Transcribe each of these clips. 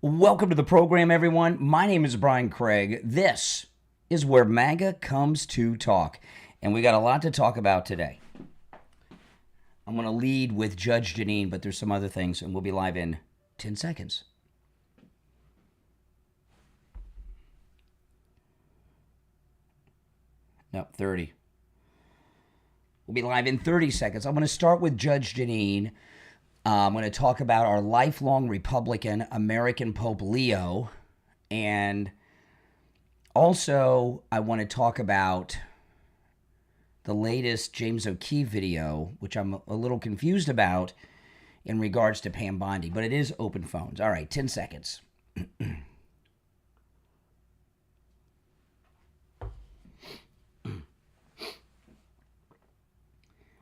Welcome to the program, everyone. My name is Brian Craig. This is where MAGA comes to talk, and we got a lot to talk about today. I'm going to lead with Judge Janine, but there's some other things, and we'll be live in 10 seconds. No, 30. We'll be live in 30 seconds. I'm going to start with Judge Janine. I'm going to talk about our lifelong Republican, American Pope Leo. And also, I want to talk about the latest James O'Keefe video, which I'm a little confused about in regards to Pam Bondi. But it is open phones. All right, 10 seconds.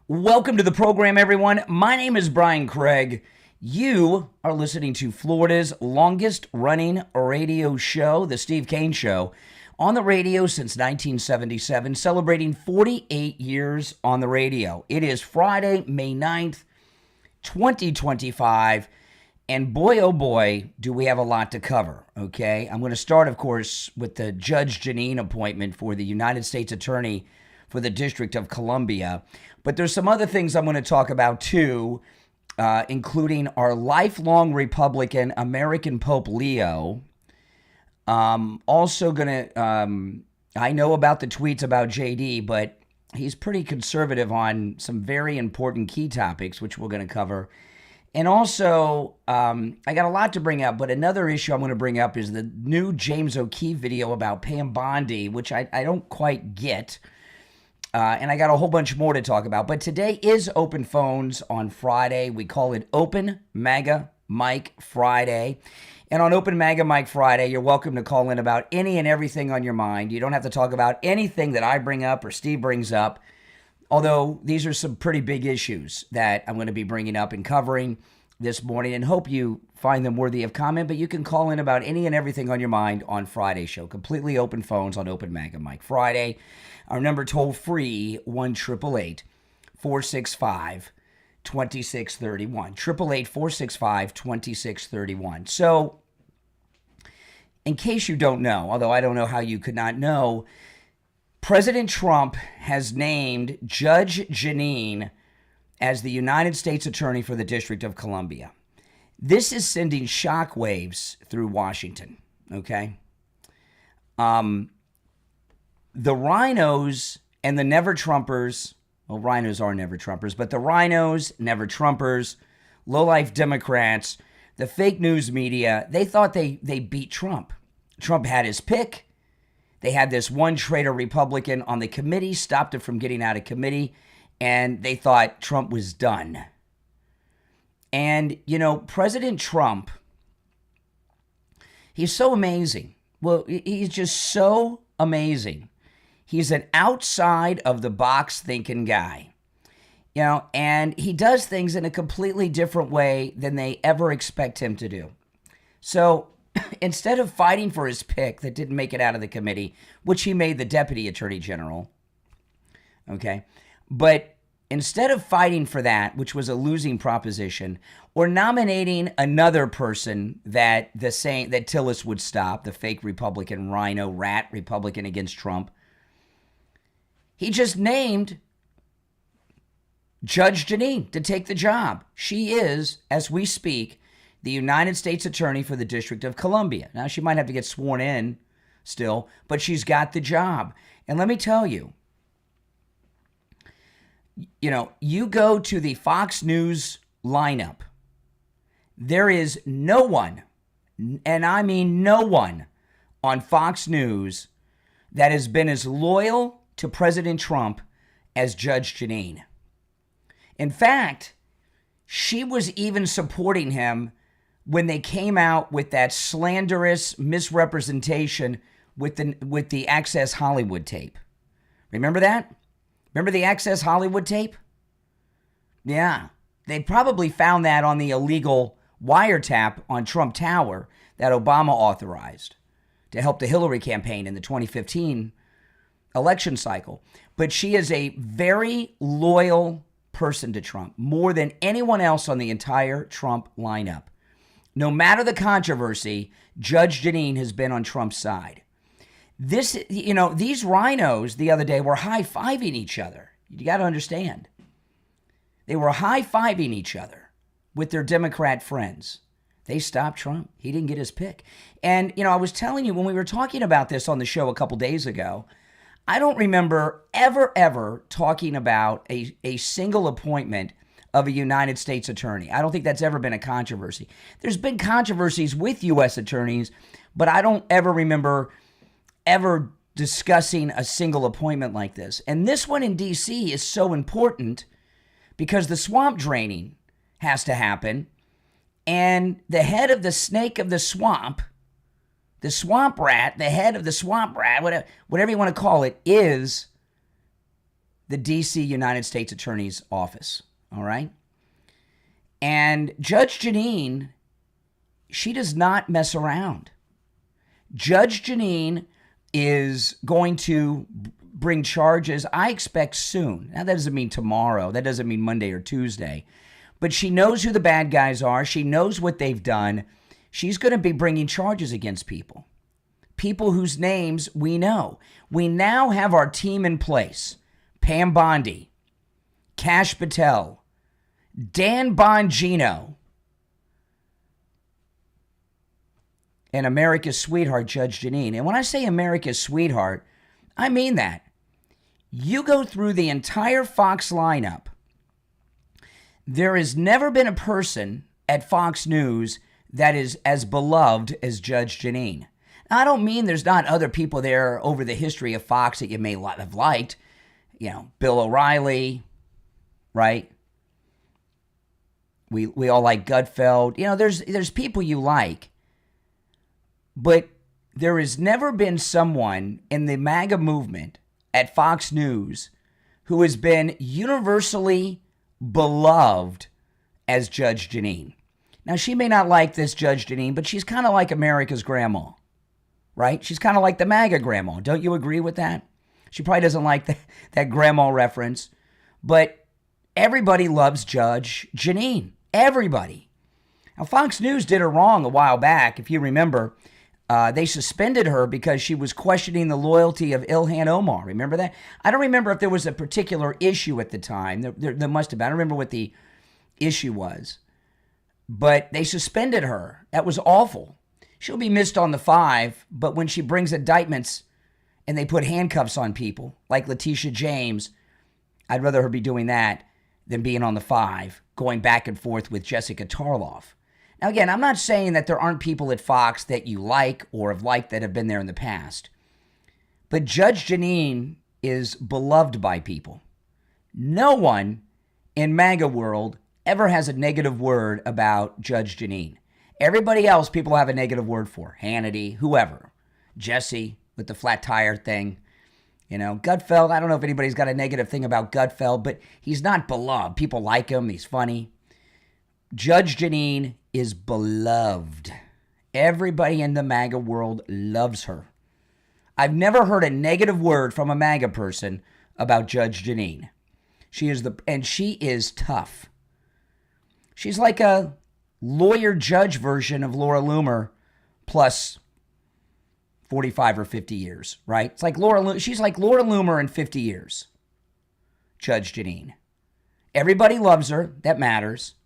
Welcome to the program, everyone. My name is Brian Craig. You are listening to Florida's longest-running radio show, The Steve Kane Show, on the radio since 1977, celebrating 48 years on the radio. It is Friday, May 9th, 2025, and boy, oh boy, do we have a lot to cover, okay? I'm going to start, of course, with the Judge Janine appointment for the United States Attorney for the District of Columbia. But there's some other things I'm going to talk about too, including our lifelong Republican, American Pope Leo. Also going to, I know about the tweets about JD, but he's pretty conservative on some very important key topics, which we're going to cover. And also, I got a lot to bring up, but another issue I'm going to bring up is the new James O'Keefe video about Pam Bondi, which I don't quite get. And I got a whole bunch more to talk about. But today is Open Phones on Friday. We call it Open MAGA Mike Friday. And on Open MAGA Mike Friday, you're welcome to call in about any and everything on your mind. You don't have to talk about anything that I bring up or Steve brings up. Although these are some pretty big issues that I'm going to be bringing up and covering this morning, and hope you find them worthy of comment. But you can call in about any and everything on your mind on Friday's show. Completely open phones on Open MAGA Mike Friday. Our number toll free, 1-888-465-2631. 888-465-2631. So, in case you don't know, although I don't know how you could not know, President Trump has named Judge Janine as the United States Attorney for the District of Columbia. This is sending shockwaves through Washington, okay? The rhinos and the never-Trumpers, well, rhinos are never-Trumpers, but the rhinos, never-Trumpers, low-life Democrats, the fake news media, they thought they beat Trump. Trump had his pick. They had this one traitor Republican on the committee, stopped him from getting out of committee, and they thought Trump was done. And, you know, President Trump, he's so amazing. Well, he's just so amazing. He's an outside-of-the-box thinking guy, you know, and he does things in a completely different way than they ever expect him to do. So instead of fighting for his pick that didn't make it out of the committee, which he made the deputy attorney general, okay, but instead of fighting for that, which was a losing proposition, or nominating another person that Tillis would stop, the fake Republican rhino rat Republican against Trump, he just named Judge Janine to take the job. She is, as we speak, the United States Attorney for the District of Columbia. Now, she might have to get sworn in still, but she's got the job. And let me tell you, you know, you go to the Fox News lineup, there is no one, and I mean no one, on Fox News that has been as loyal to President Trump as Judge Janine. In fact, she was even supporting him when they came out with that slanderous misrepresentation with the Access Hollywood tape. Remember that? Remember the Access Hollywood tape? Yeah. They probably found that on the illegal wiretap on Trump Tower that Obama authorized to help the Hillary campaign in the 2015 election cycle. But she is a very loyal person to Trump, more than anyone else on the entire Trump lineup. no matter the controversy, Judge Janine has been on Trump's side. These rhinos the other day were high-fiving each other. You got to understand. They were high-fiving each other with their Democrat friends. They stopped Trump. He didn't get his pick. And, I was telling you when we were talking about this on the show a couple days ago, I don't remember ever talking about a single appointment of a United States attorney. I don't think that's ever been a controversy. There's been controversies with U.S. attorneys, but I don't ever remember ever discussing a single appointment like this. And this one in D.C. is so important because the swamp draining has to happen. And the head of the snake of the swamp rat, the head of the swamp rat, whatever you want to call it, is the D.C. United States Attorney's Office. All right? And Judge Janine, she does not mess around. Judge Janine is going to bring charges, I expect soon. Now, that doesn't mean tomorrow. That doesn't mean Monday or Tuesday. But she knows who the bad guys are. She knows what they've done. She's going to be bringing charges against people. People whose names we know. We now have our team in place. Pam Bondi, Kash Patel, Dan Bongino, and America's sweetheart, Judge Janine. And when I say America's sweetheart, I mean that. You go through the entire Fox lineup. There has never been a person at Fox News that is as beloved as Judge Janine. Now, I don't mean there's not other people there over the history of Fox that you may have liked. Bill O'Reilly, right? We all like Gutfeld. There's people you like. But there has never been someone in the MAGA movement at Fox News who has been universally beloved as Judge Janine. Now, she may not like this Judge Janine, but she's kind of like America's grandma, right? She's kind of like the MAGA grandma. Don't you agree with that? She probably doesn't like that grandma reference, but everybody loves Judge Janine. Everybody. Now, Fox News did her wrong a while back. If you remember, they suspended her because she was questioning the loyalty of Ilhan Omar. Remember that? I don't remember if there was a particular issue at the time. There must have been. I don't remember what the issue was. But they suspended her. That was awful. She'll be missed on the 5, but when she brings indictments and they put handcuffs on people, like Letitia James, I'd rather her be doing that than being on the 5, going back and forth with Jessica Tarloff. Now, again, I'm not saying that there aren't people at Fox that you like or have liked that have been there in the past. But Judge Janine is beloved by people. No one in MAGA world ever has a negative word about Judge Janine. Everybody else people have a negative word for. Hannity, whoever. Jesse with the flat tire thing. Gutfeld, I don't know if anybody's got a negative thing about Gutfeld, but he's not beloved. People like him. He's funny. Judge Janine is beloved. Everybody in the MAGA world loves her. I've never heard a negative word from a MAGA person about Judge Janine. She is tough. She's like a lawyer judge version of Laura Loomer plus 45 or 50 years, right? It's like she's like Laura Loomer in 50 years. Judge Janine. Everybody loves her. That matters.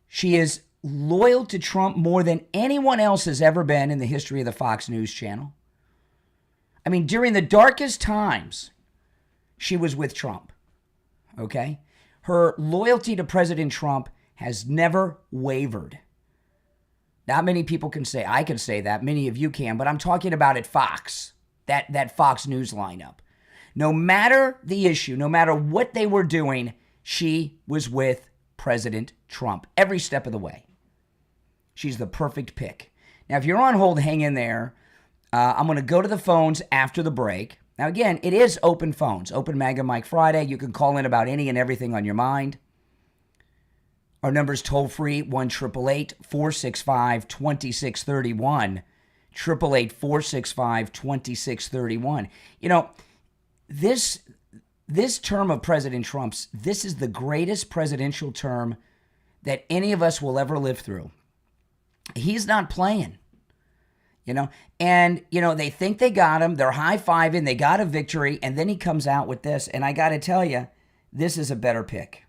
She is loyal to Trump more than anyone else has ever been in the history of the Fox News channel. I mean, during the darkest times, she was with Trump, okay? Her loyalty to President Trump has never wavered. Not many people can say, I can say that, many of you can, but I'm talking about at Fox, that Fox News lineup. No matter the issue, no matter what they were doing, she was with President Trump every step of the way. She's the perfect pick. Now, if you're on hold, hang in there. I'm going to go to the phones after the break. Now, again, it is open phones, Open MAGA Mike Friday. You can call in about any and everything on your mind. Our number's toll-free, 1-888-465-2631. 888-465-2631. This term of President Trump's, this is the greatest presidential term that any of us will ever live through. He's not playing. And they think they got him. They're high-fiving. They got a victory. And then he comes out with this. And I got to tell you, this is a better pick.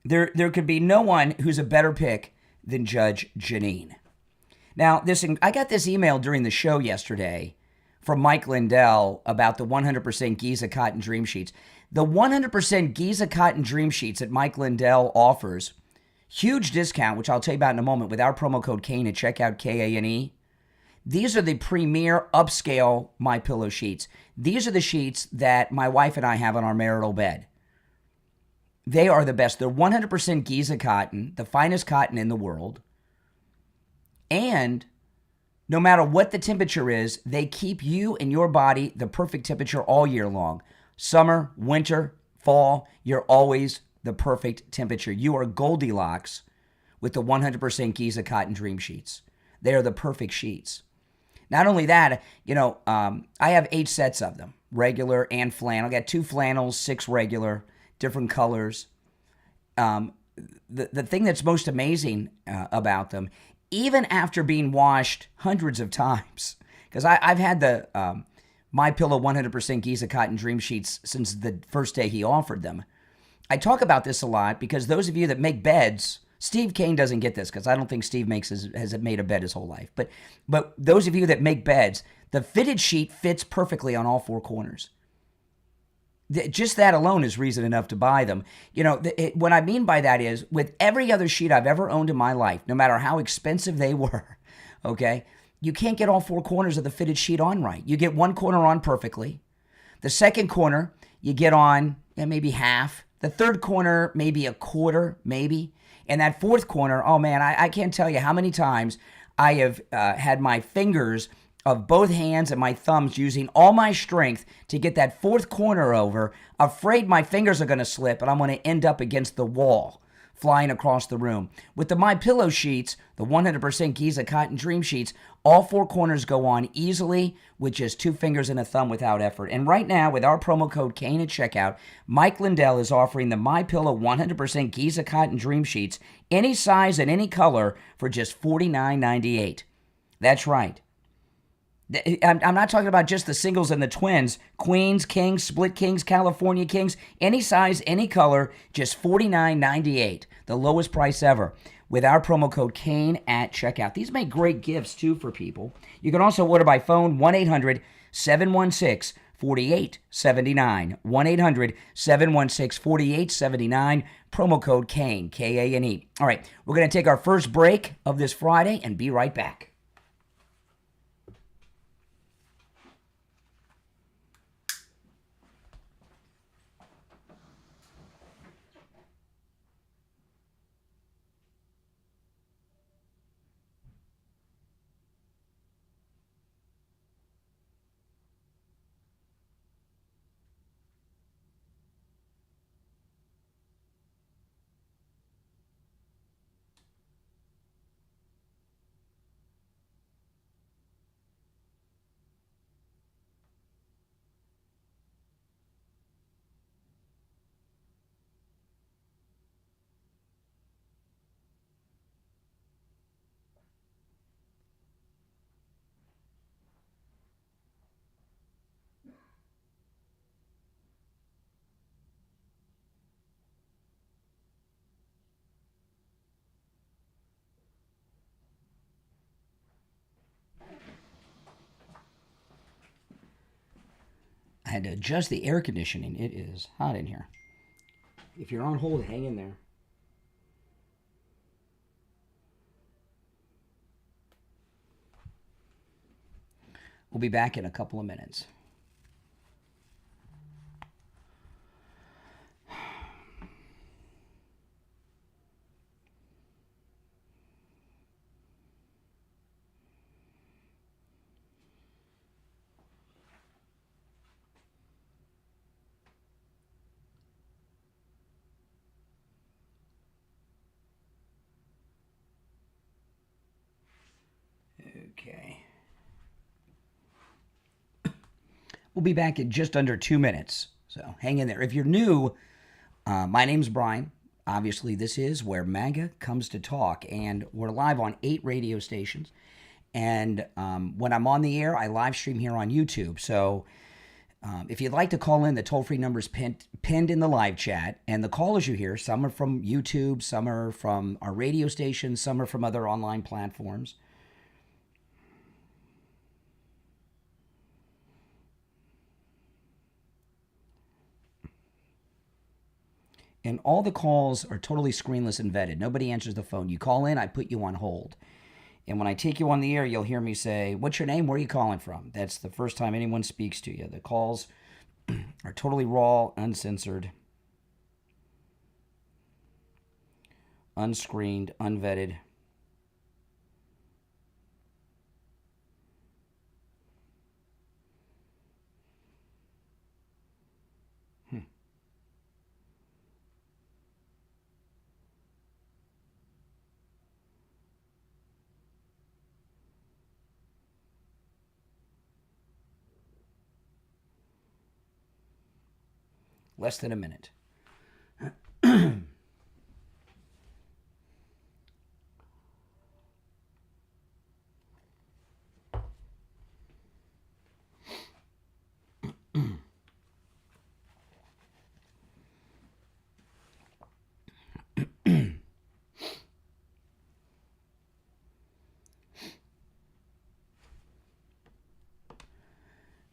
There could be no one who's a better pick than Judge Jeanine. Now, I got this email during the show yesterday from Mike Lindell about the 100% Giza Cotton Dream Sheets. The 100% Giza Cotton Dream Sheets that Mike Lindell offers, huge discount, which I'll tell you about in a moment, with our promo code Kane at checkout, Kane. These are the premier upscale MyPillow sheets. These are the sheets that my wife and I have on our marital bed. They are the best. They're 100% Giza cotton, the finest cotton in the world. And no matter what the temperature is, they keep you and your body the perfect temperature all year long. Summer, winter, fall, you're always the perfect temperature. You are Goldilocks with the 100% Giza Cotton Dream Sheets. They are the perfect sheets. Not only that, I have 8 sets of them, regular and flannel. I got 2 flannels, 6 regular, different colors. The thing that's most amazing about them, even after being washed hundreds of times, because I've had the MyPillow 100% Giza Cotton Dream Sheets since the first day he offered them. I talk about this a lot because those of you that make beds, Steve Kane doesn't get this because I don't think Steve has made a bed his whole life. But those of you that make beds, the fitted sheet fits perfectly on all 4 corners. Just that alone is reason enough to buy them. What I mean by that is, with every other sheet I've ever owned in my life, no matter how expensive they were, okay, you can't get all 4 corners of the fitted sheet on right. You get one corner on perfectly. The second corner, you get on maybe half. The third corner, maybe a quarter, maybe. And that fourth corner, oh man, I can't tell you how many times I have had my fingers of both hands and my thumbs using all my strength to get that fourth corner over, afraid my fingers are going to slip and I'm going to end up against the wall, flying across the room. With the MyPillow sheets, the 100% Giza Cotton Dream Sheets, all 4 corners go on easily with just 2 fingers and a thumb without effort. And right now, with our promo code Kane at checkout, Mike Lindell is offering the MyPillow 100% Giza Cotton Dream Sheets, any size and any color, for just $49.98. That's right. I'm not talking about just the singles and the twins. Queens, kings, split kings, California kings, any size, any color, just $49.98, the lowest price ever, with our promo code Kane at checkout. These make great gifts, too, for people. You can also order by phone, 1-800-716-4879, 1-800-716-4879, promo code Kane, Kane. All right, we're going to take our first break of this Friday and be right back. I had to adjust the air conditioning. It is hot in here. If you're on hold, hang in there. We'll be back in a couple of minutes. Okay. We'll be back in just under 2 minutes, so hang in there. If you're new, my name's Brian. Obviously, this is where MAGA comes to talk, and we're live on 8 radio stations. And when I'm on the air, I live stream here on YouTube. So if you'd like to call in, the toll-free number is pinned in the live chat. And the callers you hear, some are from YouTube, some are from our radio stations, some are from other online platforms. And all the calls are totally screenless and vetted. Nobody answers the phone. You call in, I put you on hold. And when I take you on the air, you'll hear me say, "What's your name? Where are you calling from?" That's the first time anyone speaks to you. The calls are totally raw, uncensored, unscreened, unvetted. Less than a minute.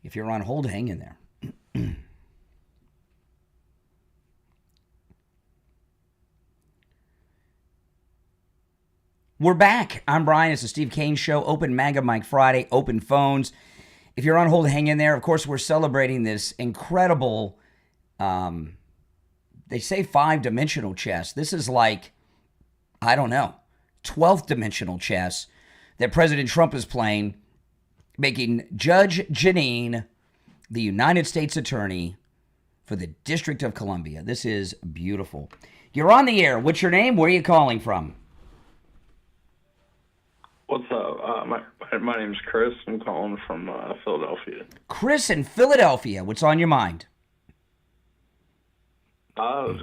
If you're on hold, hang in there. We're back. I'm Brian. It's the Steve Kane Show. Open MAGA Mike Friday. Open phones. If you're on hold, hang in there. Of course, we're celebrating this incredible, they say 5-dimensional chess. This is like, I don't know, 12th dimensional chess that President Trump is playing, making Judge Jeanine the United States Attorney for the District of Columbia. This is beautiful. You're on the air. What's your name? Where are you calling from? What's up? My name's Chris. I'm calling from Philadelphia. Chris in Philadelphia. What's on your mind? What's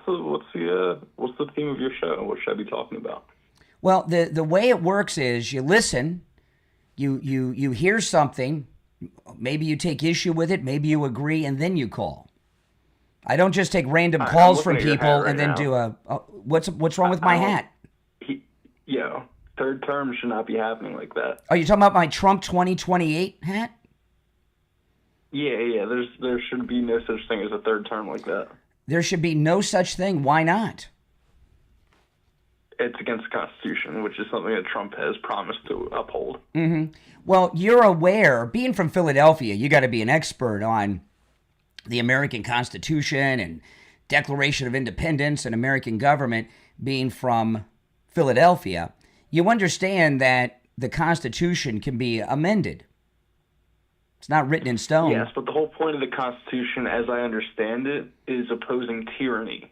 the theme of your show? What should I be talking about? Well, the way it works is you listen, you hear something, maybe you take issue with it, maybe you agree, and then you call. I don't just take random calls from people and then do what's wrong with my hat? Third term should not be happening like that. Are you talking about my Trump 2028 hat? Yeah. There should be no such thing as a third term like that. There should be no such thing. Why not? It's against the Constitution, which is something that Trump has promised to uphold. Mm-hmm. Well, you're aware, being from Philadelphia, you got to be an expert on the American Constitution and Declaration of Independence and American government. Being from Philadelphia, you understand that the Constitution can be amended. It's not written in stone. Yes, but the whole point of the Constitution, as I understand it, is opposing tyranny.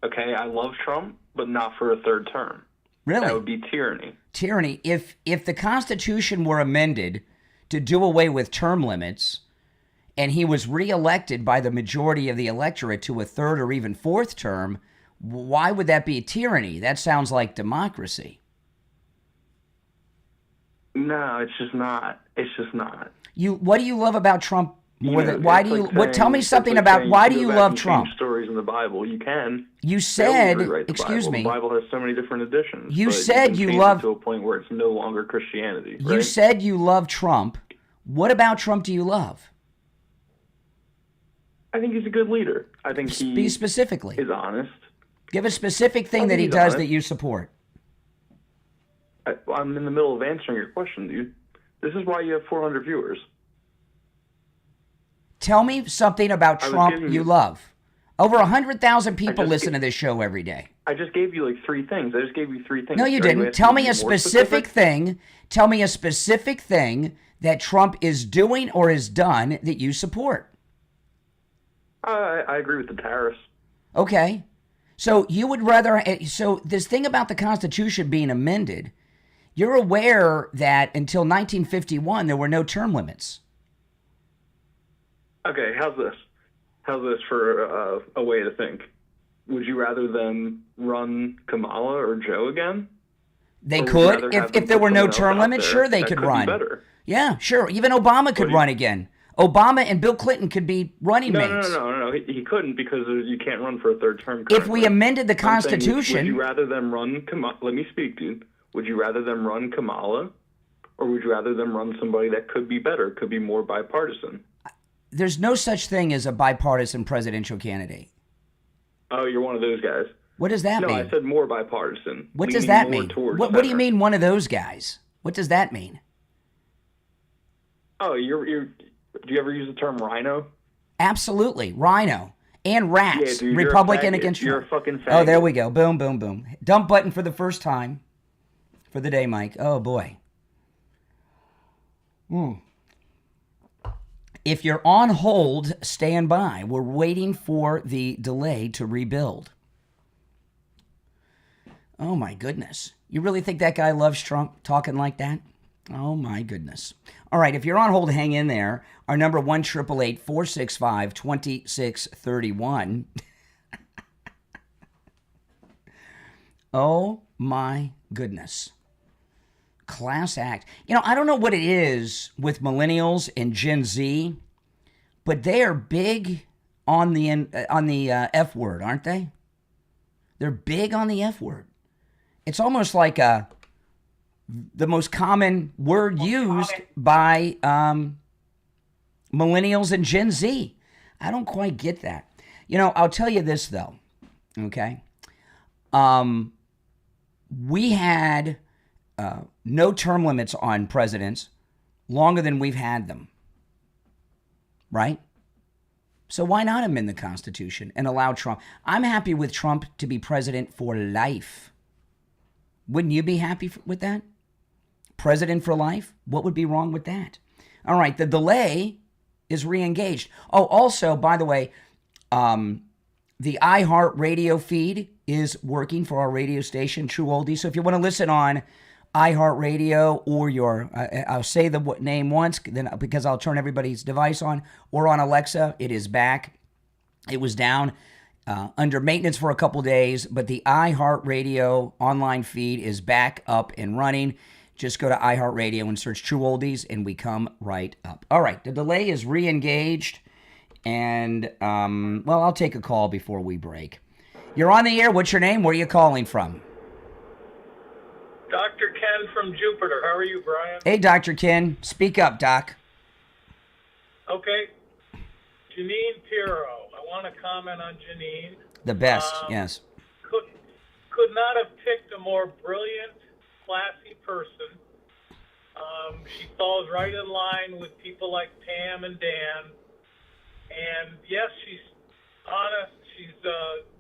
Okay, I love Trump, but not for a third term. Really? That would be tyranny. Tyranny. If the Constitution were amended to do away with term limits, and he was reelected by the majority of the electorate to a third or even fourth term, why would that be tyranny? That sounds like democracy. No, it's just not. It's just not. What do you love about Trump more than why do you? Tell me something about why do you love Trump? Stories in the Bible, you can. You said, excuse me. The Bible has so many different editions. You said you love to a point where it's no longer Christianity. You said you love Trump. What about Trump do you love? I think he's a good leader. I think he specifically is honest. Give a specific thing that he does that you support. I'm in the middle of answering your question, dude. This is why you have 400 viewers. Tell me something about Trump you love. Over 100,000 people listen to this show every day. I just gave you like 3 things. I just gave you 3 things. No, you didn't. Tell me a specific thing. Tell me a specific thing that Trump is doing or has done that you support. I agree with the tariffs. Okay. So you would rather... So this thing about the Constitution being amended, you're aware that until 1951, there were no term limits. Okay, how's this? How's this for a way to think? would you rather them run Kamala or Joe again? They Or would you could. rather have If them there put were no someone else term out limits, there sure, they that could be run. better? Yeah, sure. Even Obama could run again. Obama and Bill Clinton could be running mates. No. He couldn't, because you can't run for a third term currently. If we amended the I'm saying, Constitution... would you rather them run Kamala? Let me speak, dude. Would you rather them run Kamala, or would you rather them run somebody that could be better, could be more bipartisan? There's no such thing as a bipartisan presidential candidate. Oh, you're one of those guys. What does that mean? No, I said more bipartisan. What does that leaning mean? more towards What do you center. mean, one of those guys? What does that mean? Oh, do you ever use the term rhino? Absolutely. Rhino. And rats. Yeah, dude, Republican you're a faggot. against You're Trump. a fucking faggot. Oh, there we go. Boom, boom, boom. Dump button for the first time for the day, Mike. Oh, boy. If you're on hold, stand by. We're waiting for the delay to rebuild. Oh, my goodness. You really think that guy loves Trump talking like that? Oh, my goodness. All right, if you're on hold, hang in there. Our number 1-888-465-2631. Oh, my goodness. Class act. You know, I don't know what it is with millennials and Gen Z, but they are big on the F word, aren't they? They're big on the F word. It's almost like the most common word used by millennials and Gen Z. I don't quite get that. You know, I'll tell you this, though, okay? We had no term limits on presidents longer than we've had them, right? So why not amend the Constitution and allow Trump? I'm happy with Trump to be president for life. Wouldn't you be happy with that? President for life? What would be wrong with that? All right, the delay is re-engaged. Oh, also, by the way, the iHeart radio feed is working for our radio station, True Oldies. So if you want to listen on iHeart Radio or I'll say the name once, then because I'll turn everybody's device on, or on Alexa, it is back. It was down under maintenance for a couple days, but the iHeart Radio online feed is back up and running. Just go to iHeartRadio and search True Oldies, and we come right up. All right, the delay is re-engaged, and, well, I'll take a call before we break. You're on the air. What's your name? Where are you calling from? Dr. Ken from Jupiter. How are you, Brian? Hey, Dr. Ken. Speak up, Doc. Okay. Jeanine Pirro. I want to comment on Jeanine. The best, yes. Could not have picked a more brilliant, classy person. She falls right in line with people like Pam and Dan. And yes, she's honest. She's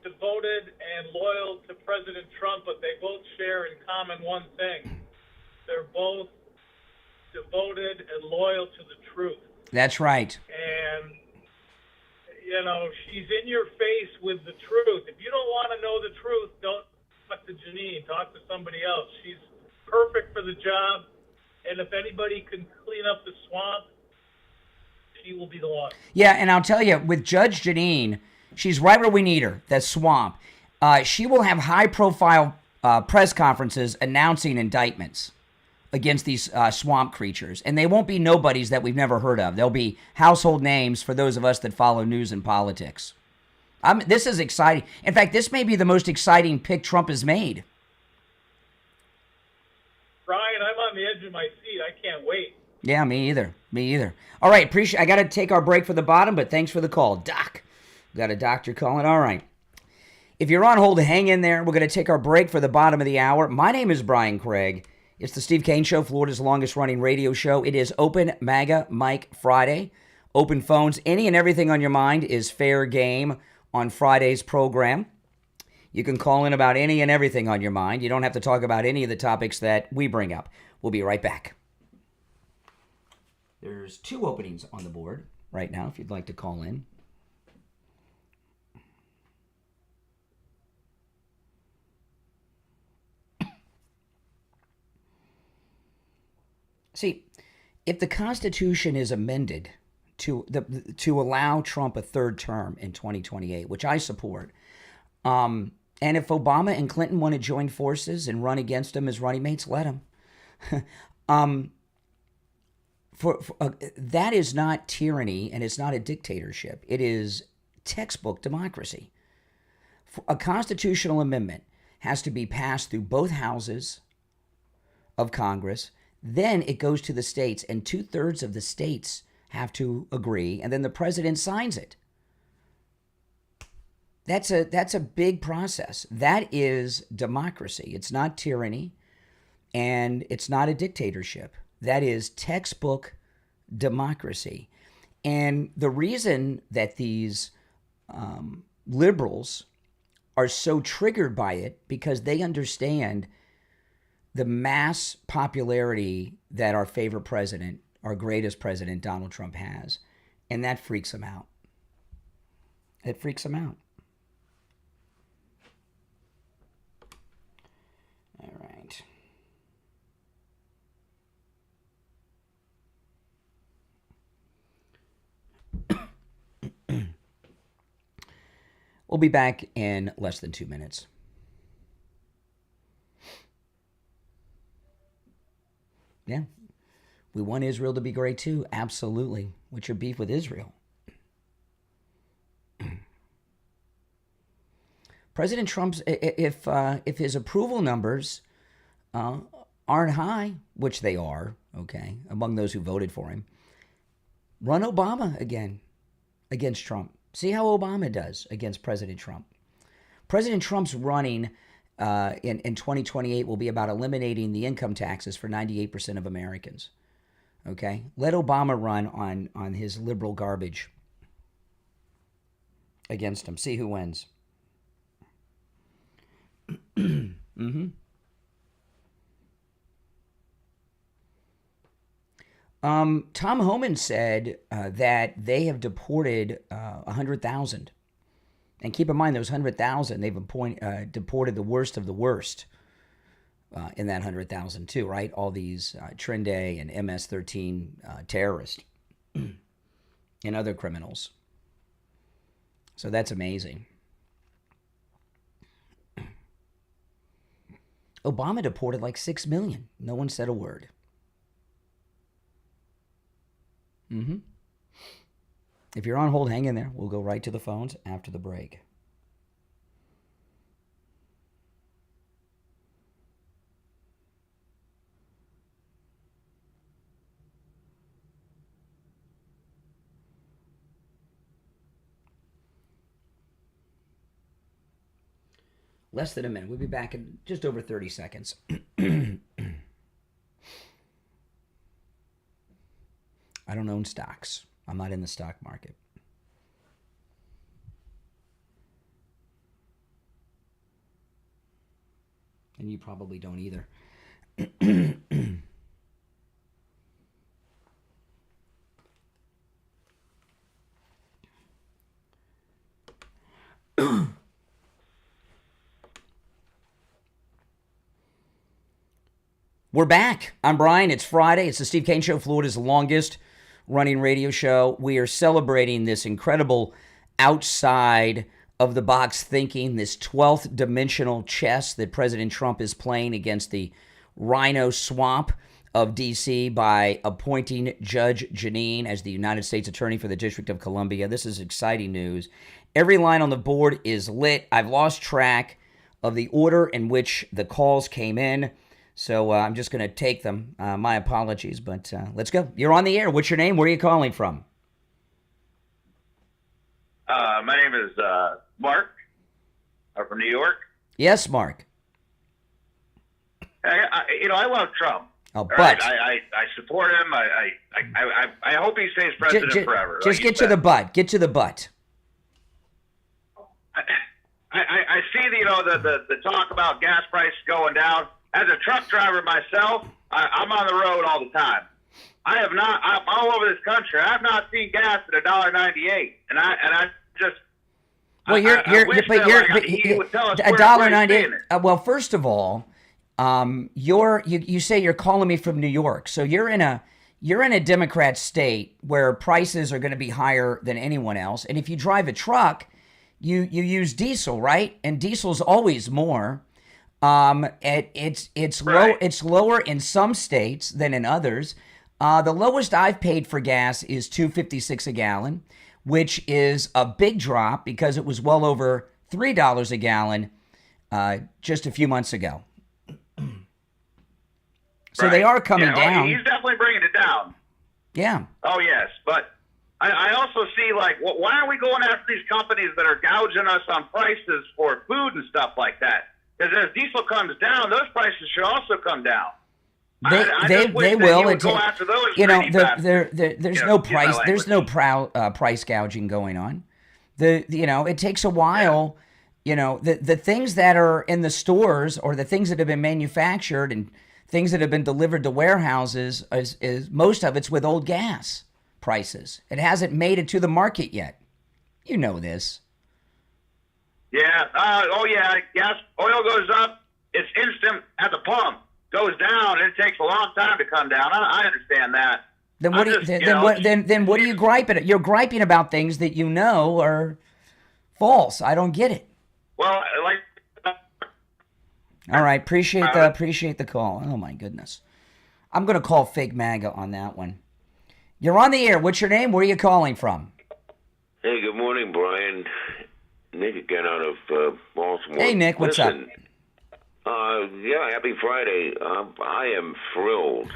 devoted and loyal to President Trump, but they both share in common one thing. They're both devoted and loyal to the truth. That's right. And, you know, she's in your face with the truth. If you don't want to know the truth, don't talk to Janine. Talk to somebody else. She's perfect for the job. And if anybody can clean up the swamp, she will be the one. Yeah, and I'll tell you, with Judge Janine, she's right where we need her, that swamp. She will have high-profile press conferences announcing indictments against these swamp creatures. And they won't be nobodies that we've never heard of. They'll be household names for those of us that follow news and politics. This is exciting. In fact, this may be the most exciting pick Trump has made. Brian, I'm on the edge of my seat. I can't wait. Yeah, me either. All right, I got to take our break for the bottom, but thanks for the call. Doc. Got a doctor calling. All right. If you're on hold, hang in there. We're going to take our break for the bottom of the hour. My name is Brian Craig. It's the Steve Kane Show, Florida's longest-running radio show. It is Open MAGA Mike Friday. Open phones. Any and everything on your mind is fair game on Friday's program. You can call in about any and everything on your mind. You don't have to talk about any of the topics that we bring up. We'll be right back. There's 2 openings on the board right now if you'd like to call in. See, if the Constitution is amended to allow Trump a third term in 2028, which I support, And if Obama and Clinton want to join forces and run against him as running mates, let them. That is not tyranny, and it's not a dictatorship. It is textbook democracy. A constitutional amendment has to be passed through both houses of Congress. Then it goes to the states, and 2/3 of the states have to agree, and then the president signs it. That's a big process. That is democracy. It's not tyranny, and it's not a dictatorship. That is textbook democracy. And the reason that these liberals are so triggered by it, because they understand the mass popularity that our favorite president, our greatest president, Donald Trump, has. And that freaks them out. It freaks them out. All right. We'll be back in less than 2 minutes. Yeah. We want Israel to be great too. Absolutely. What's your beef with Israel? President Trump's, if his approval numbers aren't high, which they are, okay, among those who voted for him, run Obama again against Trump. See how Obama does against President Trump. President Trump's running in 2028 will be about eliminating the income taxes for 98% of Americans. Okay? Let Obama run on his liberal garbage against him. See who wins. Mm-hmm. Tom Homan said that they have deported 100,000. And keep in mind, those 100,000, they've deported the worst of the worst in that 100,000 too, right? All these Trend A and MS-13 terrorists and other criminals. So that's amazing. Obama deported like 6 million. No one said a word. Mm-hmm. If you're on hold, hang in there. We'll go right to the phones after the break. Less than a minute. We'll be back in just over 30 seconds. I don't own stocks. I'm not in the stock market. And you probably don't either. We're back. I'm Brian. It's Friday. It's the Steve Kane Show, Florida's longest running radio show. We are celebrating this incredible outside of the box thinking, this 12th dimensional chess that President Trump is playing against the rhino swamp of D.C. by appointing Judge Jeanine as the United States Attorney for the District of Columbia. This is exciting news. Every line on the board is lit. I've lost track of the order in which the calls came in. So I'm just going to take them. My apologies, but let's go. You're on the air. What's your name? Where are you calling from? My name is Mark. I'm from New York. Yes, Mark. I love Trump. Oh, but right? I support him. I hope he stays president forever. Just get to the butt. Get to the butt. I see the talk about gas prices going down. As a truck driver myself, I'm on the road all the time. I'm all over this country. I've not seen gas at $1.98, and I just. Well, you're $1.98. Well, first of all, you say you're calling me from New York, so you're in a Democrat state where prices are going to be higher than anyone else, and if you drive a truck, you use diesel, right? And diesel's always more. It's Right. it's lower in some states than in others. The lowest I've paid for gas is $2.56 a gallon, which is a big drop because it was well over $3 a gallon just a few months ago. So they are coming down. He's definitely bringing it down. Yeah. Oh, yes. But I also see, like, why are we going after these companies that are gouging us on prices for food and stuff like that? Because as diesel comes down, those prices should also come down. They will. Go after those there's no price. There's no price gouging going on. It takes a while. The things that are in the stores or the things that have been manufactured and things that have been delivered to warehouses is most of it's with old gas prices. It hasn't made it to the market yet. You know this. Yeah. Gas, oil goes up. It's instant at the pump. Goes down. It takes a long time to come down. I understand that. Then what are you griping at? You're griping about things that you know are false. I don't get it. Well, like. All right, appreciate the call. Oh my goodness, I'm gonna call fake MAGA on that one. You're on the air. What's your name? Where are you calling from? Hey, good morning, Brian. Nick again out of Baltimore. Hey, Nick, what's up? Happy Friday. I am thrilled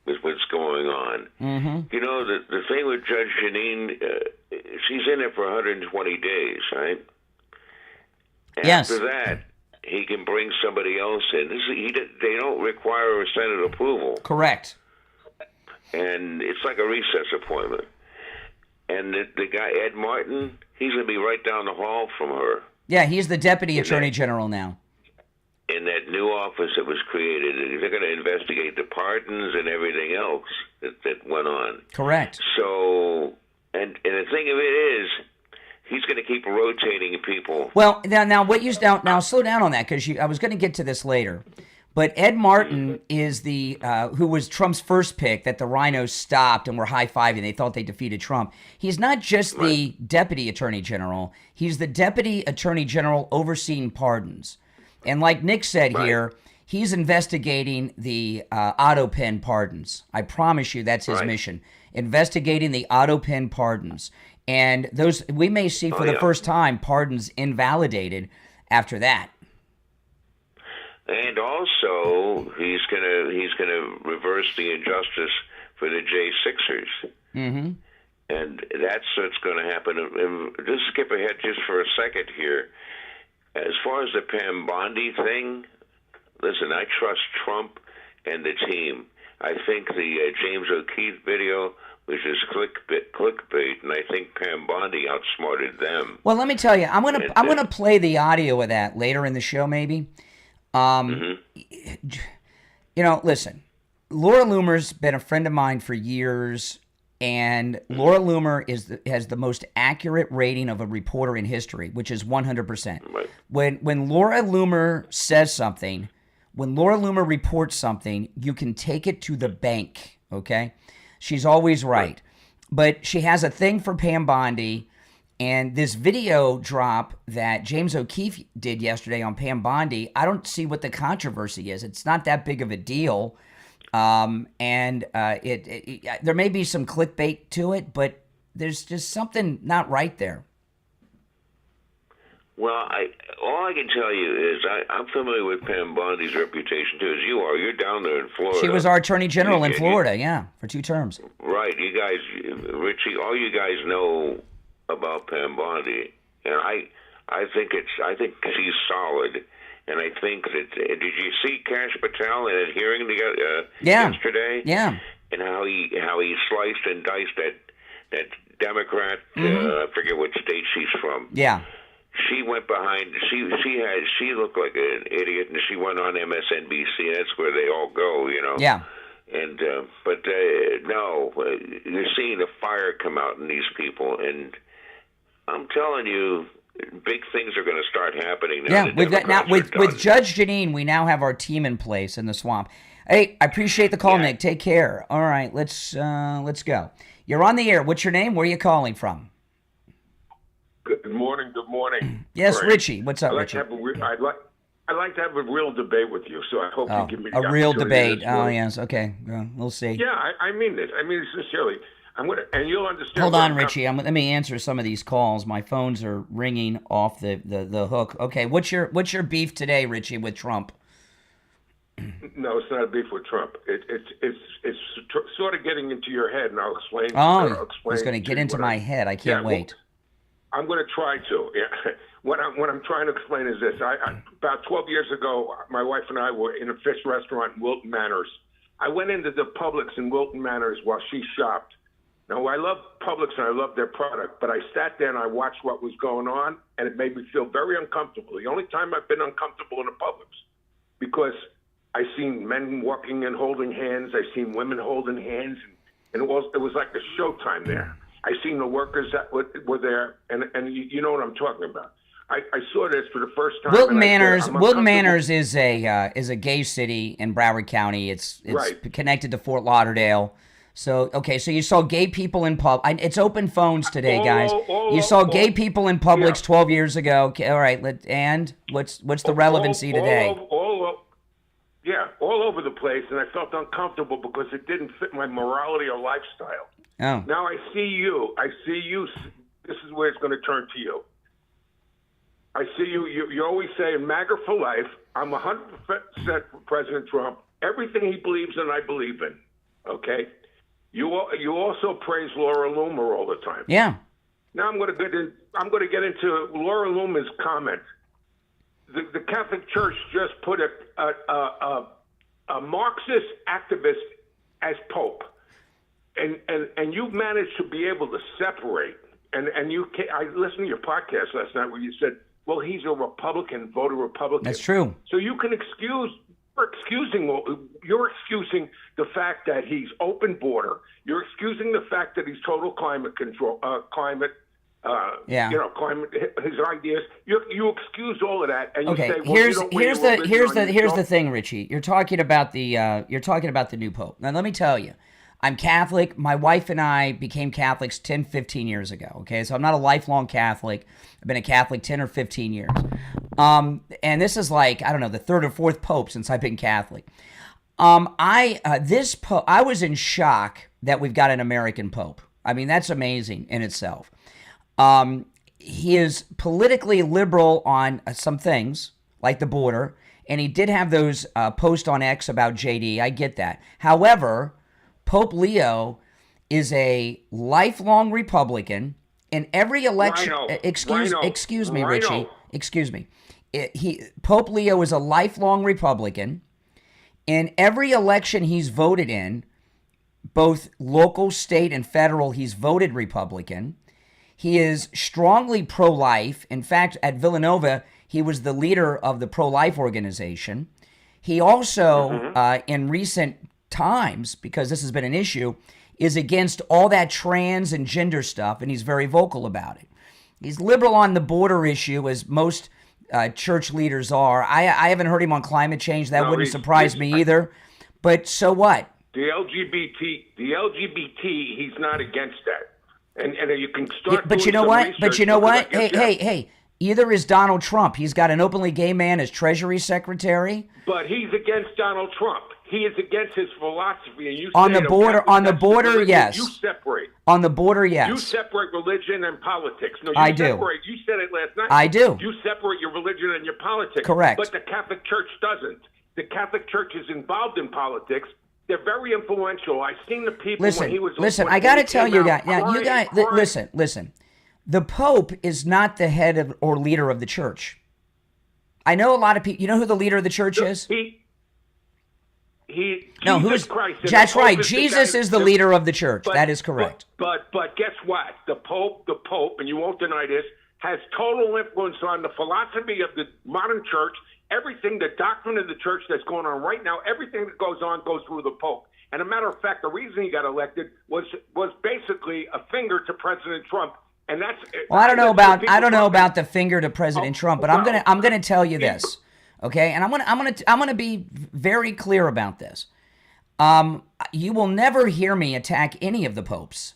with what's going on. Mm-hmm. You know, the thing with Judge Jeanine, she's in it for 120 days, right? Yes. After that, he can bring somebody else in. They don't require a Senate approval. Correct. And it's like a recess appointment. And the guy, Ed Martin, he's going to be right down the hall from her. Yeah, he's the Deputy Attorney General now. In that new office that was created, they're going to investigate the pardons and everything else that went on. Correct. So, and the thing of it is, he's going to keep rotating people. Well, now slow down on that because I was going to get to this later. But Ed Martin is the who was Trump's first pick that the rhinos stopped and were high-fiving. They thought they defeated Trump. He's not just the Deputy Attorney General. He's the Deputy Attorney General overseeing pardons. And like Nick said here, he's investigating the auto pen pardons. I promise you that's his mission. Investigating the auto pen pardons. And those we may see for the first time pardons invalidated after that. And also, he's gonna reverse the injustice for the J6ers. Mm-hmm. And that's what's going to happen. And just skip ahead just for a second here. As far as the Pam Bondi thing, listen, I trust Trump and the team. I think the James O'Keefe video was just clickbait, and I think Pam Bondi outsmarted them. Well, let me tell you, I'm gonna play the audio of that later in the show, maybe. Listen, Laura Loomer's been a friend of mine for years, and Laura Loomer has the most accurate rating of a reporter in history, which is 100%. Right. When Laura Loomer says something, when Laura Loomer reports something, you can take it to the bank, okay? She's always right. But she has a thing for Pam Bondi. And this video drop that James O'Keefe did yesterday on Pam Bondi, I don't see what the controversy is. It's not that big of a deal. There may be some clickbait to it, but there's just something not right there. Well, all I can tell you is I'm familiar with Pam Bondi's reputation, too, as you are. You're down there in Florida. She was our Attorney General in Florida, for 2 terms. Right. You guys, Richie, all you guys know about Pam Bondi, and I think she's solid, and I think that did you see Kash Patel in a hearing yesterday? Yeah. And how he sliced and diced that Democrat. I forget what state she's from. Yeah. She went behind. She looked like an idiot, and she went on MSNBC. That's where they all go, Yeah. And no, you're seeing the fire come out in these people, and I'm telling you, big things are going to start happening now. Yeah, we've got now with Judge Janine, we now have our team in place in the swamp. Hey, I appreciate the call, Nick. Take care. All right, let's go. You're on the air. What's your name? Where are you calling from? Good morning. Good morning. Yes, Great. Richie. What's up, Richie? I'd like to have a real debate with you, so I hope you give me the a real opportunity debate. Oh, yes. Okay. Well, we'll see. Yeah, I mean this. I mean it sincerely. And you'll understand. Hold on, Richie. Let me answer some of these calls. My phones are ringing off the hook. Okay, what's your beef today, Richie, with Trump? No, it's not a beef with Trump. It's sort of getting into your head, and I'll explain. Oh, it's going to get into my head. I can't wait. I'm going to try to. Yeah. What I'm trying to explain is this. About 12 years ago, my wife and I were in a fish restaurant in Wilton Manors. I went into the Publix in Wilton Manors while she shopped. Now, I love Publix and I love their product, but I sat there and I watched what was going on, and it made me feel very uncomfortable. The only time I've been uncomfortable in a Publix, because I seen men walking and holding hands. I seen women holding hands, and it was like a showtime there. I seen the workers that were there, and you know what I'm talking about. I saw this for the first time. Wilton Manors is a gay city in Broward County. It's right. Connected to Fort Lauderdale. So so you saw gay people in pub. It's open phones today, guys. You saw gay people in Publix 12 years ago. Okay, all right, and what's the relevancy today? All over the place, and I felt uncomfortable because it didn't fit my morality or lifestyle. Oh. Now I see you. This is where it's going to turn to you. I see you. You always say, MAGA for life. I'm 100% for President Trump. Everything he believes in, I believe in. Okay? You also praise Laura Loomer all the time. Yeah. Now I'm going to get into Laura Loomer's comment. The Catholic Church just put a Marxist activist as Pope, and you've managed to be able to separate. And you can, I listened to your podcast last night where you said, well, he's a Republican, voted Republican. That's true. So you can you're excusing the fact that he's open border. You're excusing the fact that he's total climate control, climate, his ideas. You excuse all of that, and you say, well, here's the thing, Richie. You're talking about the new pope. Now, let me tell you. I'm Catholic. My wife and I became Catholics 10, 15 years ago, okay? So I'm not a lifelong Catholic. I've been a Catholic 10 or 15 years. And this is like, I don't know, the third or fourth pope since I've been Catholic. I was in shock that we've got an American pope. I mean, that's amazing in itself. He is politically liberal on some things, like the border, and he did have those posts on X about JD. I get that. However, Pope Leo is a lifelong Republican. In every election, excuse me, Richie. Excuse me. Pope Leo is a lifelong Republican. In every election he's voted in, both local, state, and federal, he's voted Republican. He is strongly pro-life. In fact, at Villanova, he was the leader of the pro-life organization. He also, in recent times, because this has been an issue, is against all that trans and gender stuff, and he's very vocal about it. He's liberal on the border issue, as most church leaders are. I haven't heard him on climate change. That wouldn't surprise me either. But so what? The LGBT, he's not against that. And you can start. But you know what? Hey. Either is Donald Trump. He's got an openly gay man as Treasury Secretary. But he's against Donald Trump. He is against his philosophy. And you on the border, yes. You separate. On the border, yes. You separate religion and politics. No, I do. You said it last night. I do. You separate your religion and your politics. Correct. But the Catholic Church doesn't. The Catholic Church is involved in politics. They're very influential. I've seen the people when he was. Listen, I got to tell you guys. Now, you guys, listen. The Pope is not the head of or leader of the church. I know a lot of people. You know who the leader of the church is? That's right. Jesus is the leader of the church. That is correct. But guess what? The Pope, and you won't deny this, has total influence on the philosophy of the modern church. Everything, the doctrine of the church that's going on right now, everything that goes on goes through the Pope. And a matter of fact, the reason he got elected was basically a finger to President Trump. And that's well, I don't know about the finger to President Trump, but I'm gonna tell you this, okay? And I'm gonna be very clear about this. You will never hear me attack any of the popes.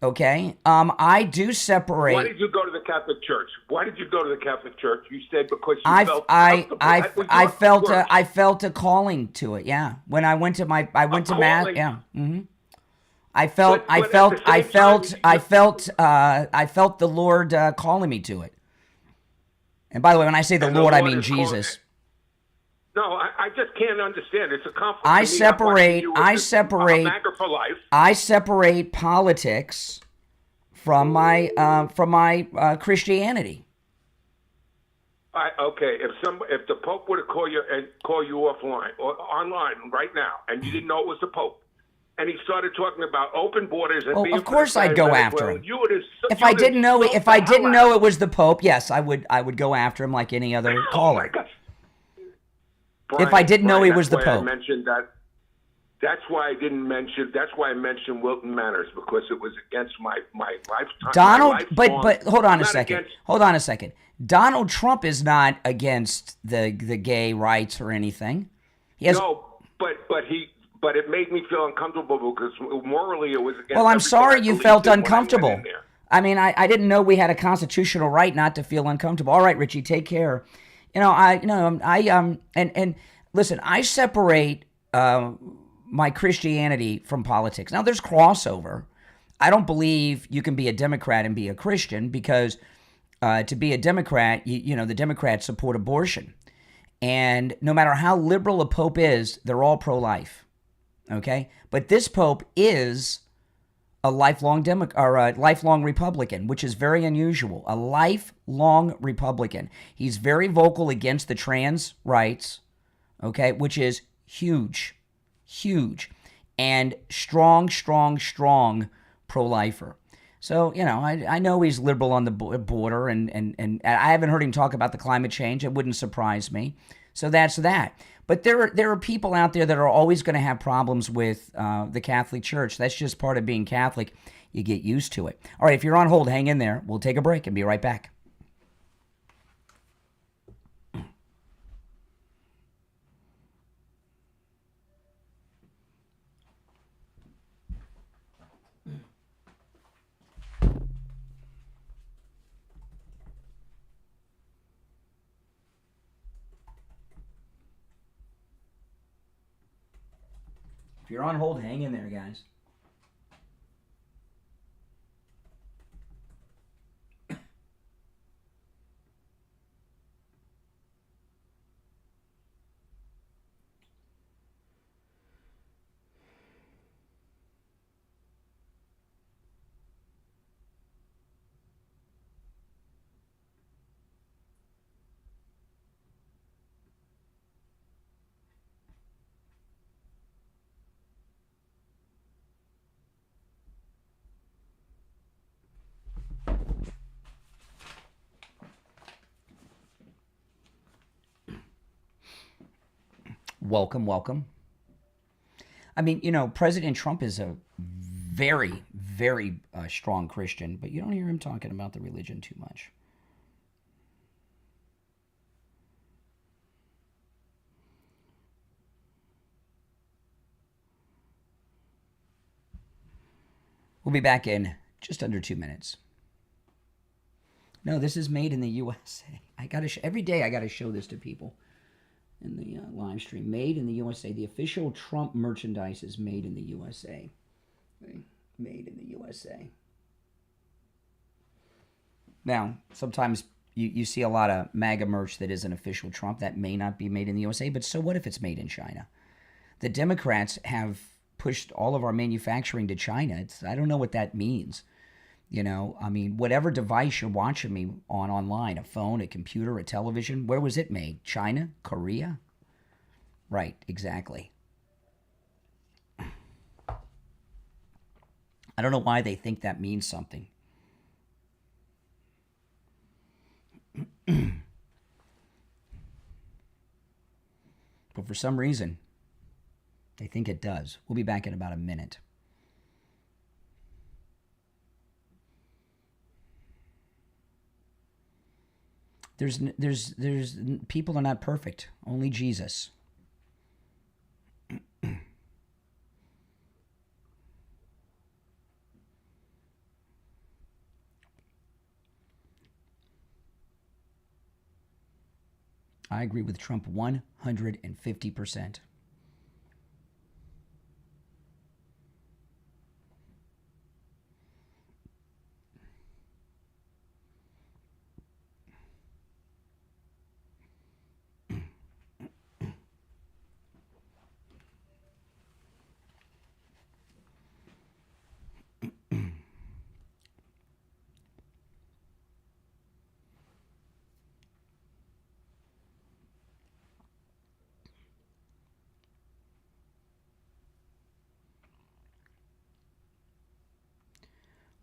Okay. I do separate. Why did you go to the Catholic Church? Why did you go to the Catholic Church? You said because you felt comfortable. I felt a calling to it. Yeah. When I went to mass. Yeah. Mm-hmm. I felt the Lord calling me to it. And by the way, when I say the Lord, I mean Jesus. No, I just can't understand. It's a conflict. I separate politics from my Christianity. Okay, if the Pope were to call you offline or online right now, and you didn't know it was the Pope, and he started talking about open borders and being of course I'd go after him. If I didn't know it was the Pope, yes, I would go after him like any other caller. My gosh. Brian, if I didn't know he was the Pope. I mentioned that. That's why I mentioned Wilton Manors, because it was against my lifetime. Donald, but hold on a second. Hold on a second. Donald Trump is not against the gay rights or anything. But it made me feel uncomfortable because morally it was against. Well, I'm sorry you felt uncomfortable. I mean, I didn't know we had a constitutional right not to feel uncomfortable. All right, Richie, take care. And listen, I separate my Christianity from politics. Now, there's crossover. I don't believe you can be a Democrat and be a Christian, because to be a Democrat, the Democrats support abortion. And no matter how liberal a pope is, they're all pro-life. Okay? But this pope is a lifelong lifelong Republican, which is very unusual. A lifelong Republican. He's very vocal against the trans rights, okay, which is huge, and strong pro-lifer. So, I know he's liberal on the border, and I haven't heard him talk about the climate change. It wouldn't surprise me. So that's that. But there are people out there that are always going to have problems with the Catholic Church. That's just part of being Catholic. You get used to it. All right, if you're on hold, hang in there. We'll take a break and be right back. If you're on hold, hang in there, guys. Welcome. I mean, President Trump is a very, very strong Christian, but you don't hear him talking about the religion too much. We'll be back in just under 2 minutes. No, this is made in the USA. Every day I got to show this to people in the live stream. Made in the USA. The official Trump merchandise is made in the USA. Okay. Made in the USA. Now, sometimes you see a lot of MAGA merch that isn't official Trump. That may not be made in the USA, but so what if it's made in China? The Democrats have pushed all of our manufacturing to China. I don't know what that means. Whatever device you're watching me on online, a phone, a computer, a television, where was it made? China? Korea? Right, exactly. I don't know why they think that means something. But for some reason, they think it does. We'll be back in about a minute. There's people are not perfect. Only Jesus. I agree with Trump 150%.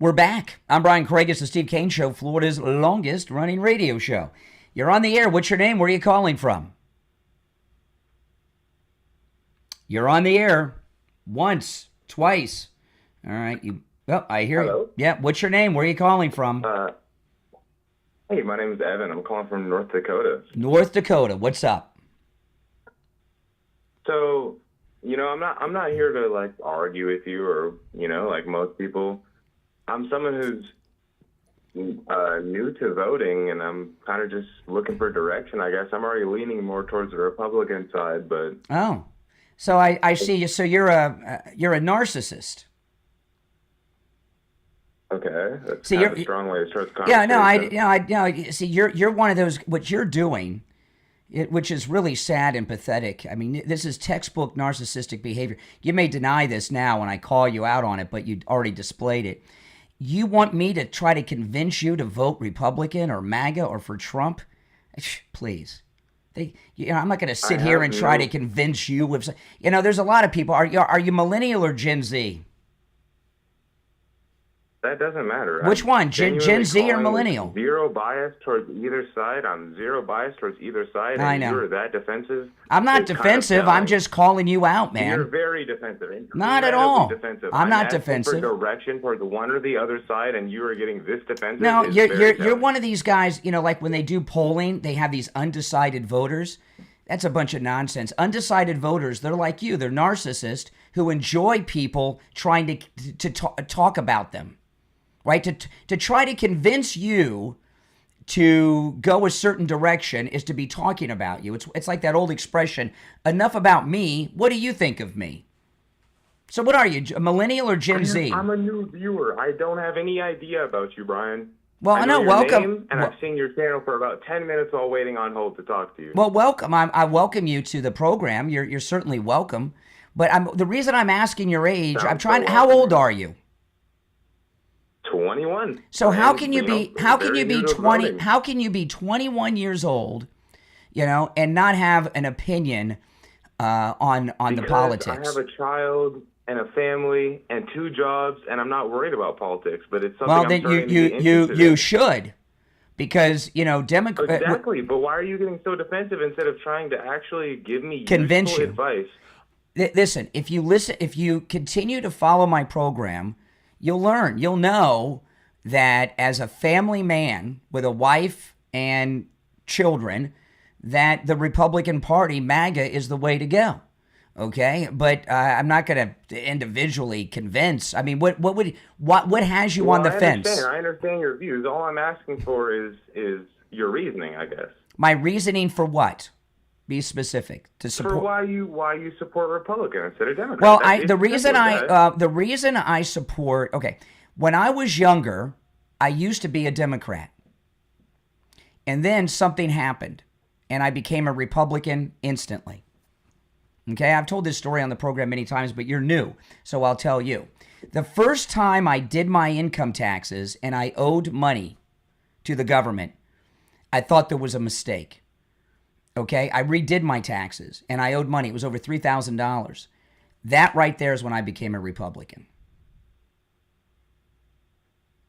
We're back. I'm Brian Craig. It's the Steve Kane Show, Florida's longest running radio show. You're on the air. What's your name? Where are you calling from? You're on the air. Once, twice. All right. I hear Hello? you. Yeah. What's your name? Where are you calling from? Hey, my name is Evan. I'm calling from North Dakota. North Dakota. What's up? So, I'm not here to like argue with you or, like most people. I'm someone who's new to voting, and I'm kind of just looking for direction. I guess I'm already leaning more towards the Republican side, but Oh, so I see you. So you're a narcissist. okay, that's See, kind of you're- a strong way to start the Yeah, conversation. no, see, you're one of those. What you're doing, which is really sad and pathetic. I mean, this is textbook narcissistic behavior. You may deny this now when I call you out on it, but you already displayed it. You want me to try to convince you to vote Republican or MAGA or for Trump? Please. I'm not going to sit here and try to convince you. There's a lot of people. Are you millennial or Gen Z? That doesn't matter. Which I'm one, Gen genuinely Z or calling with millennial? Zero bias towards either side. I'm zero bias towards either side. I and know. You're that defensive. I'm not It's kind of defensive. I'm telling. just calling you out, You're man. very defensive. Not at Incredibly all. Defensive. I'm not asking defensive. For direction towards one or the other side, and you are getting this defensive. No, is you're very telling. one of these guys. Like when they do polling, they have these undecided voters. That's a bunch of nonsense. Undecided voters, they're like you. They're narcissists who enjoy people trying to talk about them, right? To try to convince you to go a certain direction is to be talking about you. It's like that old expression, enough about me, what do you think of me? So what are you, a millennial or Gen Z? I'm a new viewer. I don't have any idea about you, Brian. Well, I know your welcome. name, and I've seen your channel for about 10 minutes while waiting on hold to talk to you. Well, welcome. I welcome you to the program. You're certainly welcome. But the reason I'm asking your age, Sounds I'm trying. so How welcoming. old are you? 21. So how And, can you be? very How can you be new to 20? voting. How can you be 21 years old? And not have an opinion on the Because politics. I have a child and a family and 2 jobs, and I'm not worried about politics. But it's something Well, I'm then starting to get interested you in. should, because Democrat. Exactly, but why are you getting so defensive instead of trying to actually give me Convince useful you. advice? Listen, if you continue to follow my program, you'll learn. You'll know that as a family man with a wife and children, that the Republican Party, MAGA, is the way to go. Okay, but I'm not going to individually convince. I mean, what has you on the fence? I understand your views. All I'm asking for is your reasoning, I guess. My reasoning for what? Be specific. To support. For why you support Republican instead of Democrat. Well, It's the reason simple as that. the reason I support. Okay, when I was younger, I used to be a Democrat, and then something happened, and I became a Republican instantly. Okay, I've told this story on the program many times, but you're new, so I'll tell you. The first time I did my income taxes and I owed money to the government, I thought there was a mistake. Okay, I redid my taxes and I owed money. It was over $3,000. That right there is when I became a Republican.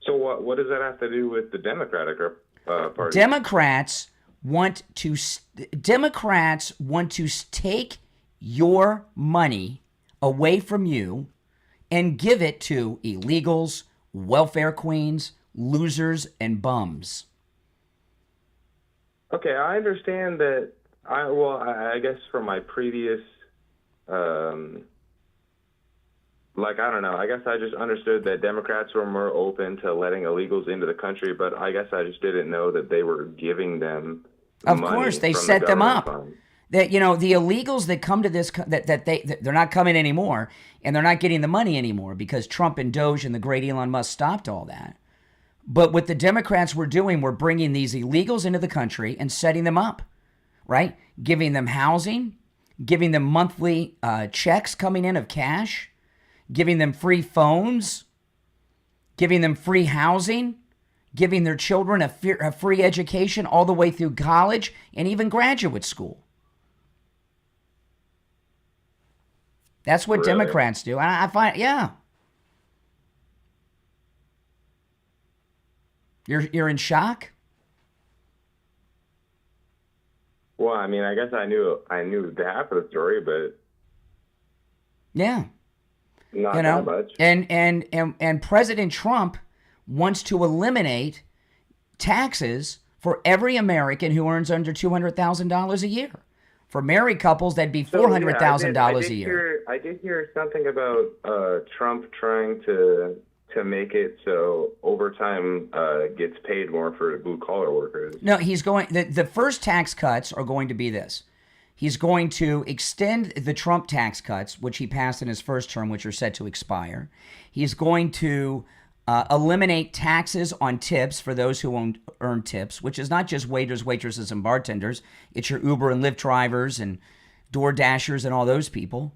So what does that have to do with the Democratic Party? Democrats want to take your money away from you and give it to illegals, welfare queens, losers, and bums. Okay, I understand that. I guess from my previous, I don't know. I guess I just understood that Democrats were more open to letting illegals into the country, but I guess I just didn't know that they were giving them Of money course, they from the set them government up. fund. That the illegals that come to this they're not coming anymore, and they're not getting the money anymore because Trump and Doge and the great Elon Musk stopped all that. But what the Democrats were doing, we're bringing these illegals into the country and setting them up, right? Giving them housing, giving them monthly checks coming in of cash, giving them free phones, giving them free housing, giving their children a free education all the way through college and even graduate school. That's what Really? Democrats do. I find, yeah. You're in shock? Well, I mean, I guess I knew the half of the story, but Yeah. not You know, that much. and President Trump wants to eliminate taxes for every American who earns under $200,000 a year. For married couples, that'd be $400,000 a year. I did hear something about Trump trying to make it so overtime gets paid more for blue collar workers. No, he's going. The first tax cuts are going to be this. He's going to extend the Trump tax cuts, which he passed in his first term, which are set to expire. He's going to eliminate taxes on tips for those who earn tips, which is not just waiters, waitresses, and bartenders. It's your Uber and Lyft drivers and Door Dashers and all those people.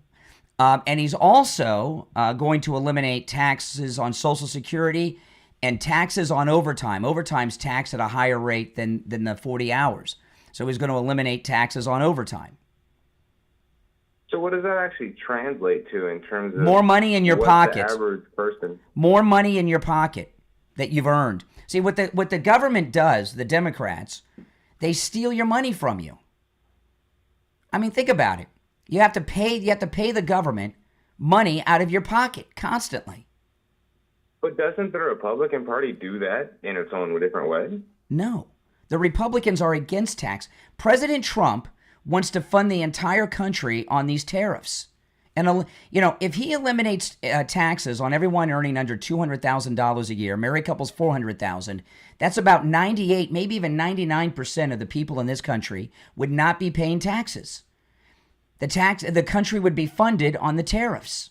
And he's also going to eliminate taxes on Social Security and taxes on overtime. Overtime's taxed at a higher rate than the 40 hours. So he's going to eliminate taxes on overtime. So what does that actually translate to in terms of More money in your what's pocket. the average person? More money in your pocket that you've earned. See, what the government does, the Democrats, they steal your money from you. I mean, think about it. You have to pay the government money out of your pocket constantly. But doesn't the Republican Party do that in its own different way? No. The Republicans are against tax. President Trump wants to fund the entire country on these tariffs. And, if he eliminates taxes on everyone earning under $200,000 a year, married couples $400,000, that's about 98, maybe even 99% of the people in this country would not be paying taxes. The country would be funded on the tariffs.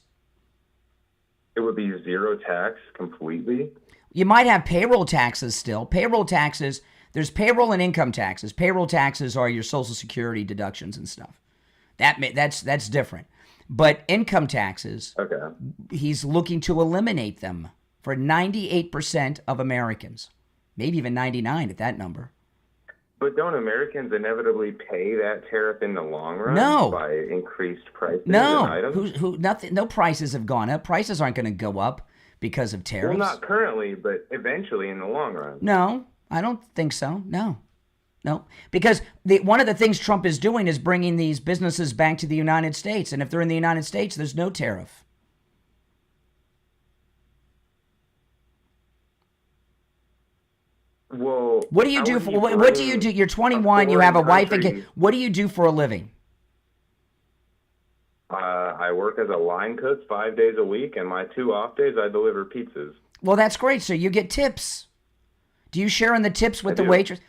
It would be zero tax completely. You might have payroll taxes still. Payroll taxes, there's payroll and income taxes. Payroll taxes are your Social Security deductions and stuff. That's different. But income taxes, Okay. he's looking to eliminate them for 98% of Americans. Maybe even 99 at that number. But don't Americans inevitably pay that tariff in the long run No. by increased prices No, in items? nothing. No prices have gone up. Prices aren't going to go up because of tariffs. Well, not currently, but eventually in the long run. No, I don't think so. No, because one of the things Trump is doing is bringing these businesses back to the United States, and if they're in the United States, there's no tariff. Well, What do you how do would for you what do you bring do? You're 21. a You have a foreign wife and country- kid. What do you do for a living? I work as a line cook 5 days a week, and my 2 off days I deliver pizzas. Well, that's great. So you get tips. Do you share in the tips with I the do. waitress?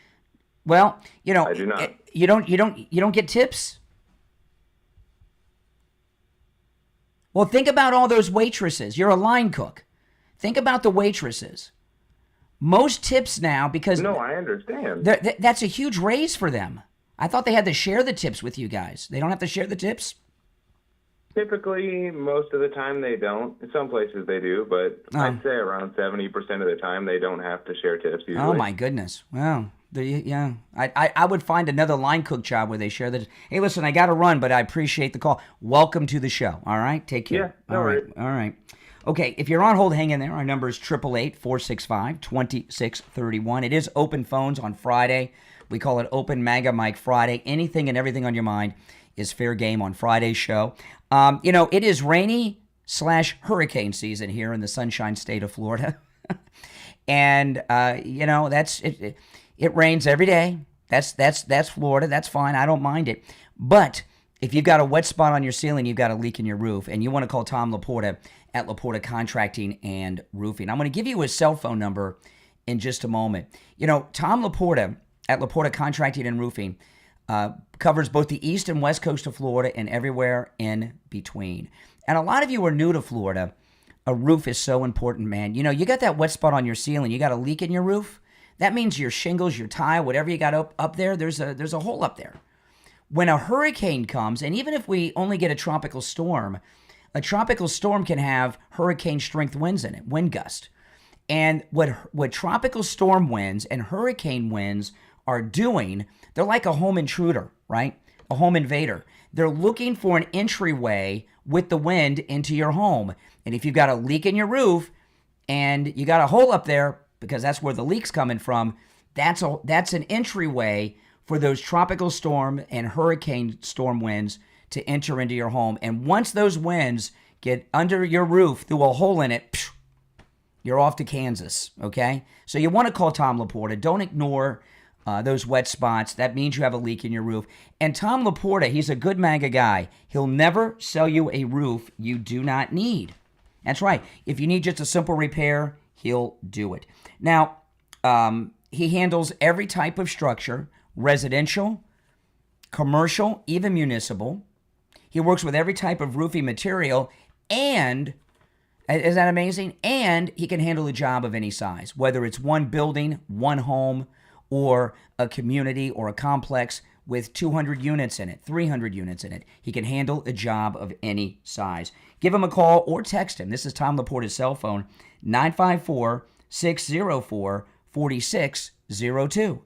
Well, I do not. You don't get tips. Well, think about all those waitresses. You're a line cook. Think about the waitresses. Most tips now, because No, I understand. that's a huge raise for them. I thought they had to share the tips with you guys. They don't have to share the tips? Typically, most of the time they don't. In some places they do, but I'd say around 70% of the time they don't have to share tips usually. Oh, my goodness. Wow. Yeah. I would find another line cook job where they share the... Hey, listen, I got to run, but I appreciate the call. Welcome to the show. All right? Take care. Yeah, no worries. All right. Okay, if you're on hold, hang in there. Our number is 888-465-2631. It is open phones on Friday. We call it Open MAGA Mike Friday. Anything and everything on your mind is fair game on Friday's show. It is rainy/hurricane season here in the Sunshine State of Florida. And, that's it. It rains every day. That's Florida. That's fine. I don't mind it. But if you've got a wet spot on your ceiling, you've got a leak in your roof, and you want to call Tom Laporta at Laporta Contracting and Roofing. I'm going to give you his cell phone number in just a moment. Tom Laporta at Laporta Contracting and Roofing. Covers both the east and west coast of Florida and everywhere in between. And a lot of you are new to Florida. A roof is so important, man. You know, you got that wet spot on your ceiling. You got a leak in your roof. That means your shingles, your tile, whatever you got up there, there's a hole up there. When a hurricane comes, and even if we only get a tropical storm can have hurricane strength winds in it, wind gust. And what tropical storm winds and hurricane winds are doing, they're like a home intruder, right? A home invader. They're looking for an entryway with the wind into your home. And if you've got a leak in your roof and you got a hole up there, because that's where the leak's coming from, that's an entryway for those tropical storm and hurricane storm winds to enter into your home. And once those winds get under your roof through a hole in it, you're off to Kansas, okay? So you want to call Tom Laporta. Don't ignore those wet spots. That means you have a leak in your roof. And Tom Laporta, he's a good MAGA guy. He'll never sell you a roof you do not need. That's right. If you need just a simple repair, he'll do it. Now, he handles every type of structure, residential, commercial, even municipal. He works with every type of roofing material, and is that amazing? And he can handle a job of any size, whether it's one building, one home, or a community or a complex with 200 units in it, 300 units in it. He can handle a job of any size. Give him a call or text him. This is Tom Laporta's cell phone, 954-604-4602.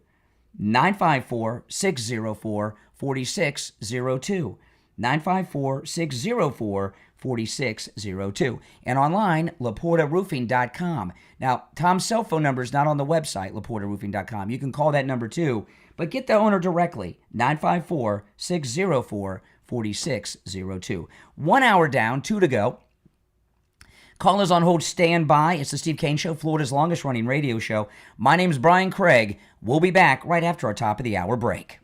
954-604-4602. 954-604-4602. And online, LaportaRoofing.com. Now, Tom's cell phone number is not on the website, LaportaRoofing.com. You can call that number too, but get the owner directly, 954-604-4602. 1 hour down, 2 to go. Callers on hold, stand by. It's the Steve Kane Show, Florida's longest running radio show. My name's Brian Craig. We'll be back right after our top of the hour break.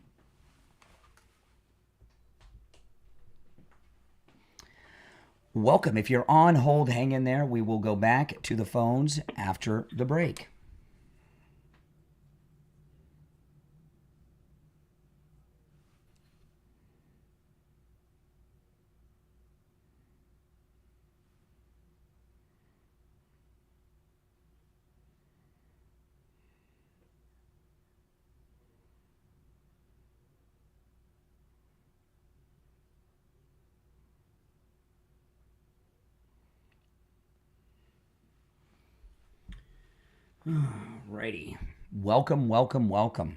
Welcome. If you're on hold, hang in there. We will go back to the phones after the break. Alrighty. Welcome, welcome, welcome.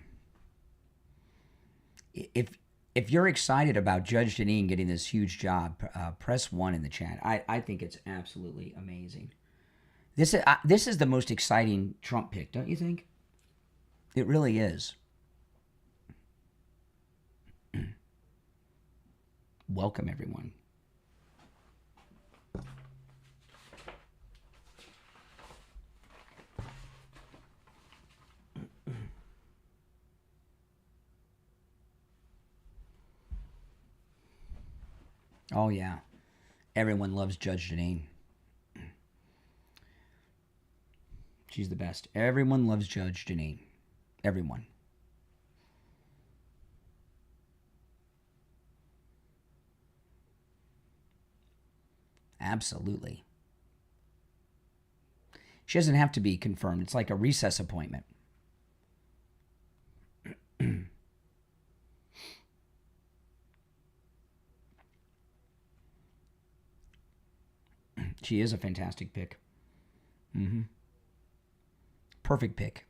If you're excited about Judge Janine getting this huge job, press 1 in the chat. I think it's absolutely amazing. This is the most exciting Trump pick, don't you think? It really is. Welcome, everyone. Oh, yeah. Everyone loves Judge Jeanine. She's the best. Everyone loves Judge Jeanine. Everyone. Absolutely. She doesn't have to be confirmed. It's like a recess appointment. She is a fantastic pick. Perfect pick.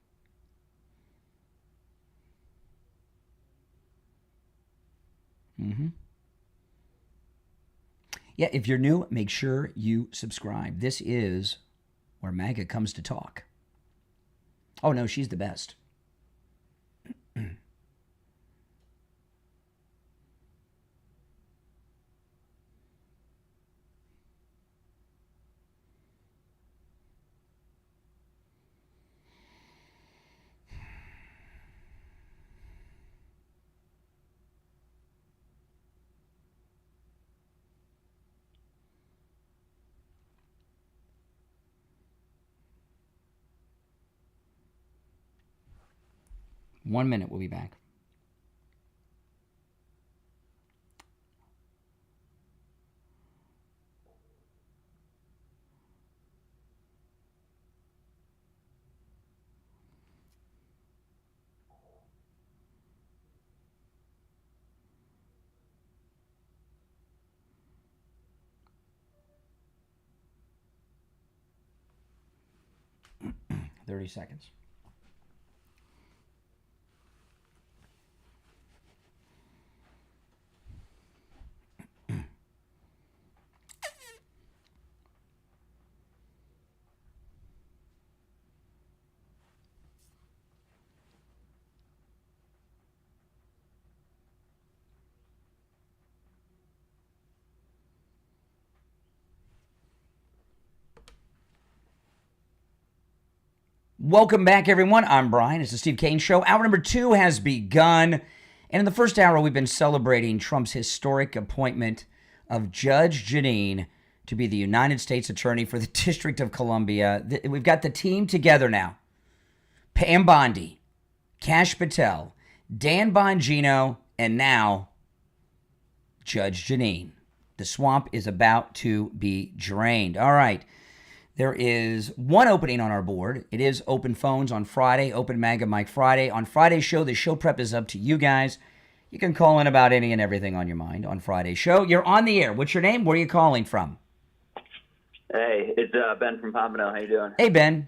Yeah, if you're new, make sure you subscribe. This is where MAGA comes to talk. Oh, no, she's the best. 1 minute. We'll be back. Thirty seconds. Welcome back, everyone. I'm Brian. It's the Steve Kane Show. Hour number 2 has begun. And in the first hour, we've been celebrating Trump's historic appointment of Judge Jeanine to be the United States Attorney for the District of Columbia. We've got the team together now. Pam Bondi, Kash Patel, Dan Bongino, and now Judge Jeanine. The swamp is about to be drained. All right. There is one opening on our board. It is open phones on Friday, open Mega Mike Friday. On Friday's show, the show prep is up to you guys. You can call in about any and everything on your mind on Friday's show. You're on the air. What's your name? Where are you calling from? Hey, it's Ben from Pompano. How you doing? Hey, Ben.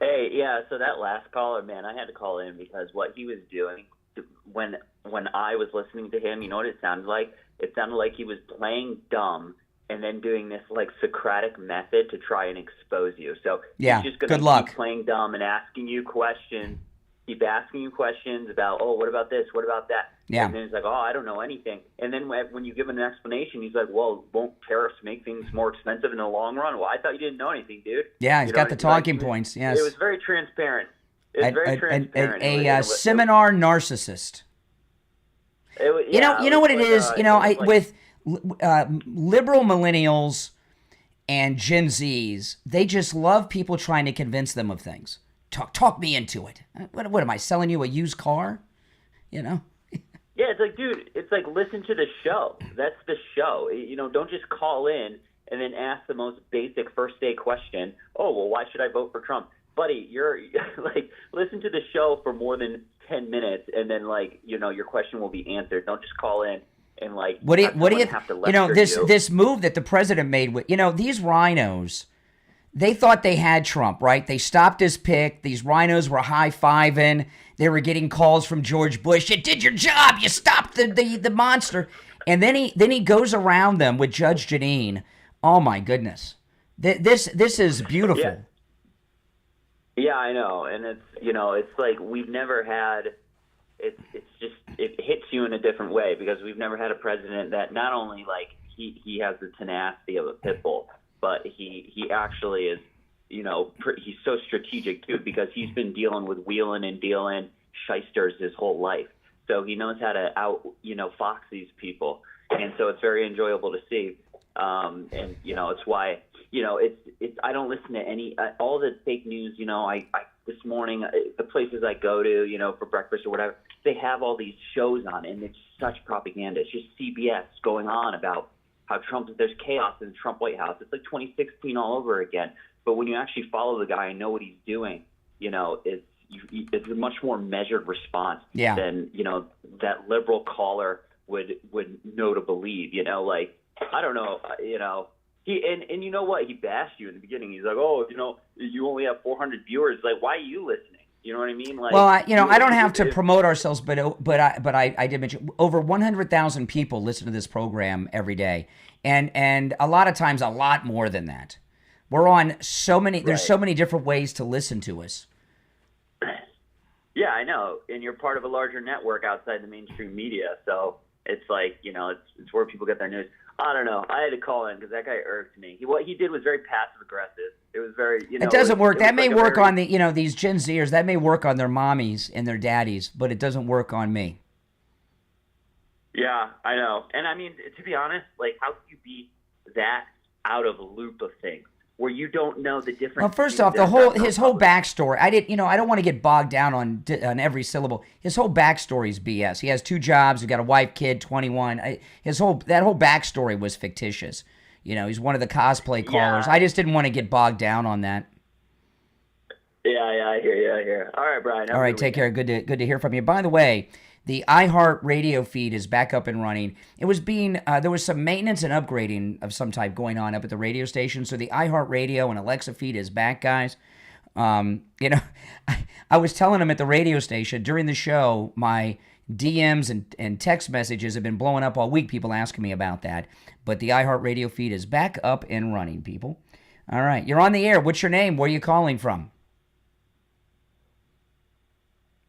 Hey, yeah, so that last caller, man, I had to call in because what he was doing when I was listening to him, you know what it sounded like? It sounded like he was playing dumb and then doing this like Socratic method to try and expose you. So yeah, he's just going to keep playing dumb and asking you questions, keep asking you questions about, oh, what about this? What about that? Yeah. And then he's like, oh, I don't know anything. And then when you give him an explanation, he's like, well, won't tariffs make things more expensive in the long run? Well, I thought you didn't know anything, dude. Yeah, he's got the talking points, yes. It was very transparent. It was very transparent. A seminar narcissist. You know what it is? With liberal millennials and Gen Zs, they just love people trying to convince them of things. Talk me into it. What am I selling you, a used car? You know? Yeah, it's like, dude, it's like listen to the show. That's the show. You know, don't just call in and then ask the most basic first day question. Oh, well, why should I vote for Trump? Buddy, you're like, listen to the show for more than 10 minutes and then like, you know, your question will be answered. Don't just call in and like, what do you have to lecture this move that the president made with, these rhinos, they thought they had Trump, right? They stopped his pick. These rhinos were high-fiving. They were getting calls from George Bush. You did your job. You stopped the monster. And then he goes around them with Judge Jeanine. Oh my goodness, this is beautiful. Yeah, I know, and it's like we've never had. It hits you in a different way because we've never had a president that not only like he has the tenacity of a pit bull, but he actually is, he's so strategic too because he's been dealing with wheeling and dealing shysters his whole life. So he knows how to fox these people. And so it's very enjoyable to see. And, it's why, I don't listen to all the fake news, I this morning, the places I go to, for breakfast or whatever, they have all these shows on and it's such propaganda. It's just CBS going on about how there's chaos in the Trump White House. It's like 2016 all over again. But when you actually follow the guy and know what he's doing, it's a much more measured response than, that liberal caller would know to believe, like, I don't know, he, and you know what? He bashed you in the beginning. He's like, oh, you only have 400 viewers. Like, why are you listening? You know what I mean? Like, well, I don't have to promote ourselves, but I did mention over 100,000 people listen to this program every day, and a lot of times a lot more than that. We're on so many. There's so many different ways to listen to us. Yeah, I know, and you're part of a larger network outside the mainstream media, so it's like it's where people get their news. I don't know. I had to call in because that guy irked me. What he did was very passive aggressive. It was very, It doesn't work. That may work on these Gen Zers. That may work on their mommies and their daddies, but it doesn't work on me. Yeah, I know. And I mean, to be honest, like, how can you be that out of a loop of things? where you don't know the difference. Well, first between off, his whole backstory. I don't want to get bogged down on every syllable. His whole backstory is BS. He has 2 jobs. He got a wife, kid, 21. That whole backstory was fictitious. He's one of the cosplay callers. I just didn't want to get bogged down on that. Yeah, I hear you. All right, Brian. All right, take care. Good to hear from you. By the way, the iHeart radio feed is back up and running. It was there was some maintenance and upgrading of some type going on up at the radio station. So the iHeart radio and Alexa feed is back, guys. I was telling them at the radio station during the show, my DMs and text messages have been blowing up all week. People asking me about that. But the iHeart radio feed is back up and running, people. All right, you're on the air. What's your name? Where are you calling from?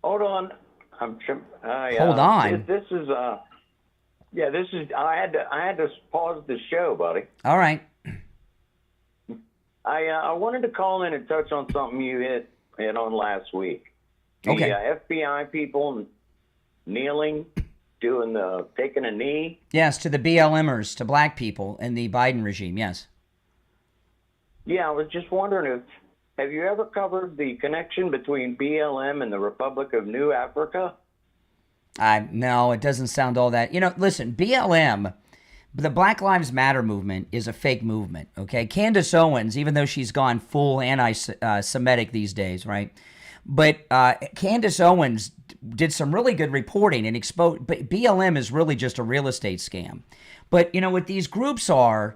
Hold on. Hold on. This is I had to pause the show, buddy. All right. I wanted to call in and touch on something you hit on last week. The FBI people kneeling, taking a knee. Yes, to the BLMers, to black people in the Biden regime. Yes. Yeah, I was just wondering have you ever covered the connection between BLM and the Republic of New Africa? No, it doesn't sound all that. Listen, BLM, the Black Lives Matter movement, is a fake movement, okay? Candace Owens, even though she's gone full anti-Semitic these days, right? But Candace Owens did some really good reporting and exposed, but BLM is really just a real estate scam. But, what these groups are,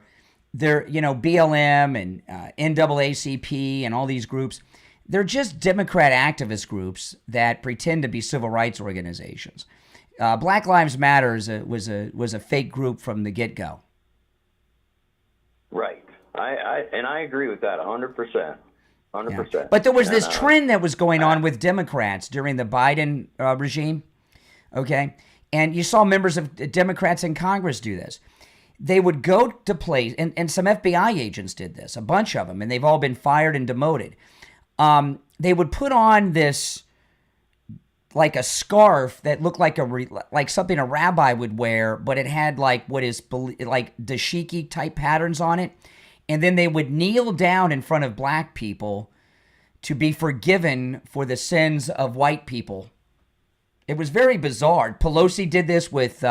they're, BLM and NAACP and all these groups, they're just Democrat activist groups that pretend to be civil rights organizations. Black Lives Matter was a fake group from the get-go. Right. I agree with that 100%. 100%. Yeah. But there was this trend that was going on with Democrats during the Biden regime, okay? And you saw members of Democrats in Congress do this. They would go to place, and some FBI agents did this, a bunch of them, and they've all been fired and demoted. They would put on this, like a scarf that looked like something a rabbi would wear, but it had like dashiki type patterns on it. And then they would kneel down in front of black people to be forgiven for the sins of white people. It was very bizarre. Pelosi did this with,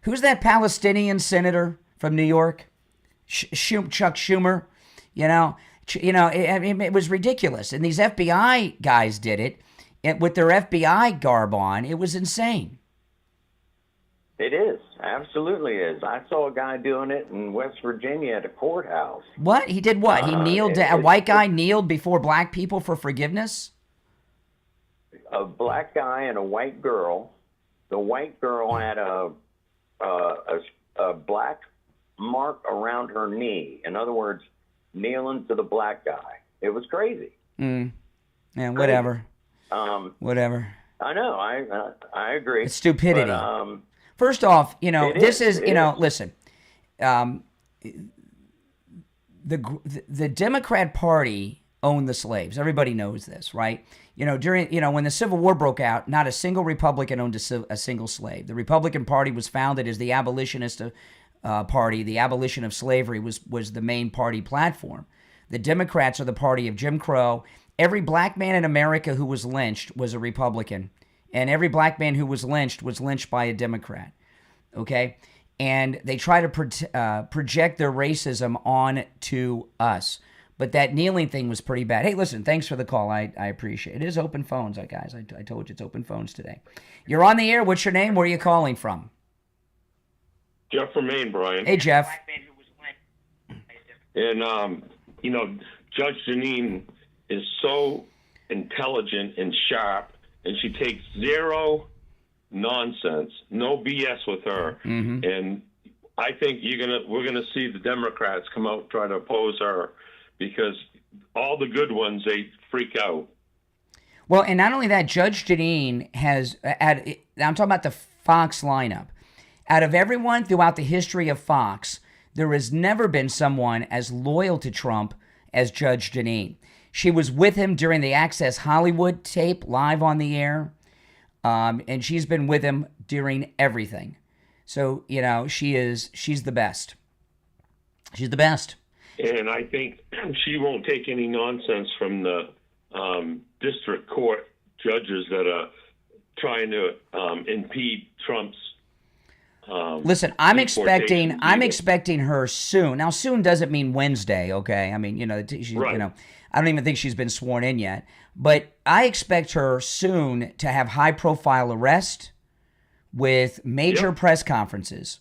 who's that Palestinian senator from New York? Chuck Schumer. It was ridiculous. And these FBI guys did it with their FBI garb on. It was insane. It is. Absolutely is. I saw a guy doing it in West Virginia at a courthouse. What? He did what? He kneeled down. A white guy kneeled before black people for forgiveness? A black guy and a white girl. The white girl had a black mark around her knee. In other words, kneeling to the black guy. It was crazy. Yeah, whatever. Whatever. I know. I agree. It's stupidity. But, first off, this is. Listen. The Democrat Party owned the slaves. Everybody knows this, right? When the Civil War broke out, not a single Republican owned a single slave. The Republican Party was founded as the abolitionist party. The abolition of slavery was the main party platform. The Democrats are the party of Jim Crow. Every black man in America who was lynched was a Republican, and every black man who was lynched by a Democrat. Okay, and they try to project their racism on to us. But that kneeling thing was pretty bad. Hey, listen, thanks for the call. I appreciate it. It is open phones, guys. I told you it's open phones today. You're on the air. What's your name? Where are you calling from? Jeff from Maine, Brian. Hey, Jeff. And, Judge Janine is so intelligent and sharp, and she takes zero nonsense, no BS with her. Mm-hmm. And I think we're gonna see the Democrats come out and try to oppose her, because all the good ones, they freak out. Well, and not only that, Judge Jeanine I'm talking about the Fox lineup. Out of everyone throughout the history of Fox, there has never been someone as loyal to Trump as Judge Jeanine. She was with him during the Access Hollywood tape live on the air, and she's been with him during everything. So, she's the best. She's the best. And I think she won't take any nonsense from the district court judges that are trying to impede Trump's. Listen, I'm expecting her soon. Now, soon doesn't mean Wednesday, okay? I mean, she's, Right. I don't even think she's been sworn in yet. But I expect her soon to have high-profile arrest with major press conferences.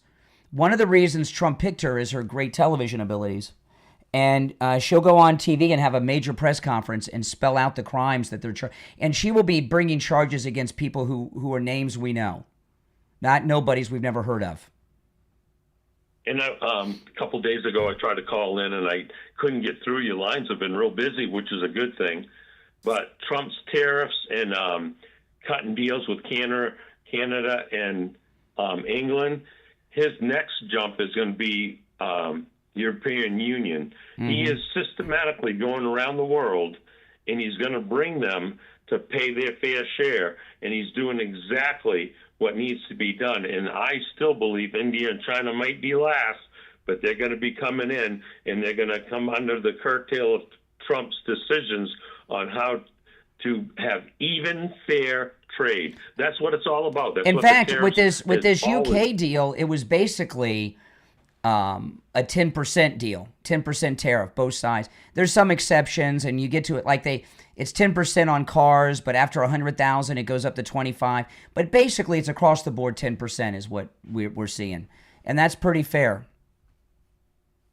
One of the reasons Trump picked her is her great television abilities. And she'll go on TV and have a major press conference and spell out the crimes that they're and she will be bringing charges against people who are names we know, not nobodies we've never heard of. And a couple days ago, I tried to call in and I couldn't get through. Your lines have been real busy, which is a good thing. But Trump's tariffs and cutting deals with Canada and England, his next jump is going to be European Union. Mm-hmm. He is systematically going around the world, and he's going to bring them to pay their fair share, and he's doing exactly what needs to be done. And I still believe India and China might be last, but they're going to be coming in, and they're going to come under the curtail of Trump's decisions on how to have even, fair trade. That's what it's all about. That's in fact, with this UK deal, it was basically a 10% deal, 10% tariff, both sides. There's some exceptions, and you get to it like it's 10% on cars, but after 100,000, it goes up to 25. But basically, it's across the board 10% is what we're seeing, and that's pretty fair.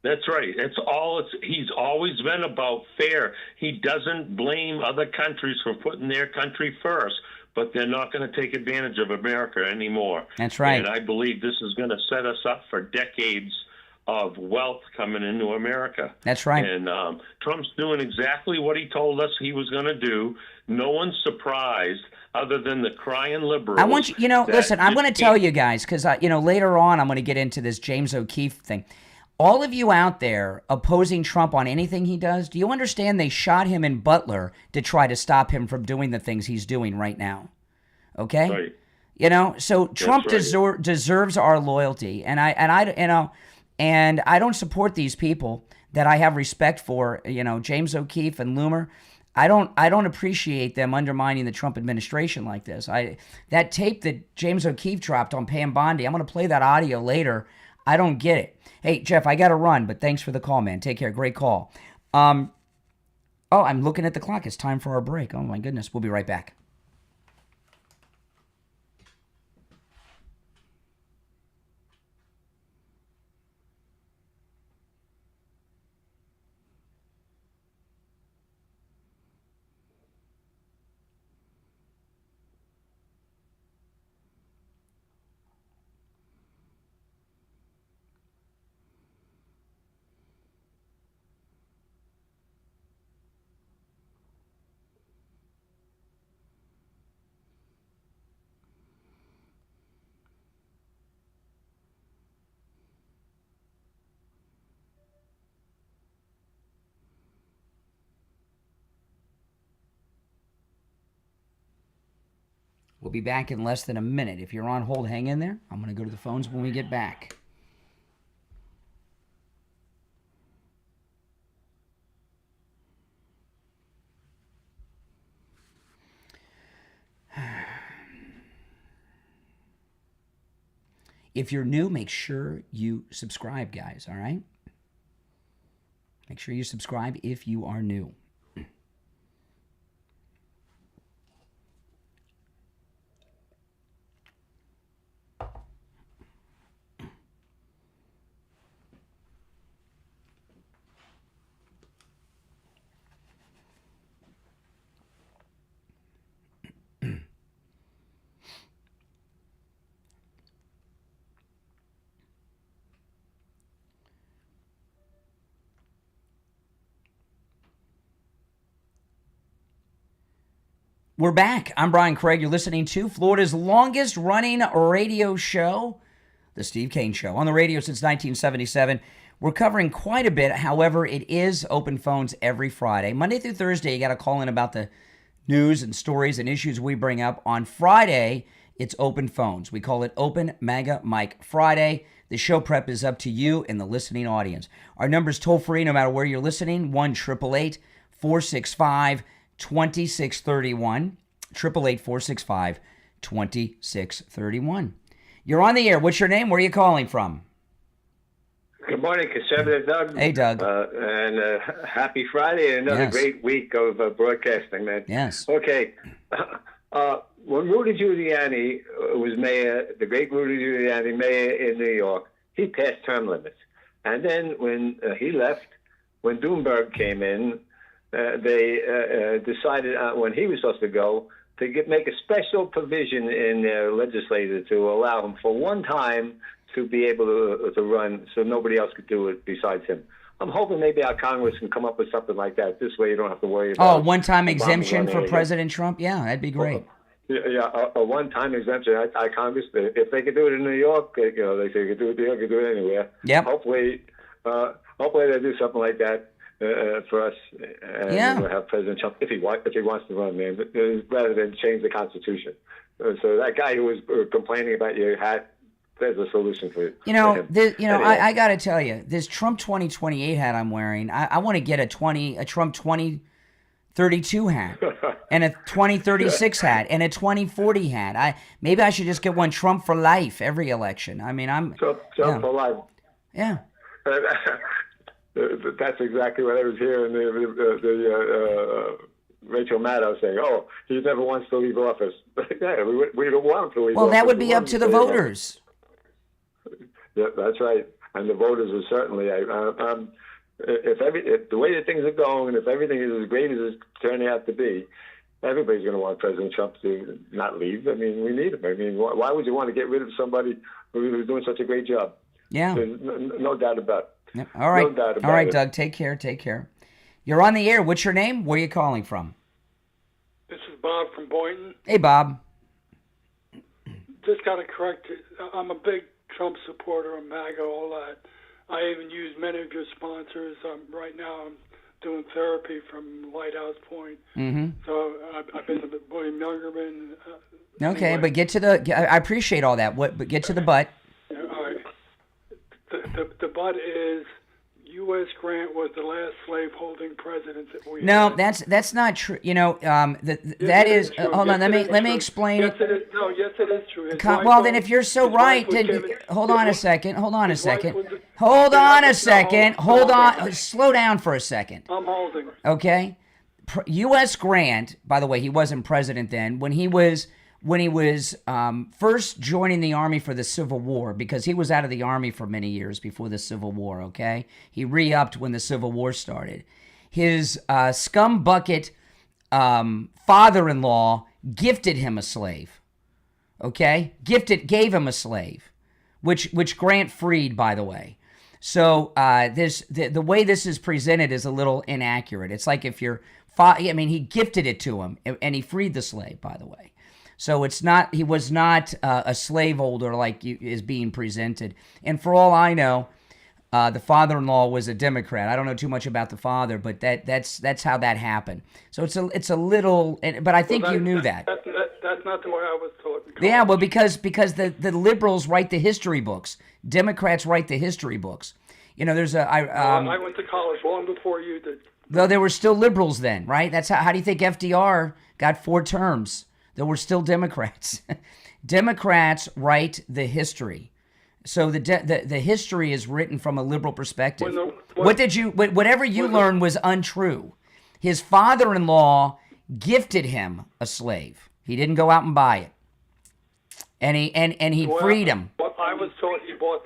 That's right. He's always been about fair. He doesn't blame other countries for putting their country first, but they're not going to take advantage of America anymore. That's right. And I believe this is going to set us up for decades of wealth coming into America. That's right. And Trump's doing exactly what he told us he was going to do. No one's surprised other than the crying liberals. I want you, listen, I'm going to tell you guys, because, later on I'm going to get into this James O'Keefe thing. All of you out there opposing Trump on anything he does, do you understand they shot him in Butler to try to stop him from doing the things he's doing right now? Okay? Right. So Trump deserves our loyalty, and I don't support these people that I have respect for, James O'Keefe and Loomer. I don't appreciate them undermining the Trump administration like this. That tape that James O'Keefe dropped on Pam Bondi, I'm going to play that audio later. I don't get it. Hey, Jeff, I got to run, but thanks for the call, man. Take care. Great call. I'm looking at the clock. It's time for our break. Oh, my goodness. We'll be right back. We'll be back in less than a minute. If you're on hold, hang in there. I'm going to go to the phones when we get back. If you're new, make sure you subscribe, guys, all right? Make sure you subscribe if you are new. We're back. I'm Brian Craig. You're listening to Florida's longest running radio show, The Steve Kane Show. On the radio since 1977. We're covering quite a bit. However, it is open phones every Friday. Monday through Thursday, you got to call in about the news and stories and issues we bring up. On Friday, it's open phones. We call it Open MAGA Mike Friday. The show prep is up to you and the listening audience. Our number's toll-free no matter where you're listening, 1-888-465-2631, 888-465-2631. You're on the air. What's your name? Where are you calling from? Good morning, Conservative Doug. Hey, Doug. And happy Friday and another great week of broadcasting, man. Yes. Okay. When Rudy Giuliani was mayor, the great Rudy Giuliani, mayor in New York, he passed term limits. And then when he left, when Bloomberg came in, they decided when he was supposed to go to make a special provision in their legislature to allow him for one time to be able to run so nobody else could do it besides him. I'm hoping maybe our Congress can come up with something like that. This way you don't have to worry about one-time exemption for President Trump? Yeah, that'd be great. A one-time exemption. Our Congress, if they could do it in New York, they say they could do it there, they could do it anywhere. Yep. Hopefully they'll do something like that for us. And we'll have President Trump, if he wants to run, man, rather than change the Constitution. So that guy who was complaining about your hat, there's a solution for it. Anyway. I got to tell you, this Trump 2028 hat I'm wearing, I want to get a Trump 2032 hat and a 2036 hat and a 2040 hat. Maybe I should just get one Trump for life every election. I mean, Trump for life. Yeah. That's exactly what I was hearing the Rachel Maddow saying, he never wants to leave office. Yeah, we don't want him to leave office. Well, that would be up to the voters. Yeah, that's right. And the voters are certainly. If the way that things are going, and if everything is as great as it's turning out to be, everybody's going to want President Trump to not leave. I mean, we need him. I mean, why would you want to get rid of somebody who's doing such a great job? Yeah. There's no doubt about it. Yep. All right. No doubt about All right, it. Doug. Take care. Take care. You're on the air. What's your name? Where are you calling from? This is Bob from Boynton. Hey, Bob. Just got to correct it. I'm a big Trump supporter of MAGA, all that. I even use many of your sponsors. Right now I'm doing therapy from Lighthouse Point. Mm-hmm. So I've been to William Youngerman. Okay, anyway. but get to the. I appreciate all that. But get to the butt. All right. The butt is U.S. Grant was the last slave-holding president that we No, had. that's not true. That is. Hold on. Let me explain it. Yes, it is true. Well, then, if you're so right, then hold on a second. Hold on a second. Hold on a second. Hold on. Slow down for a second. I'm holding. Okay. U.S. Grant, by the way, he wasn't president then. When he was first joining the Army for the Civil War, because he was out of the Army for many years before the Civil War, okay? He re-upped when the Civil War started. His scumbucket father-in-law gifted him a slave, okay? Gave him a slave, which Grant freed, by the way. So the way this is presented is a little inaccurate. It's like if he gifted it to him, and he freed the slave, by the way. So he was not a slaveholder like is being presented. And for all I know, the father-in-law was a Democrat. I don't know too much about the father, but that's how that happened. So it's a little, but I think you knew that. That's not the way I was taught. Yeah, well, because the liberals write the history books, Democrats write the history books. There's I went to college long before you did. Though there were still liberals then, right? That's how do you think FDR got 4 terms? There were still Democrats. Democrats write the history, so the history is written from a liberal perspective. Whatever you learned was untrue. His father-in-law gifted him a slave. He didn't go out and buy it, and he freed him. What I was taught, he bought.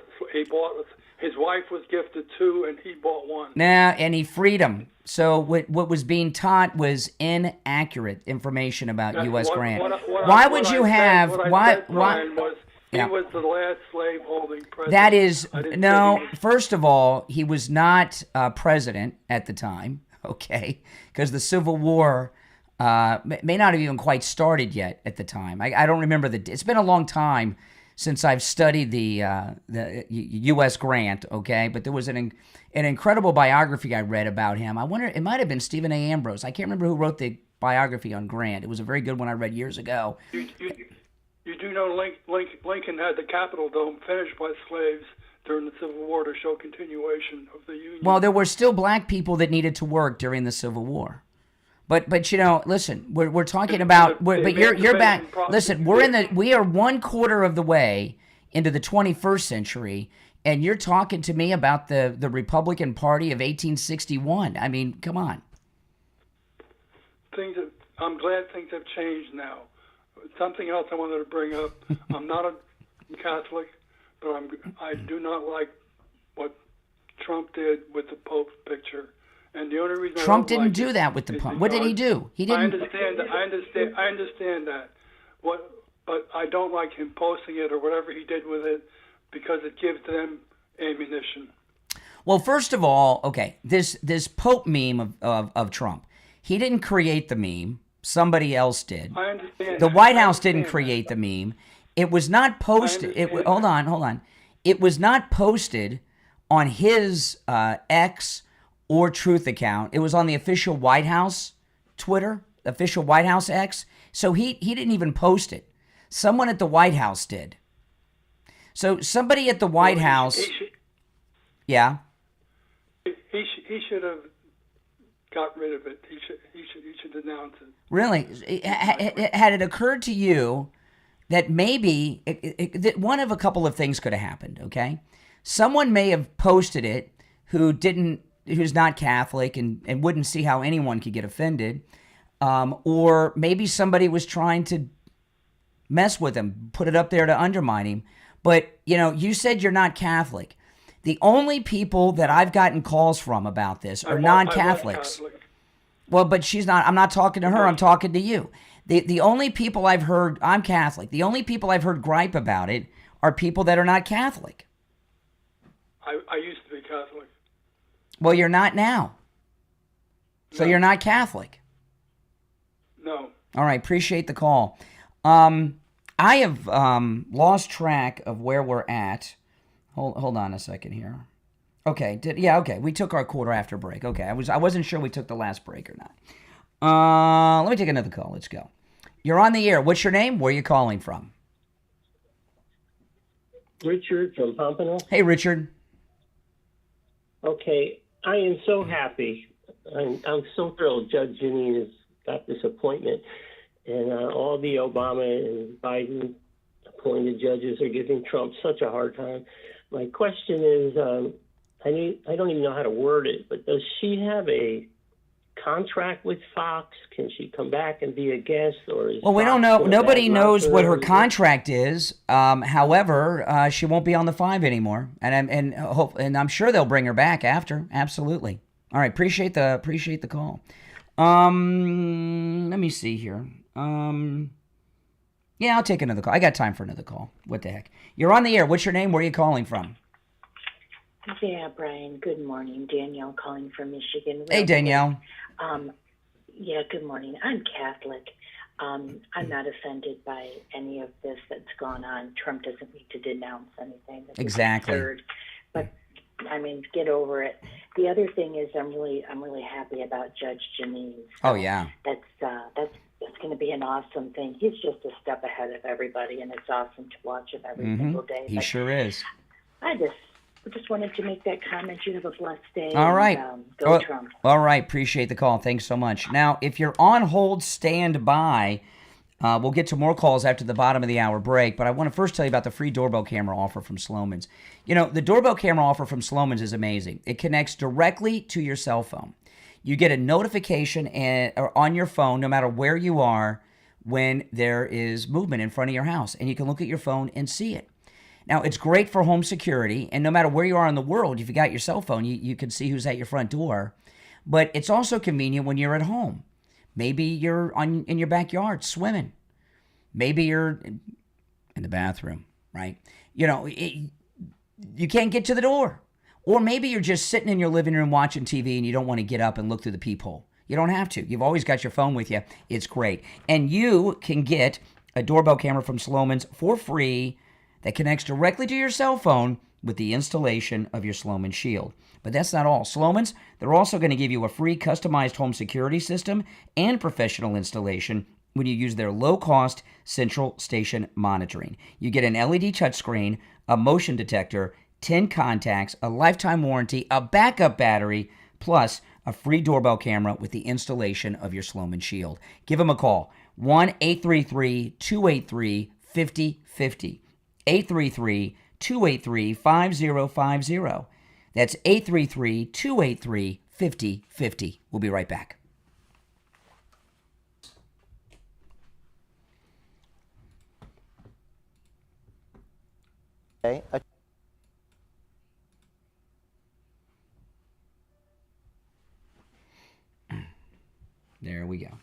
His wife was gifted 2, and he bought 1. And he freed him. So what was being taught was inaccurate information about U.S. Grant. Why would you have? Why? He was the last slave-holding president. That is no. First of all, he was not president at the time. Okay, because the Civil War may not have even quite started yet at the time. I don't remember it's been a long time since I've studied the U.S. Grant, okay? But there was an incredible biography I read about him. I wonder, it might have been Stephen A. Ambrose. I can't remember who wrote the biography on Grant. It was a very good one I read years ago. You do know Lincoln had the Capitol Dome finished by slaves during the Civil War to show continuation of the Union. Well, there were still black people that needed to work during the Civil War. But listen, we're talking about, but you're back. Listen, we are 1/4 of the way into the 21st century, and you're talking to me about the Republican Party of 1861. I mean, come on. I'm glad things have changed now. Something else I wanted to bring up. I'm not a Catholic, but I do not like what Trump did with the Pope's picture. And the only reason Trump didn't do that with the Pope. What did he do? He didn't. I understand that. But I don't like him posting it or whatever he did with it because it gives them ammunition. Well, first of all, okay, this Pope meme of Trump, he didn't create the meme. Somebody else did. I understand. The White House didn't create the meme. It was not posted. Hold on. It was not posted on his X or Truth account. It was on the official White House Twitter, official White House X. So he didn't even post it. Someone at the White House did. So somebody at the White House. Yeah. He should have got rid of it. He should denounce it. Really? Had it occurred to you that maybe that one of a couple of things could have happened, okay? Someone may have posted it who's not Catholic and wouldn't see how anyone could get offended, or maybe somebody was trying to mess with him, put it up there to undermine him. But, you said you're not Catholic. The only people that I've gotten calls from about this are non-Catholics. Well, but she's not. I'm not talking to her. I'm talking to you. The only people I've heard, I'm Catholic. The only people I've heard gripe about it are people that are not Catholic. I used to be Catholic. Well, you're not now. So you're not Catholic. No. All right. Appreciate the call. I have lost track of where we're at. Hold on a second here. Okay. Okay. We took our quarter after break. Okay. I wasn't sure we took the last break or not. Let me take another call. Let's go. You're on the air. What's your name? Where are you calling from? Richard from Pompano. Hey, Richard. Okay. I am so happy. I'm so thrilled Judge Janine has got this appointment. And all the Obama and Biden appointed judges are giving Trump such a hard time. My question is, I don't even know how to word it, but does she have a contract with Fox? Can she come back and be a guest? Well, we don't know. Nobody knows what her contract is. However, she won't be on the 5 anymore, and I'm sure they'll bring her back after. Absolutely. All right. Appreciate the call. Let me see here. Yeah, I'll take another call. I got time for another call. What the heck? You're on the air. What's your name? Where are you calling from? Yeah, Brian. Good morning. Danielle calling from Michigan. Hey, Danielle. Yeah, good morning. I'm Catholic. I'm not offended by any of this that's gone on. Trump doesn't need to denounce anything. That's exactly. absurd. But I mean, get over it. The other thing is, I'm really happy about Judge Janine. So oh yeah. That's going to be an awesome thing. He's just a step ahead of everybody, and it's awesome to watch him every single day. He sure is. I just wanted to make that comment. You have a blessed day. All right. Go Trump. All right. Appreciate the call. Thanks so much. Now, if you're on hold, stand by. We'll get to more calls after the bottom of the hour break, but I want to first tell you about the free doorbell camera offer from Slomin's. The doorbell camera offer from Slomin's is amazing. It connects directly to your cell phone. You get a notification on your phone, no matter where you are, when there is movement in front of your house, and you can look at your phone and see it. Now, it's great for home security, and no matter where you are in the world, if you got your cell phone, you can see who's at your front door. But it's also convenient when you're at home. Maybe you're in your backyard swimming. Maybe you're in the bathroom, right? You can't get to the door. Or maybe you're just sitting in your living room watching TV and you don't want to get up and look through the peephole. You don't have to. You've always got your phone with you. It's great. And you can get a doorbell camera from Slomin's for free that connects directly to your cell phone with the installation of your Slomin Shield. But that's not all. Slomin's, they're also going to give you a free customized home security system and professional installation when you use their low-cost central station monitoring. You get an LED touchscreen, a motion detector, 10 contacts, a lifetime warranty, a backup battery, plus a free doorbell camera with the installation of your Sloman Shield. Give them a call, 1-833-283-5050, 833-283-5050. That's 833-283-5050. We'll be right back. Okay. There we go.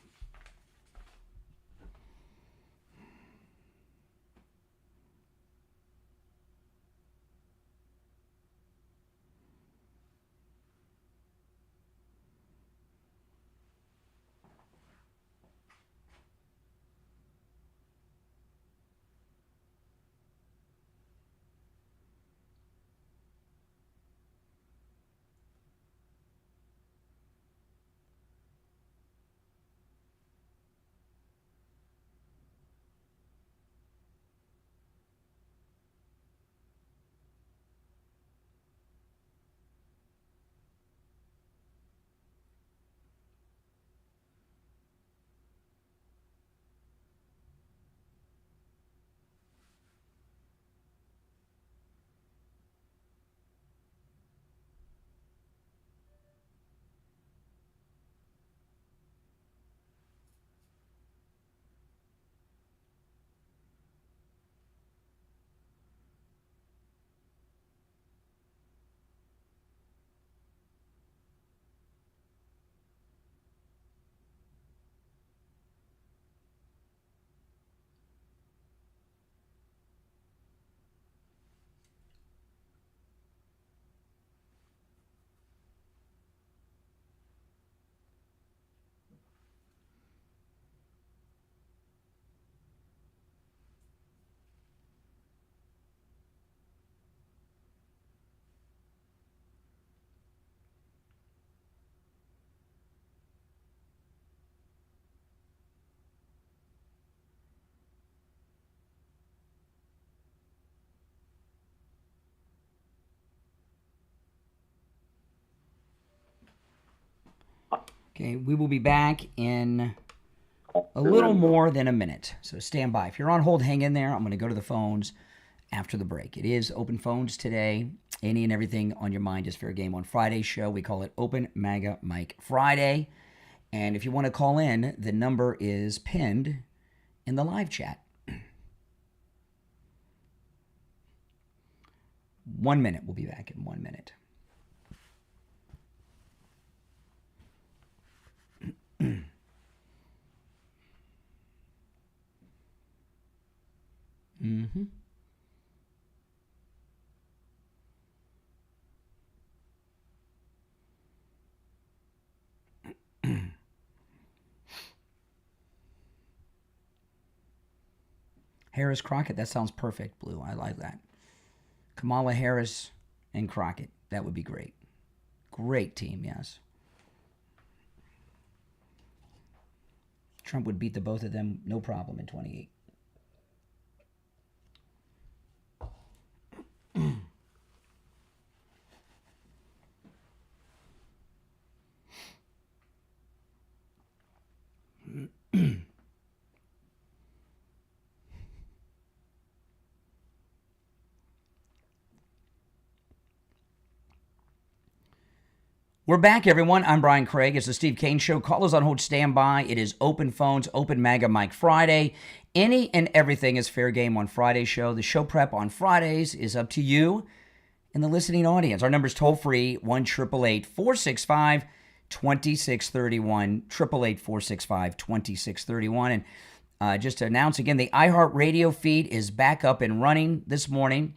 Okay, we will be back in a little more than a minute, so stand by. If you're on hold, hang in there. I'm going to go to the phones after the break. It is open phones today. Any and everything on your mind is fair game on Friday's show. We call it Open MAGA Mike Friday. And if you want to call in, the number is pinned in the live chat. 1 minute. We'll be back in 1 minute. Mm-hmm. Harris Crockett, that sounds perfect, Blue. I like that. Kamala Harris and Crockett, that would be great. Great team, yes. Trump would beat the both of them, no problem, in 28. We're back, everyone. I'm Brian Craig. It's the Steve Kane Show. Callers on hold, stand by. It is Open Phones, Open MAGA Mike Friday. Any and everything is fair game on Friday's show. The show prep on Fridays is up to you and the listening audience. Our number's toll-free, 1-888-465-2631, 1-888-465-2631. And just to announce again, the iHeartRadio feed is back up and running this morning.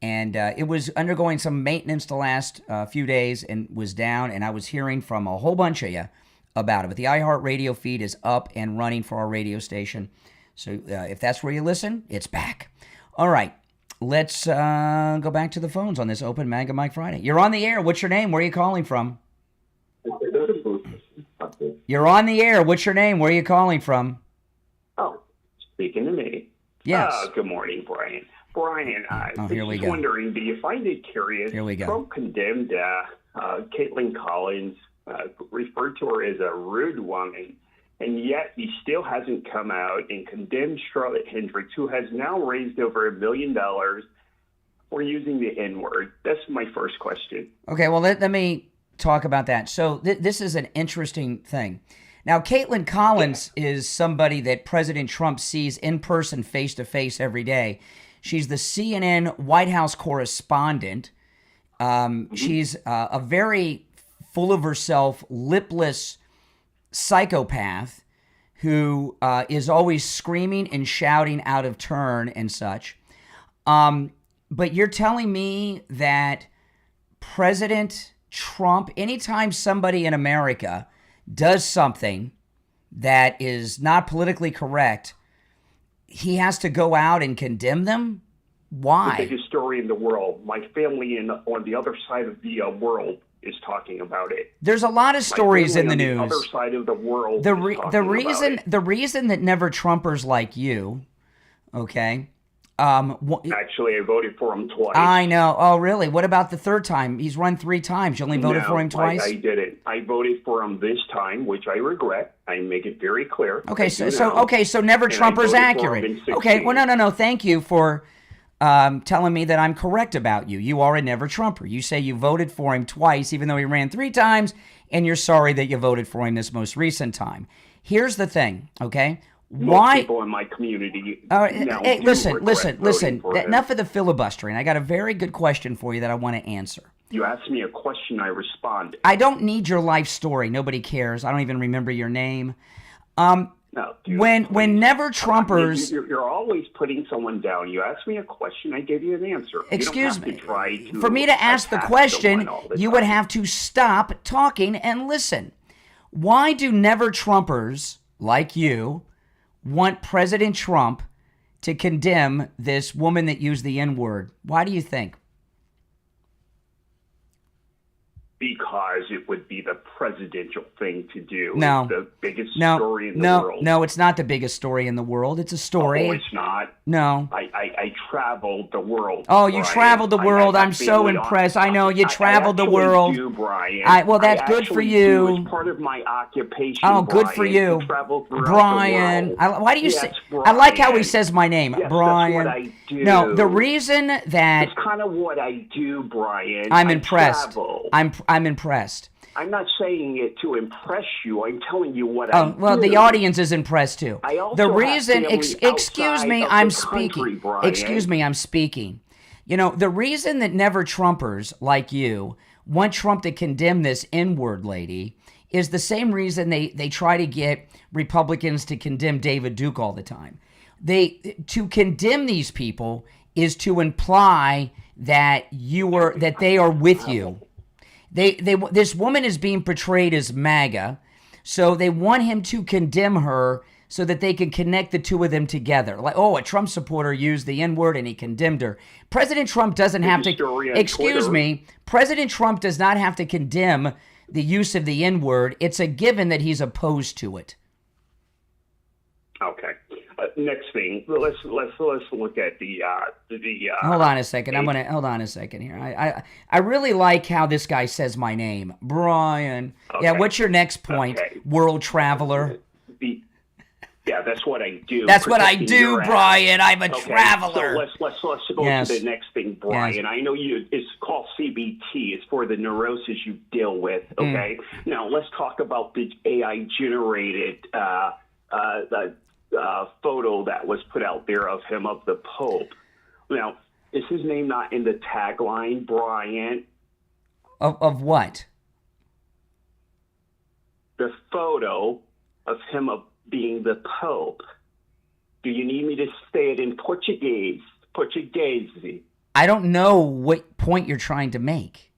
And it was undergoing some maintenance the last few days and was down, and I was hearing from a whole bunch of you about it. But the iHeartRadio feed is up and running for our radio station. So if that's where you listen, it's back. All right, let's go back to the phones on this Open MAGA Mike Friday. You're on the air. What's your name? Where are you calling from? You're on the air. What's your name? Where are you calling from? Oh, speaking to me. Yes. Good morning, Brian. Brian, here we go. wondering, do you find it curious? Here we go. Trump condemned Caitlin Collins, referred to her as a rude woman, and yet he still hasn't come out and condemned Charlotte Hendricks, who has now raised over $1 million for using the N-word. That's my first question. Okay, well, let me talk about that. So this is an interesting thing. Now, Caitlin Collins is somebody that President Trump sees in person, face-to-face every day. She's the CNN White House correspondent. She's a very full of herself, lipless psychopath who is always screaming and shouting out of turn and such. But you're telling me that President Trump, anytime somebody in America does something that is not politically correct, he has to go out and condemn them? Why? The biggest story in the world. My family on the other side of the world is talking about it. There's a lot of stories in the news. On the other side of the world. The reason that never Trumpers like you, okay? Actually, I voted for him twice. I know. Oh, really? What about the third time? He's run 3 times. You only voted for him twice? I didn't. I voted for him this time, which I regret. I make it very clear. Okay, so never Trumpers accurate. Okay, well, no. Thank you for telling me that I'm correct about you. You are a never Trumper. You say you voted for him twice, even though he ran 3 times, and you're sorry that you voted for him this most recent time. Here's the thing, okay? Most people in my community. Hey, listen. Enough of the filibustering. I got a very good question for you that I want to answer. You asked me a question, I responded. I don't need your life story. Nobody cares. I don't even remember your name. No, dude, when never Trumpers, you're always putting someone down. You asked me a question, I gave you an answer. Excuse me. For me to ask the question, you would have to stop talking and listen. Why do never Trumpers like you want President Trump to condemn this woman that used the N-word? Why do you think? Because it would be the presidential thing to do. No. It's the biggest story in the world. No, it's not the biggest story in the world. It's a story. Oh, it's not? No. I traveled the world. Oh, you traveled the world. I'm so impressed. I know you traveled the world. I do, Brian. Well, that's good for you. It's part of my occupation. Oh, good for you, Brian. Why do you say? I like how he says my name, Brian. That's what I do. No, the reason that it's kind of what I do, Brian. I'm impressed. Travel. I'm impressed. I'm not saying it to impress you. I'm telling you what I do. Well, the audience is impressed too. I also the reason, excuse me, I'm speaking. Excuse me, I'm speaking. You know, the reason that never Trumpers like you want Trump to condemn this N-word lady is the same reason they try to get Republicans to condemn David Duke all the time. To condemn these people is to imply that they are with you. This woman is being portrayed as MAGA, so they want him to condemn her so that they can connect the two of them together. Like, oh, a Trump supporter used the N-word and he condemned her. President Trump doesn't have to. Excuse me. President Trump does not have to condemn the use of the N-word. It's a given that he's opposed to it. Okay. Next thing, let's look at the. Hold on a second. Hold on a second here. I really like how this guy says my name, Brian. Okay. Yeah. What's your next point, world traveler? Yeah, that's what I do. That's what I do, Brian. I'm a traveler. So let's go to the next thing, Brian. Yes. I know it's called CBT. It's for the neurosis you deal with. Okay. Now let's talk about the AI generated photo that was put out there of him of the Pope. Now, is his name not in the tagline, Brian? Of what? The photo of him of being the Pope. Do you need me to say it in Portuguese? Portuguese. I don't know what point you're trying to make.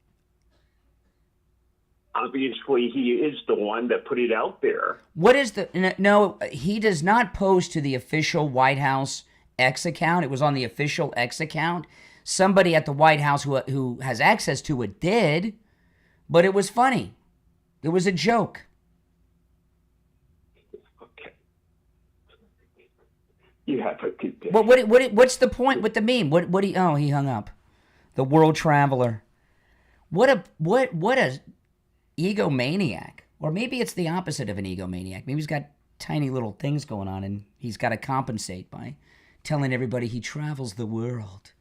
Obviously, he is the one that put it out there. What is the... No, he does not post to the official White House X account. It was on the official X account. Somebody at the White House who has access to it did, but it was funny. It was a joke. Okay. You have a good day. Well, what's the point with the meme? Oh, he hung up. The world traveler. What a egomaniac. Or maybe it's the opposite of an egomaniac. Maybe he's got tiny little things going on and he's got to compensate by telling everybody he travels the world.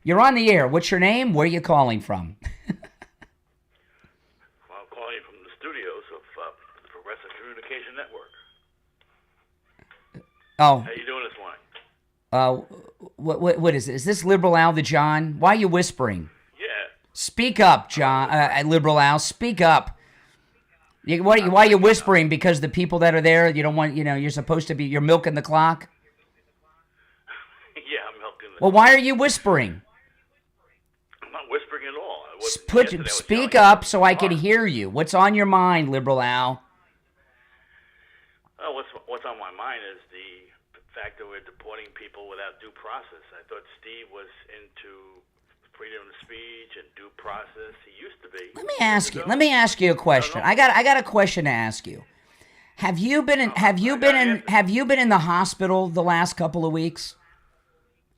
You're on the air. What's your name? Where are you calling from? Well, I'm calling you from the studios of Progressive Communication Network. Oh. How you doing this morning? What is it? Is this Liberal Al the John? Why are you whispering? Yeah. Speak up, John. Liberal Al, speak up. Why are you whispering? Because the people that are there, you don't want, you're supposed to be, you're milking the clock? Yeah, I'm milking the Well, why are you whispering? I'm not whispering at all. Speak up so I can hear you. What's on your mind, Liberal Al? Oh, what's on my mind is the fact that we're deporting people without due process. I thought Steve was into freedom of speech and due process. He used to be. Let me ask you a question. I got a question to ask you. Have you been in the hospital the last couple of weeks?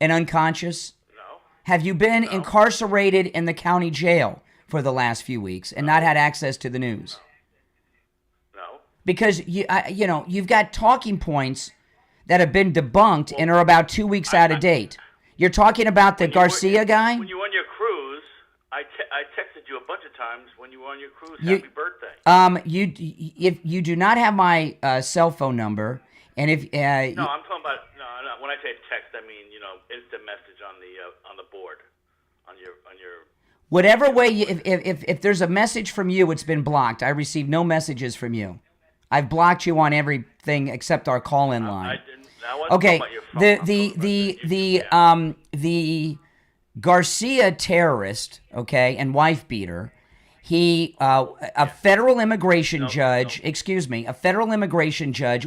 And unconscious? No. Have you been incarcerated in the county jail for the last few weeks and not had access to the news? No. Because you've got talking points that have been debunked and are about 2 weeks out of date. You're talking about the Garcia guy? When you were on your cruise, I texted you a bunch of times when you were on your cruise. Happy birthday. If you do not have my cell phone number, and if no, I'm talking about no. When I say text, I mean instant message on the board, on your. Whatever way, if there's a message from you, it's been blocked. I received no messages from you. I've blocked you on everything except our call-in line. Okay, the Garcia terrorist, okay, and wife beater. A federal immigration judge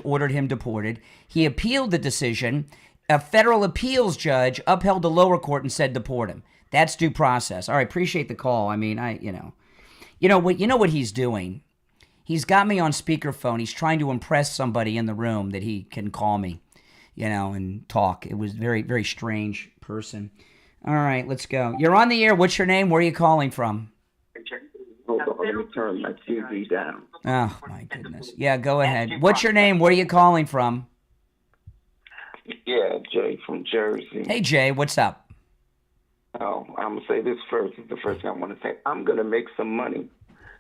ordered him deported. He appealed the decision. A federal appeals judge upheld the lower court and said deport him. That's due process. All right, appreciate the call. I mean, you know what he's doing. He's got me on speakerphone. He's trying to impress somebody in the room that he can call me, and talk. It was very, very strange person. All right, let's go. You're on the air. What's your name? Where are you calling from? Hold on, let me turn my TV down. Oh, my goodness. Yeah, go ahead. What's your name? Where are you calling from? Yeah, Jay from Jersey. Hey, Jay, what's up? Oh, I'm going to say this first. It's the first thing I want to say. I'm going to make some money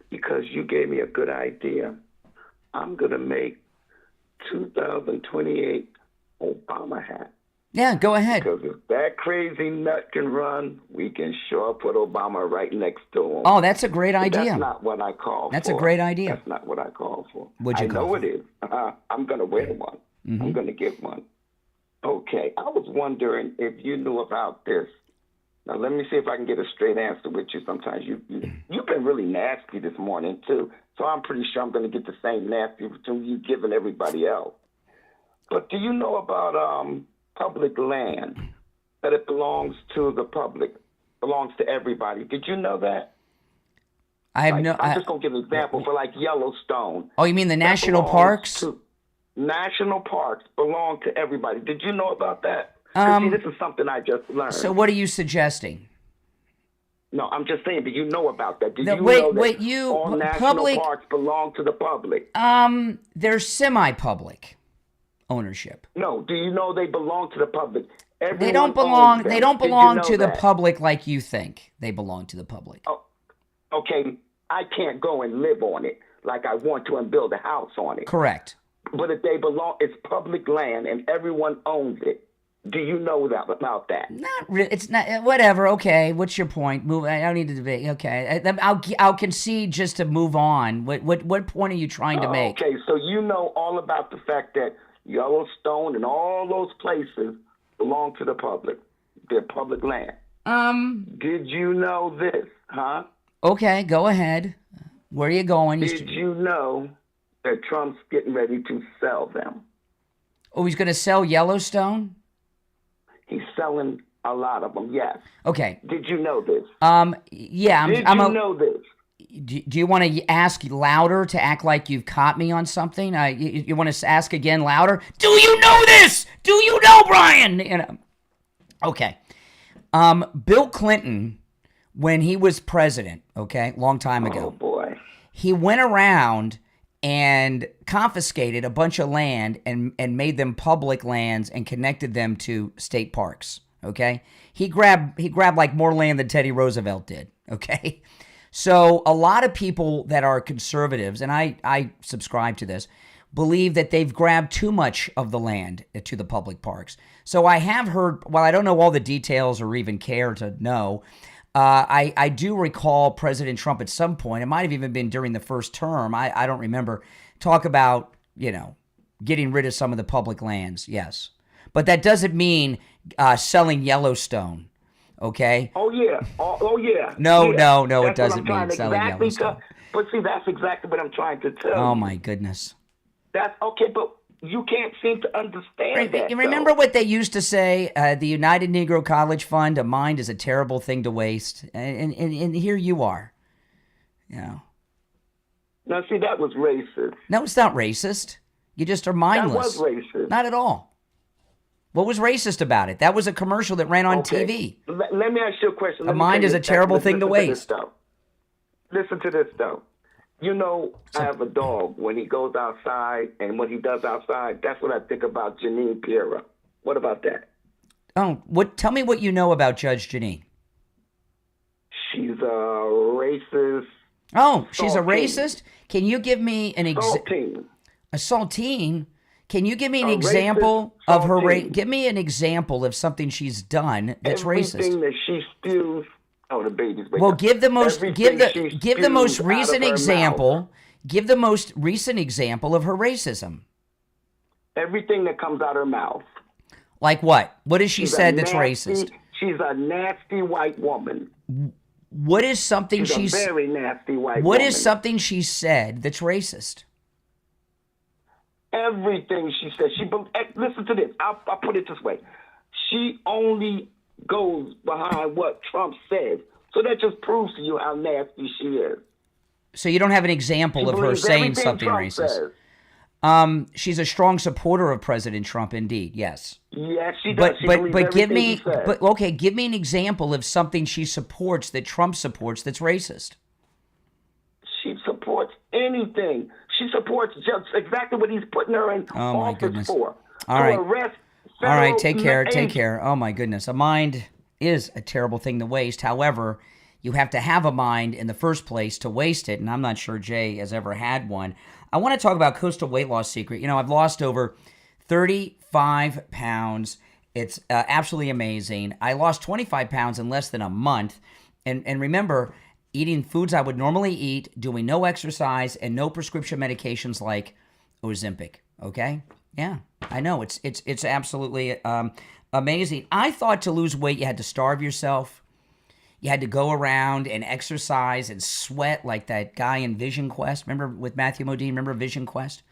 because you gave me a good idea. I'm going to make 2028 Obama hat. Yeah, go ahead. Because if that crazy nut can run, we can sure put Obama right next to him. Oh, that's a great idea. That's not what I call for. That's a great idea. That's not what I call for. What'd you call for? I know it is. I'm going to wear one. Mm-hmm. I'm going to get one. Okay, I was wondering if you knew about this. Now, let me see if I can get a straight answer with you. Sometimes you've been really nasty this morning, too. So I'm pretty sure I'm going to get the same nasty from you giving everybody else. But do you know about public land, that it belongs to the public, belongs to everybody? Did you know that? I'm just going to give an example for Yellowstone. Oh, you mean the national parks? National parks belong to everybody. Did you know about that? See, this is something I just learned. So what are you suggesting? No, I'm just saying, do you know about that? Did you know that all national parks belong to the public? They're semi-public ownership. No, do you know they belong to the public? They don't belong to the public like you think they belong to the public. Oh, okay, I can't go and live on it like I want to and build a house on it. Correct. But if they belong, it's public land and everyone owns it. Do you know about that? Not really. It's not. Whatever. Okay. What's your point? I don't need to debate. Okay. I'll concede just to move on. What point are you trying to make? Okay. So you know all about the fact that Yellowstone and all those places belong to the public. They're public land. Did you know this? Huh? Okay. Go ahead. Where are you going? Did you know that Trump's getting ready to sell them? Oh, he's going to sell Yellowstone? He's selling a lot of them, yes. Okay. Did you know this? Yeah. Did you know this? Do you want to ask louder to act like you've caught me on something? You want to ask again louder? Do you know this? Do you know, Brian? You know. Okay. Bill Clinton, when he was president, okay, long time ago. Oh, boy. He went around and confiscated a bunch of land and made them public lands and connected them to state parks, okay? He grabbed like more land than Teddy Roosevelt did, okay? So a lot of people that are conservatives, and I subscribe to this, believe that they've grabbed too much of the land to the public parks. So I have heard, while I don't know all the details or even care to know, I do recall President Trump at some point, it might have even been during the first term, I don't remember, talk about, getting rid of some of the public lands, yes. But that doesn't mean selling Yellowstone, okay? Oh, yeah. Oh yeah. No, That's it doesn't mean selling Yellowstone. But see, that's exactly what I'm trying to tell you. Oh, my goodness. That's okay, but you can't seem to understand that. You remember what they used to say? The United Negro College Fund, a mind is a terrible thing to waste. And here you are. Now, see, that was racist. No, it's not racist. You just are mindless. That was racist. Not at all. What was racist about it? That was a commercial that ran on TV. Let me ask you a question. A mind is a terrible thing to waste. Listen to this, though. I have a dog. When he goes outside and what he does outside, that's what I think about Jeanine Pirro. What about that? Oh, tell me what you know about Judge Jeanine. She's a racist. Oh, she's a racist? Can you give me an example? A saltine? Can you give me an example of her give me an example of something she's done that's racist? Everything that she steals. Oh, the baby's waking Well, up. give the most recent example. Mouth. Give the most recent example of her racism. Everything that comes out of her mouth. Like what? What has she said that's racist? She's a nasty white woman. What is something she's a very nasty white woman. What is something she said that's racist? Everything she said. Listen to this. I'll put it this way. She only goes behind what Trump said. So that just proves to you how nasty she is. So you don't have an example of her saying something racist? She's a strong supporter of President Trump, indeed, yes. Yes, she does. But give me an example of something she supports that Trump supports that's racist. She supports anything. She supports just exactly what he's putting her in office for. All right. Arrest all right, take care. Oh, my goodness. A mind is a terrible thing to waste. However, you have to have a mind in the first place to waste it, and I'm not sure Jay has ever had one. I want to talk about Coastal Weight Loss Secret. I've lost over 35 pounds. It's absolutely amazing. I lost 25 pounds in less than a month. And remember, eating foods I would normally eat, doing no exercise, and no prescription medications like Ozempic, okay? Yeah, I know. It's absolutely amazing. I thought to lose weight, you had to starve yourself. You had to go around and exercise and sweat like that guy in Vision Quest. Remember with Matthew Modine? Remember Vision Quest?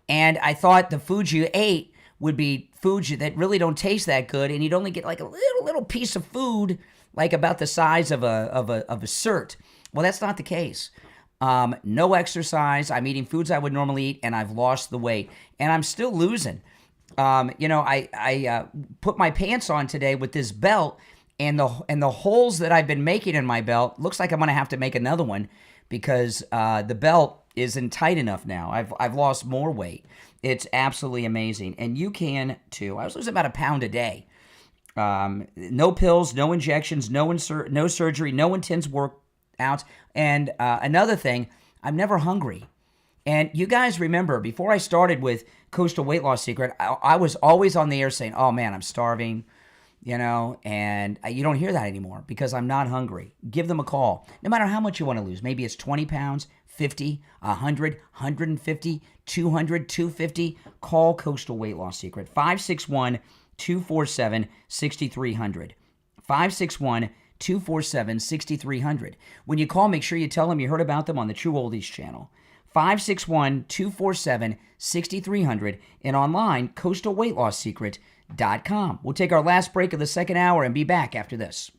And I thought the foods you ate would be foods that really don't taste that good, and you'd only get like a little piece of food, like about the size of a cert. Well, that's not the case. No exercise. I'm eating foods I would normally eat, and I've lost the weight, and I'm still losing. I put my pants on today with this belt, and the holes that I've been making in my belt looks like I'm gonna have to make another one because the belt isn't tight enough now. I've lost more weight. It's absolutely amazing, and you can too. I was losing about a pound a day. No pills, no injections, no surgery, no intense workouts. And another thing, I'm never hungry. And you guys remember, before I started with Coastal Weight Loss Secret, I was always on the air saying, oh man, I'm starving, and you don't hear that anymore because I'm not hungry. Give them a call. No matter how much you want to lose. Maybe it's 20 pounds, 50, 100, 150, 200, 250. Call Coastal Weight Loss Secret. 561-247-6300. 561-247-6300. When you call, make sure you tell them you heard about them on the True Oldies channel. 561-247-6300 and online, coastalweightlossecret.com. We'll take our last break of the second hour and be back after this.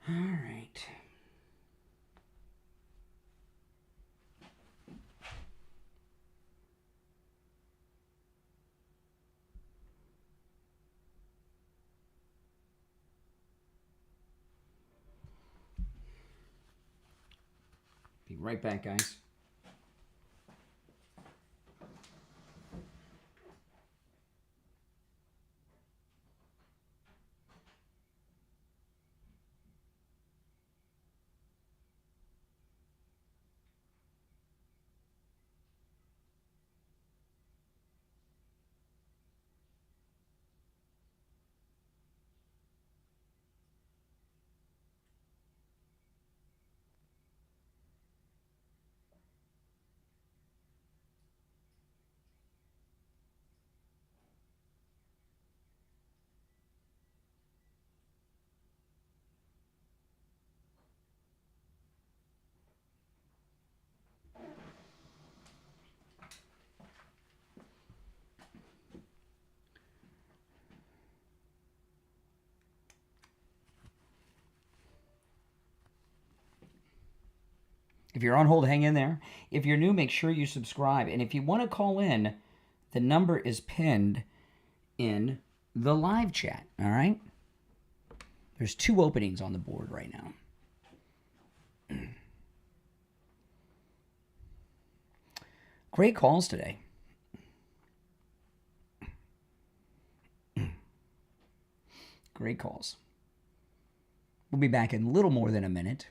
All right. Be right back, guys. If you're on hold, hang in there. If you're new, make sure you subscribe. And if you want to call in, the number is pinned in the live chat, all right? There's 2 openings on the board right now. Great calls today. Great calls. We'll be back in a little more than a minute.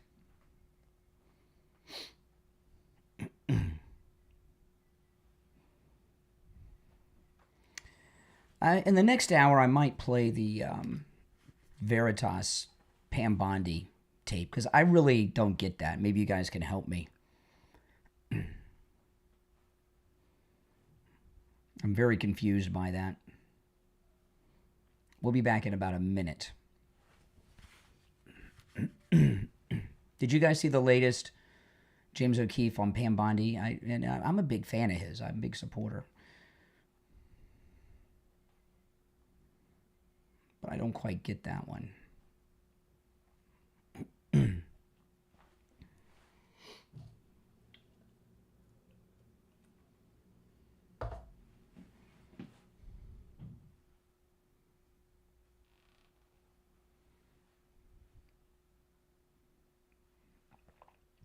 In the next hour, I might play the Veritas Pam Bondi tape, because I really don't get that. Maybe you guys can help me. I'm very confused by that. We'll be back in about a minute. Did you guys see the latest James O'Keefe on Pam Bondi? I'm a big fan of his. I'm a big supporter. But I don't quite get that one.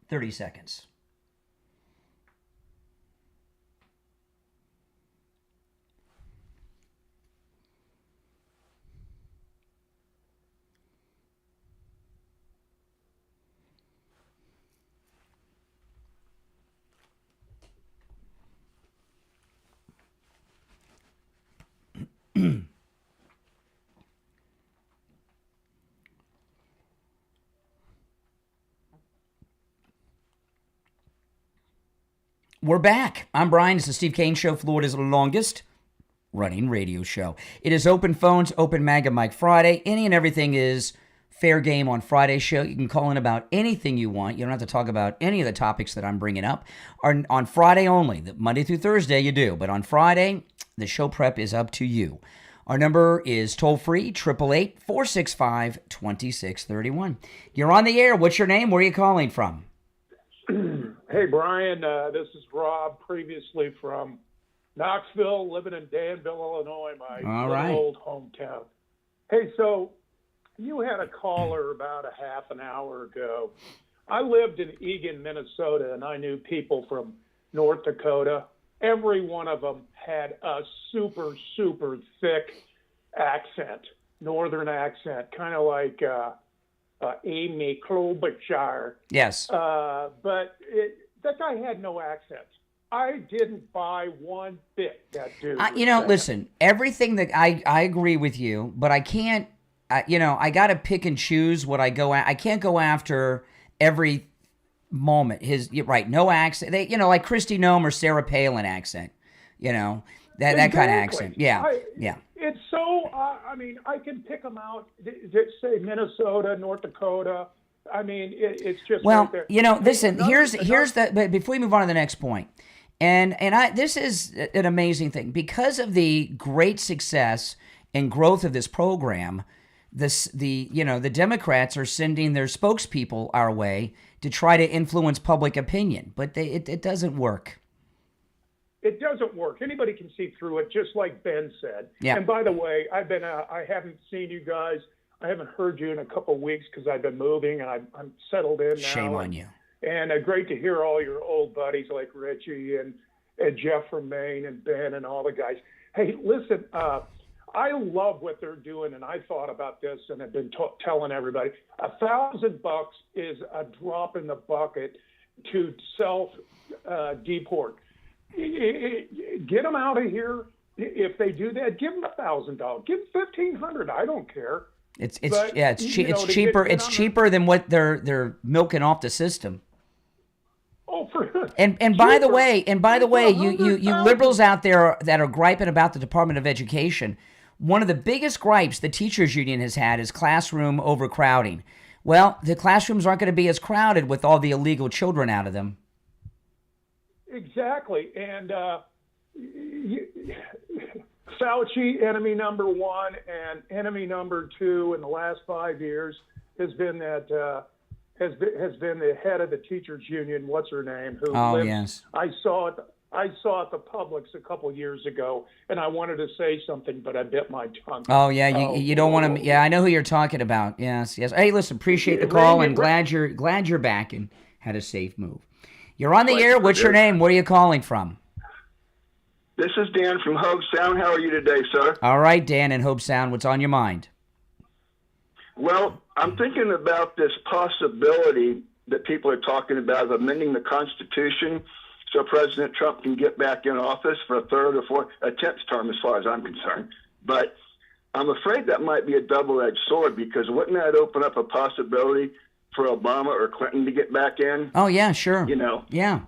$30 seconds. We're back. I'm Brian. It's the Steve Kane Show, Florida's longest running radio show. It is open phones, open MAGA Mike Friday. Any and everything is fair game on Friday's show. You can call in about anything you want. You don't have to talk about any of the topics that I'm bringing up. On Friday only. Monday through Thursday you do. But on Friday, the show prep is up to you. Our number is toll-free, 888-465-2631. You're on the air. What's your name? Where are you calling from? Hey, Brian, this is Rob, previously from Knoxville, living in Danville, Illinois, my old hometown. Hey, so you had a caller about a half an hour ago. I lived in Eagan, Minnesota, and I knew people from North Dakota. Every one of them had a super, super thick accent, northern accent, kind of like Amy Klobuchar. Yes. But that guy had no accent. I didn't buy one bit, that dude. Listen, everything that I agree with you, but I can't, I got to pick and choose what I go at. I can't go after every moment. Right, no accent. They, like Kristi Noem or Sarah Palin accent, that kind of accent. Yeah, yeah. It's so, I can pick them out, say Minnesota, North Dakota. It's just right there. Listen, here's but before we move on to the next point, and this is an amazing thing. Because of the great success and growth of this program, the Democrats are sending their spokespeople our way to try to influence public opinion, but it doesn't work. It doesn't work. Anybody can see through it, just like Ben said. Yeah. And by the way, I haven't seen you guys. I haven't heard you in a couple of weeks because I've been moving and I'm settled in now. Shame on you. And great to hear all your old buddies like Richie and Jeff from Maine and Ben and all the guys. Hey, listen, I love what they're doing, and I thought about this and have been telling everybody. $1,000 is a drop in the bucket to self-deport. Get them out of here. If they do that, give them $1,000. Give them $1,500. I don't care. It's cheaper. It's cheaper than what they're milking off the system. Oh, and by the way, you liberals out there that are griping about the Department of Education, one of the biggest gripes the teachers union has had is classroom overcrowding. Well, the classrooms aren't going to be as crowded with all the illegal children out of them. Exactly. And Fauci, enemy number one, and enemy number two in the last 5 years has been that has been the head of the teachers union. What's her name? Who lives, yes. I saw it at the Publix a couple years ago, and I wanted to say something, but I bit my tongue. Oh yeah, you don't want to. Yeah, I know who you're talking about. Yes. Hey, listen, appreciate the call and glad you're back and had a safe move. You're on the air. What's your name? Where are you calling from? This is Dan from Hope Sound. How are you today, sir? All right, Dan in Hope Sound. What's on your mind? Well, I'm thinking about this possibility that people are talking about of amending the Constitution so President Trump can get back in office for a third or fourth, a 10th term as far as I'm concerned. But I'm afraid that might be a double-edged sword, because wouldn't that open up a possibility for Obama or Clinton to get back in? Oh, yeah, sure. You know? Yeah.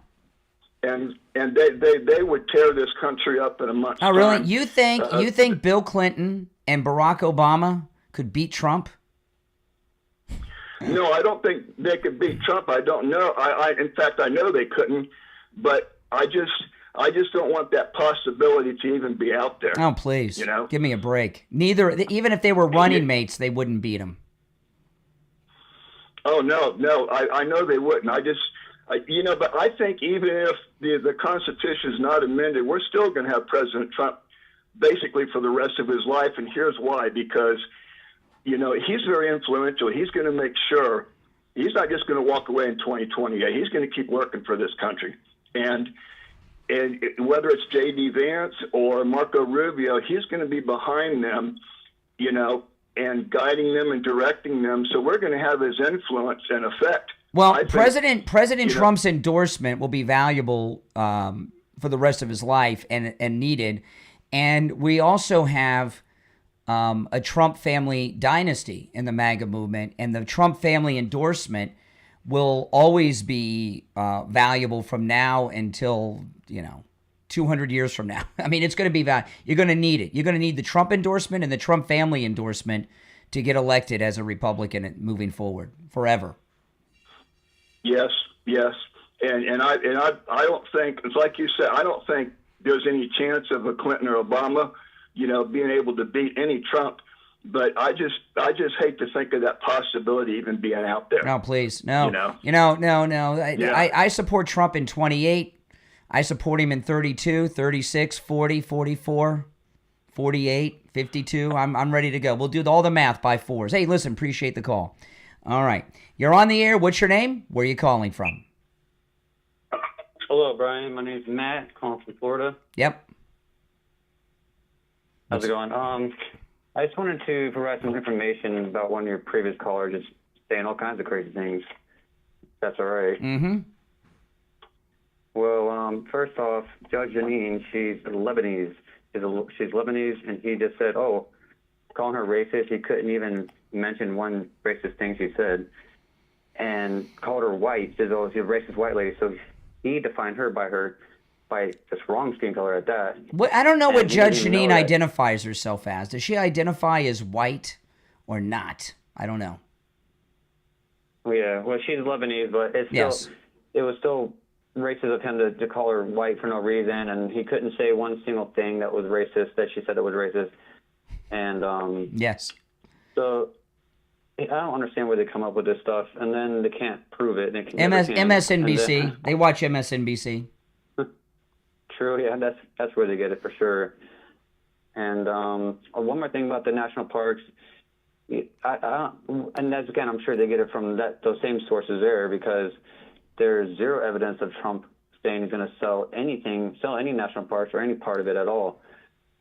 And they would tear this country up in a month's time. Oh, really? You think Bill Clinton and Barack Obama could beat Trump? No, I don't think they could beat Trump. I don't know. In fact, I know they couldn't. But I just don't want that possibility to even be out there. Oh, please. You know? Give me a break. Even if they were running mates, they wouldn't beat him. Oh, no. I know they wouldn't. But I think even if the Constitution is not amended, we're still going to have President Trump basically for the rest of his life. And here's why. Because, he's very influential. He's going to make sure he's not just going to walk away in 2028. He's going to keep working for this country. And whether it's J.D. Vance or Marco Rubio, he's going to be behind them, and guiding them and directing them. So we're going to have his influence and effect. Well, President Trump's endorsement will be valuable for the rest of his life and needed. And we also have a Trump family dynasty in the MAGA movement, and the Trump family endorsement will always be valuable from now until, 200 years from now. I mean, it's going to be valuable. You're going to need it. You're going to need the Trump endorsement and the Trump family endorsement to get elected as a Republican moving forward forever. Yes. And I don't think, it's like you said, I don't think there's any chance of a Clinton or Obama, being able to beat any Trump. But I just hate to think of that possibility even being out there. No, please. No. No. I support Trump in 28. I support him in 32, 36, 40, 44, 48, 52. I'm ready to go. We'll do all the math by fours. Hey, listen, appreciate the call. All right. You're on the air. What's your name? Where are you calling from? Hello, Brian. My name's Matt, calling from Florida. Yep. How's it going? I just wanted to provide some information about one of your previous callers just saying all kinds of crazy things. That's all right. Mm-hmm. Well, first off, Judge Janine, she's Lebanese. She's Lebanese, and he just said, calling her racist. He couldn't even mention one racist thing she said, and called her white. Says, she's a racist white lady. So he defined her by this wrong skin color at that. I don't know what Judge Jeanine identifies herself as. Does she identify as white or not? I don't know. Yeah, well, she's Lebanese, but it was still racist of him to call her white for no reason, and he couldn't say one single thing that was racist that she said that was racist. And yes. So I don't understand where they come up with this stuff, and then they can't prove it. They can MSNBC. They watch MSNBC. True, yeah, that's where they get it for sure. And one more thing about the national parks, and that's, again, I'm sure they get it from those same sources there, because there's zero evidence of Trump saying he's going to sell any national parks or any part of it at all.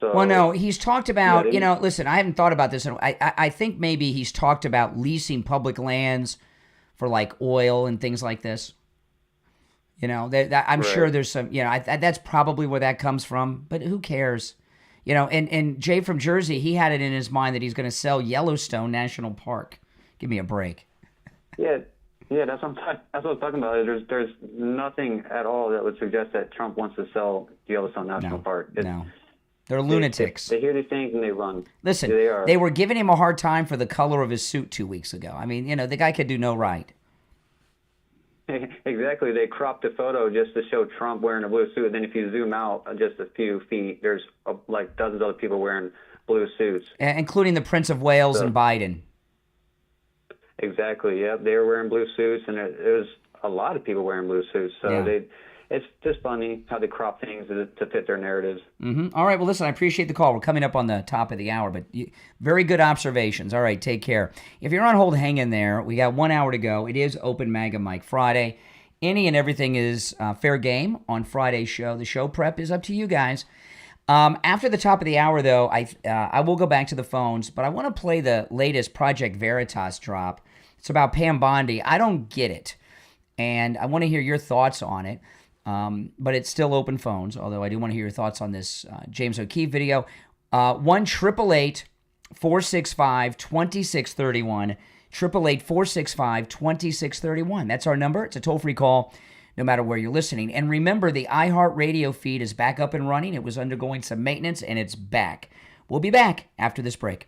So, well, no, he's talked about, listen, I haven't thought about this. I think maybe he's talked about leasing public lands for like oil and things like this. I'm sure there's some, that's probably where that comes from, but who cares? And Jay from Jersey, he had it in his mind that he's going to sell Yellowstone National Park. Give me a break. Yeah, that's what I'm talking about. There's nothing at all that would suggest that Trump wants to sell Yellowstone National Park. No. They're lunatics. They hear these things and they run. Listen, they were giving him a hard time for the color of his suit 2 weeks ago. I mean, the guy could do no right. Exactly. They cropped the photo just to show Trump wearing a blue suit. And then if you zoom out just a few feet, there's like dozens of other people wearing blue suits. Including the Prince of Wales and Biden. Exactly. Yeah, they were wearing blue suits, and there was a lot of people wearing blue suits. So it's just funny how they crop things to fit their narratives. Mm-hmm. All right. Well, listen, I appreciate the call. We're coming up on the top of the hour, but very good observations. All right. Take care. If you're on hold, hang in there. We got 1 hour to go. It is Open MAGA Mike Friday. Any and everything is fair game on Friday's show. The show prep is up to you guys. After the top of the hour, though, I will go back to the phones, but I want to play the latest Project Veritas drop. It's about Pam Bondi. I don't get it, and I want to hear your thoughts on it. But it's still open phones, although I do want to hear your thoughts on this James O'Keefe video. 1-888-465-2631. 888-465-2631. That's our number. It's a toll-free call no matter where you're listening. And remember, the iHeartRadio feed is back up and running. It was undergoing some maintenance, and it's back. We'll be back after this break.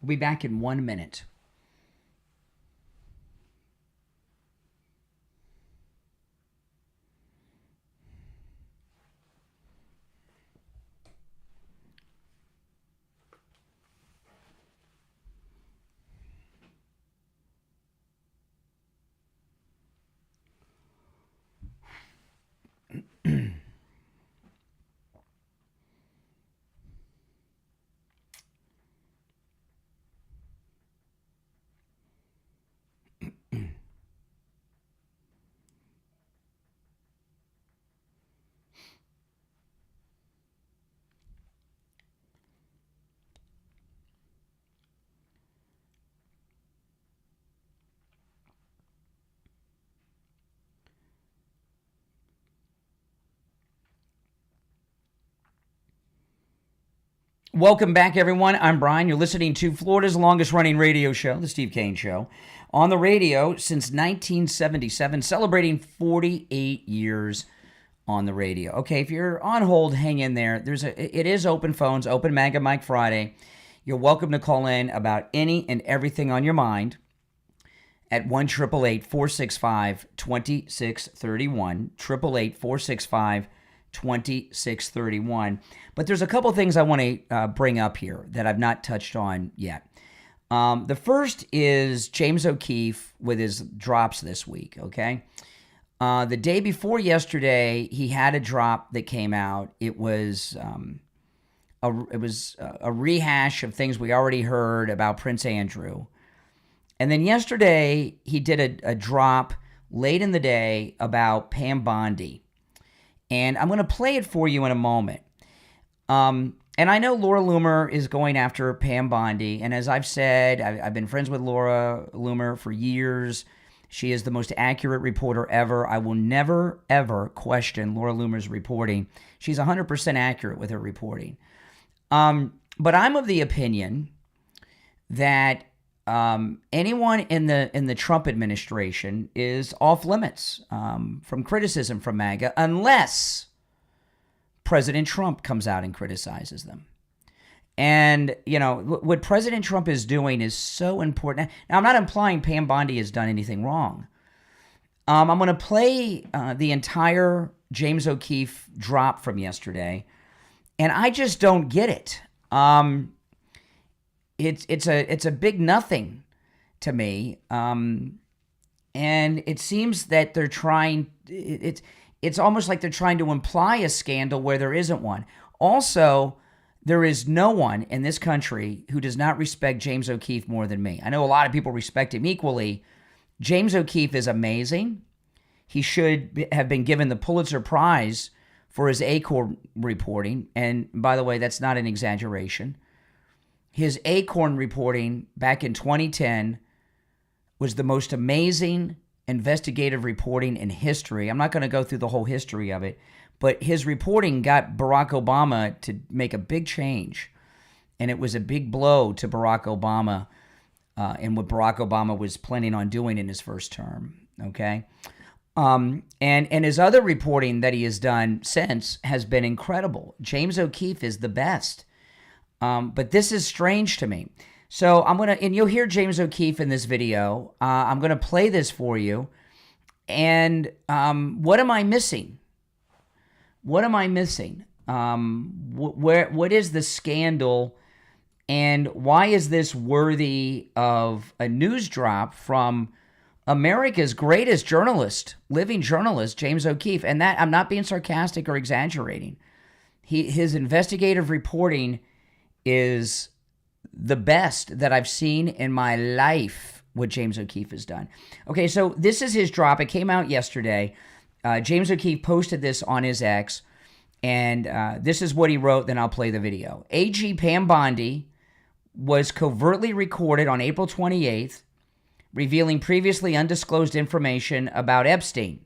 We'll be back in 1 minute. Welcome back, everyone. I'm Brian. You're listening to Florida's longest-running radio show, The Steve Kane Show, on the radio since 1977, celebrating 48 years on the radio. Okay, if you're on hold, hang in there. It is open phones, open MAGA Mike Friday. You're welcome to call in about any and everything on your mind at 1-888-465-2631, 888-465-2631. But there's a couple things I want to bring up here that I've not touched on yet. The first is James O'Keefe with his drops this week, okay? The day before yesterday, he had a drop that came out. It was a rehash of things we already heard about Prince Andrew. And then yesterday, he did a drop late in the day about Pam Bondi. And I'm going to play it for you in a moment. And I know Laura Loomer is going after Pam Bondi. And as I've said, I've been friends with Laura Loomer for years. She is the most accurate reporter ever. I will never, ever question Laura Loomer's reporting. She's 100% accurate with her reporting. But I'm of the opinion that anyone in the Trump administration is off limits from criticism from MAGA unless President Trump comes out and criticizes them. And, you know, what President Trump is doing is so important. Now, I'm not implying Pam Bondi has done anything wrong. I'm going to play the entire James O'Keefe drop from yesterday, and I just don't get it. It's a big nothing to me, and it seems that they're trying. It's almost like they're trying to imply a scandal where there isn't one. Also, there is no one in this country who does not respect James O'Keefe more than me. I know a lot of people respect him equally. James O'Keefe is amazing. He should have been given the Pulitzer Prize for his Acorn reporting. And by the way, that's not an exaggeration. His Acorn reporting back in 2010 was the most amazing investigative reporting in history. I'm not going to go through the whole history of it, but his reporting got Barack Obama to make a big change. And it was a big blow to Barack Obama and what Barack Obama was planning on doing in his first term, okay? And his other reporting that he has done since has been incredible. James O'Keefe is the best. But this is strange to me. So I'm going to, and you'll hear James O'Keefe in this video. I'm going to play this for you. And what am I missing? What am I missing? What is the scandal? And why is this worthy of a news drop from America's greatest journalist, living journalist, James O'Keefe? And that, I'm not being sarcastic or exaggerating. His investigative reporting is the best that I've seen in my life, what James O'Keefe has done. Okay, so this is his drop. It came out yesterday. James O'Keefe posted this on his X, and this is what he wrote, then I'll play the video. AG Pam Bondi was covertly recorded on April 28th, revealing previously undisclosed information about Epstein.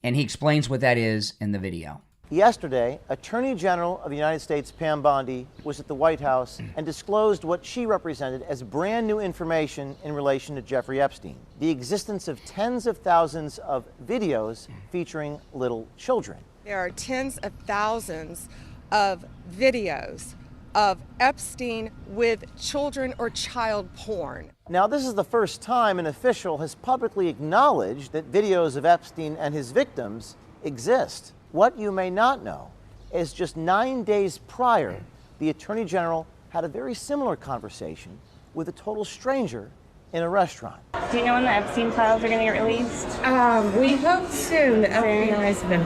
And he explains what that is in the video. Yesterday, Attorney General of the United States Pam Bondi was at the White House and disclosed what she represented as brand new information in relation to Jeffrey Epstein, the existence of tens of thousands of videos featuring little children. There are tens of thousands of videos of Epstein with children or child porn. Now, this is the first time an official has publicly acknowledged that videos of Epstein and his victims exist. What you may not know is just 9 days prior, the Attorney General had a very similar conversation with a total stranger in a restaurant. Do you know when the Epstein files are going to get released? We hope soon. The FBI's been...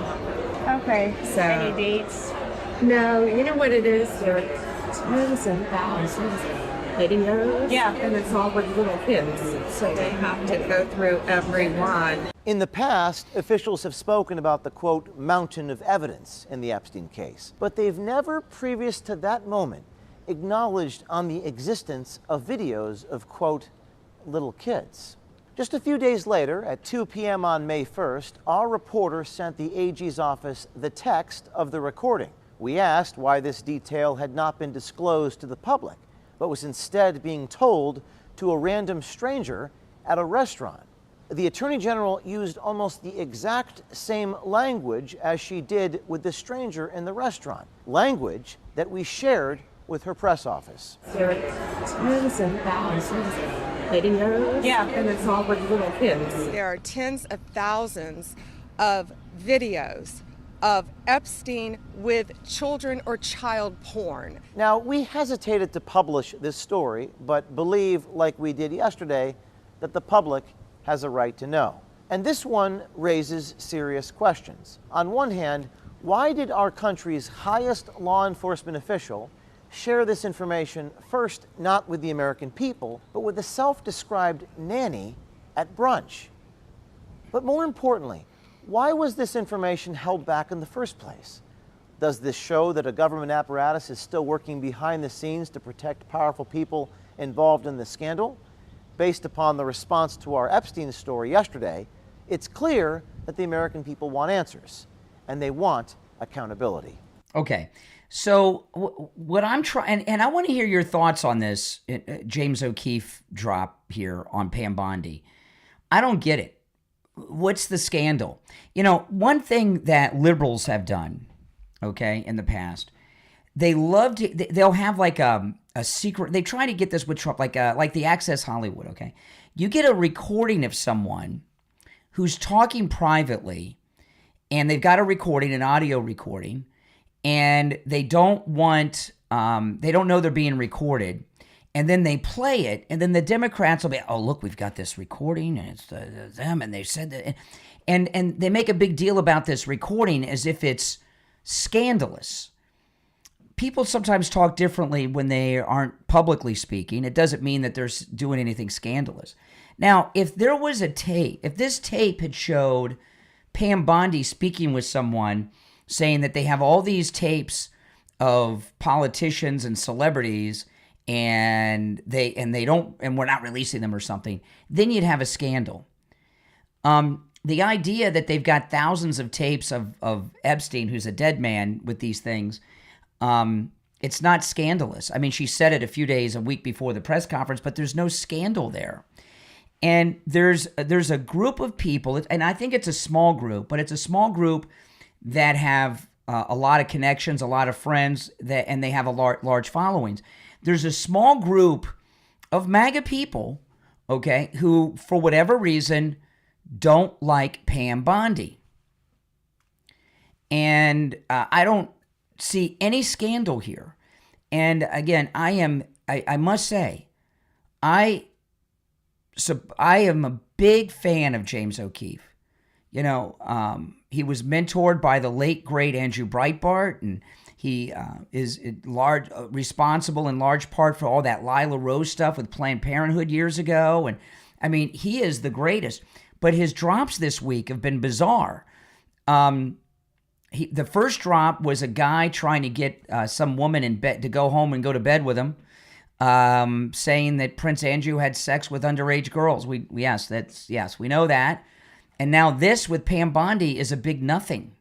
Okay. So... Any dates? No, you know what it is? There are tons of thousands of videos. Yeah. And it's all with little kids, so they have to go through every one. In the past, officials have spoken about the, quote, mountain of evidence in the Epstein case, but they've never, previous to that moment, acknowledged on the existence of videos of, quote, little kids. Just a few days later, at 2 p.m. on May 1st, our reporter sent the AG's office the text of the recording, We asked why this detail had not been disclosed to the public, but was instead being told to a random stranger at a restaurant. The Attorney General used almost the exact same language as she did with the stranger in the restaurant, language that we shared with her press office. There are tens of thousands of videos, and it's all with little kids. There are tens of thousands of videos of Epstein with children or child porn. Now, we hesitated to publish this story, but believe, like we did yesterday, that the public has a right to know. And this one raises serious questions. On one hand, why did our country's highest law enforcement official share this information first not with the American people, but with a self-described nanny at brunch? But more importantly, why was this information held back in the first place? Does this show that a government apparatus is still working behind the scenes to protect powerful people involved in the scandal? Based upon the response to our Epstein story yesterday, it's clear that the American people want answers, and they want accountability. Okay, so what I'm trying, and I want to hear your thoughts on this James O'Keefe drop here on Pam Bondi. I don't get it. What's the scandal? You know, one thing that liberals have done, okay, in the past, they'll have like a secret. They try to get this with Trump, like the Access Hollywood. Okay, you get a recording of someone who's talking privately, and they've got a recording, an audio recording, and they don't know they're being recorded, and then they play it, and then the Democrats will be, oh look, we've got this recording, and it's them, and they said that, and they make a big deal about this recording as if it's scandalous. People sometimes talk differently when they aren't publicly speaking. It doesn't mean that they're doing anything scandalous. Now, if there was a tape, if this tape had showed Pam Bondi speaking with someone saying that they have all these tapes of politicians and celebrities and they don't, and we're not releasing them or something, then you'd have a scandal. The idea that they've got thousands of tapes of Epstein, who's a dead man, with these things, it's not scandalous. I mean, she said it a week before the press conference, but there's no scandal there. And there's a group of people, and I think it's a small group, but it's a small group that have a lot of connections, a lot of friends, and they have a large followings. There's a small group of MAGA people, okay, who, for whatever reason, don't like Pam Bondi. And I don't see any scandal here. And again, I must say, I am a big fan of James O'Keefe. You know, he was mentored by the late, great Andrew Breitbart, and he is responsible in large part for all that Lila Rose stuff with Planned Parenthood years ago. And I mean, he is the greatest. But his drops this week have been bizarre. The first drop was a guy trying to get some woman in bed to go home and go to bed with him, saying that Prince Andrew had sex with underage girls. Yes, we know that. And now this with Pam Bondi is a big nothing.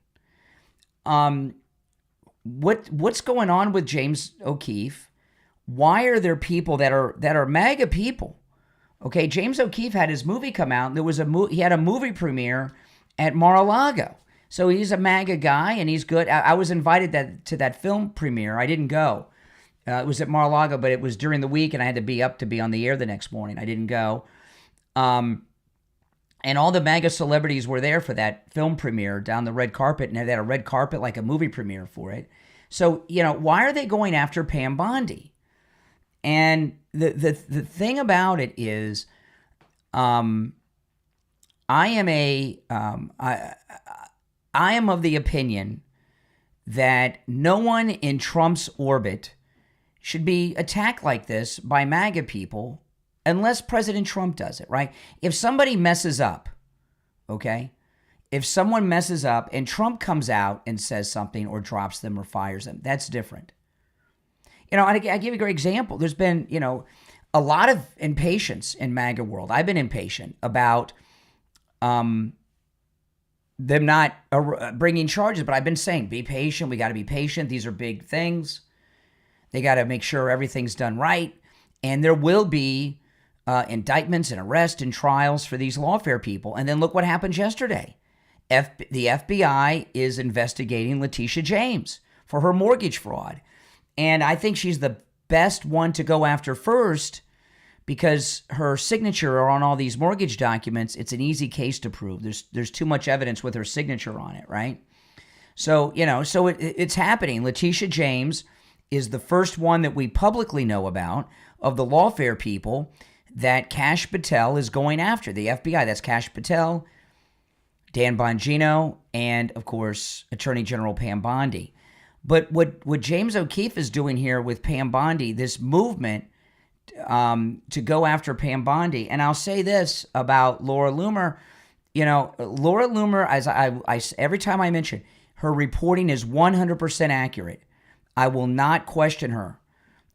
What's going on with James O'Keefe? Why are there people that are MAGA people? Okay, James O'Keefe had his movie come out. And he had a movie premiere at Mar-a-Lago. So he's a MAGA guy, and he's good. I was invited to that film premiere. I didn't go. It was at Mar-a-Lago, but it was during the week, and I had to be up to be on the air the next morning. I didn't go. And all the MAGA celebrities were there for that film premiere down the red carpet, and they had a red carpet like a movie premiere for it. So, you know, why are they going after Pam Bondi? And the thing about it is, I am of the opinion that no one in Trump's orbit should be attacked like this by MAGA people unless President Trump does it, right? If somebody messes up, okay? If someone messes up and Trump comes out and says something or drops them or fires them, that's different. You know, I give you a great example. There's been, you know, a lot of impatience in MAGA world. I've been impatient about them not bringing charges. But I've been saying, be patient. We got to be patient. These are big things. They got to make sure everything's done right. And there will be indictments and arrests and trials for these lawfare people. And then look what happened yesterday. The FBI is investigating Letitia James for her mortgage fraud. And I think she's the best one to go after first because her signature on all these mortgage documents, it's an easy case to prove. There's too much evidence with her signature on it, right? So, it's happening. Letitia James is the first one that we publicly know about of the lawfare people that Kash Patel is going after. The FBI, that's Kash Patel, Dan Bongino, and, of course, Attorney General Pam Bondi. But what James O'Keefe is doing here with Pam Bondi, this movement to go after Pam Bondi, and I'll say this about Laura Loomer, Laura Loomer, as I every time I mention, her reporting is 100% accurate. I will not question her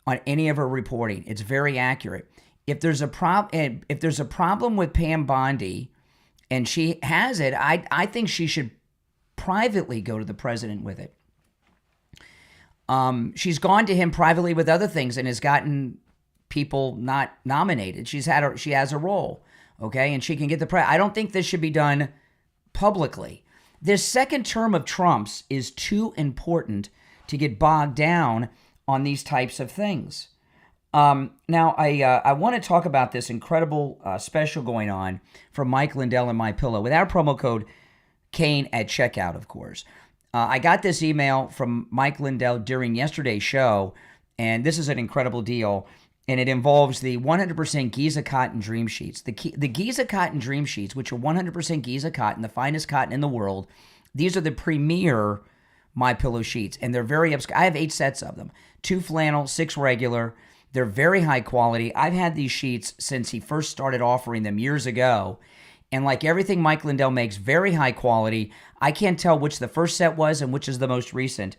on any of her reporting. It's very accurate. If there's a problem with Pam Bondi, and she has it, I think she should privately go to the president with it. She's gone to him privately with other things and has gotten people not nominated. She has a role, okay, and she can get the I don't think this should be done publicly. This second term of Trump's is too important to get bogged down on these types of things. Now, I want to talk about this incredible special going on from Mike Lindell and MyPillow with our promo code Kane at checkout, of course. I got this email from Mike Lindell during yesterday's show, and this is an incredible deal, and it involves the 100% Giza Cotton Dream Sheets. The Giza Cotton Dream Sheets, which are 100% Giza Cotton, the finest cotton in the world, these are the premier MyPillow sheets, and they're very I have 8 sets of them, 2 flannel, 6 regular. They're very high quality. I've had these sheets since he first started offering them years ago. And like everything Mike Lindell makes, very high quality. I can't tell which the first set was and which is the most recent,